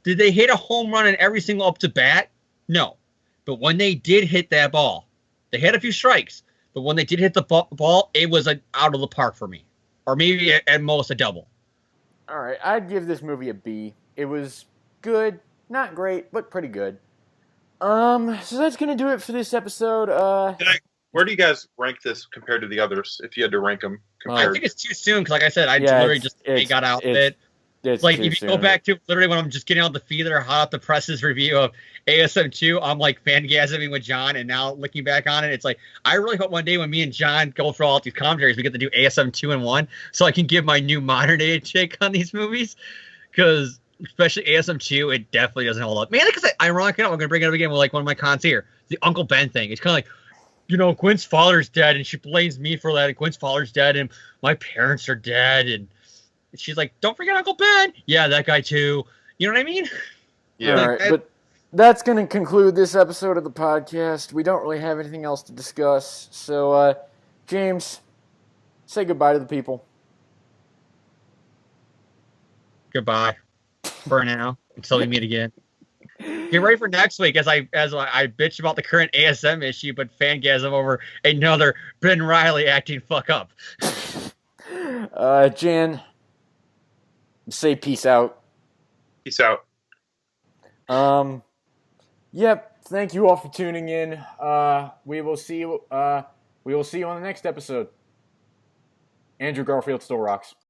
they hit a home run in every single up to bat? No. But when they did hit that ball, they had a few strikes. But when they did hit the ball, it was out of the park for me. Or maybe at most a double. All right. I'd give this movie a B. It was good. Not great, but pretty good. So that's going to do it for this episode. Where do you guys rank this compared to the others, if you had to rank them? I think it's too soon, because like I said, I literally just got out of it. It's Like, too if you soon. go back to literally when I'm just getting out the feeder, hot off the presses review of ASM2, I'm like fangasming with John, and now looking back on it, it's like, I really hope one day when me and John go through all these commentaries, we get to do ASM2 and 1, so I can give my new modern day take on these movies, because especially ASM2, it definitely doesn't hold up. Man, because ironic enough, I'm going to bring it up again with like one of my cons here, the Uncle Ben thing. It's kind of like, you know, Gwen's father's dead, and she blames me for that, and Gwen's father's dead, and my parents are dead, and she's like, don't forget Uncle Ben. Yeah, that guy too. You know what I mean? Yeah. All right, but that's going to conclude this episode of the podcast. We don't really have anything else to discuss. So, James, say goodbye to the people. Goodbye for now until we meet again. Get ready for next week as I bitch about the current ASM issue, but fangasm over another Ben Riley acting fuck up. Jan, say peace out. Peace out. Yep. Thank you all for tuning in. We will see you. We will see you on the next episode. Andrew Garfield still rocks.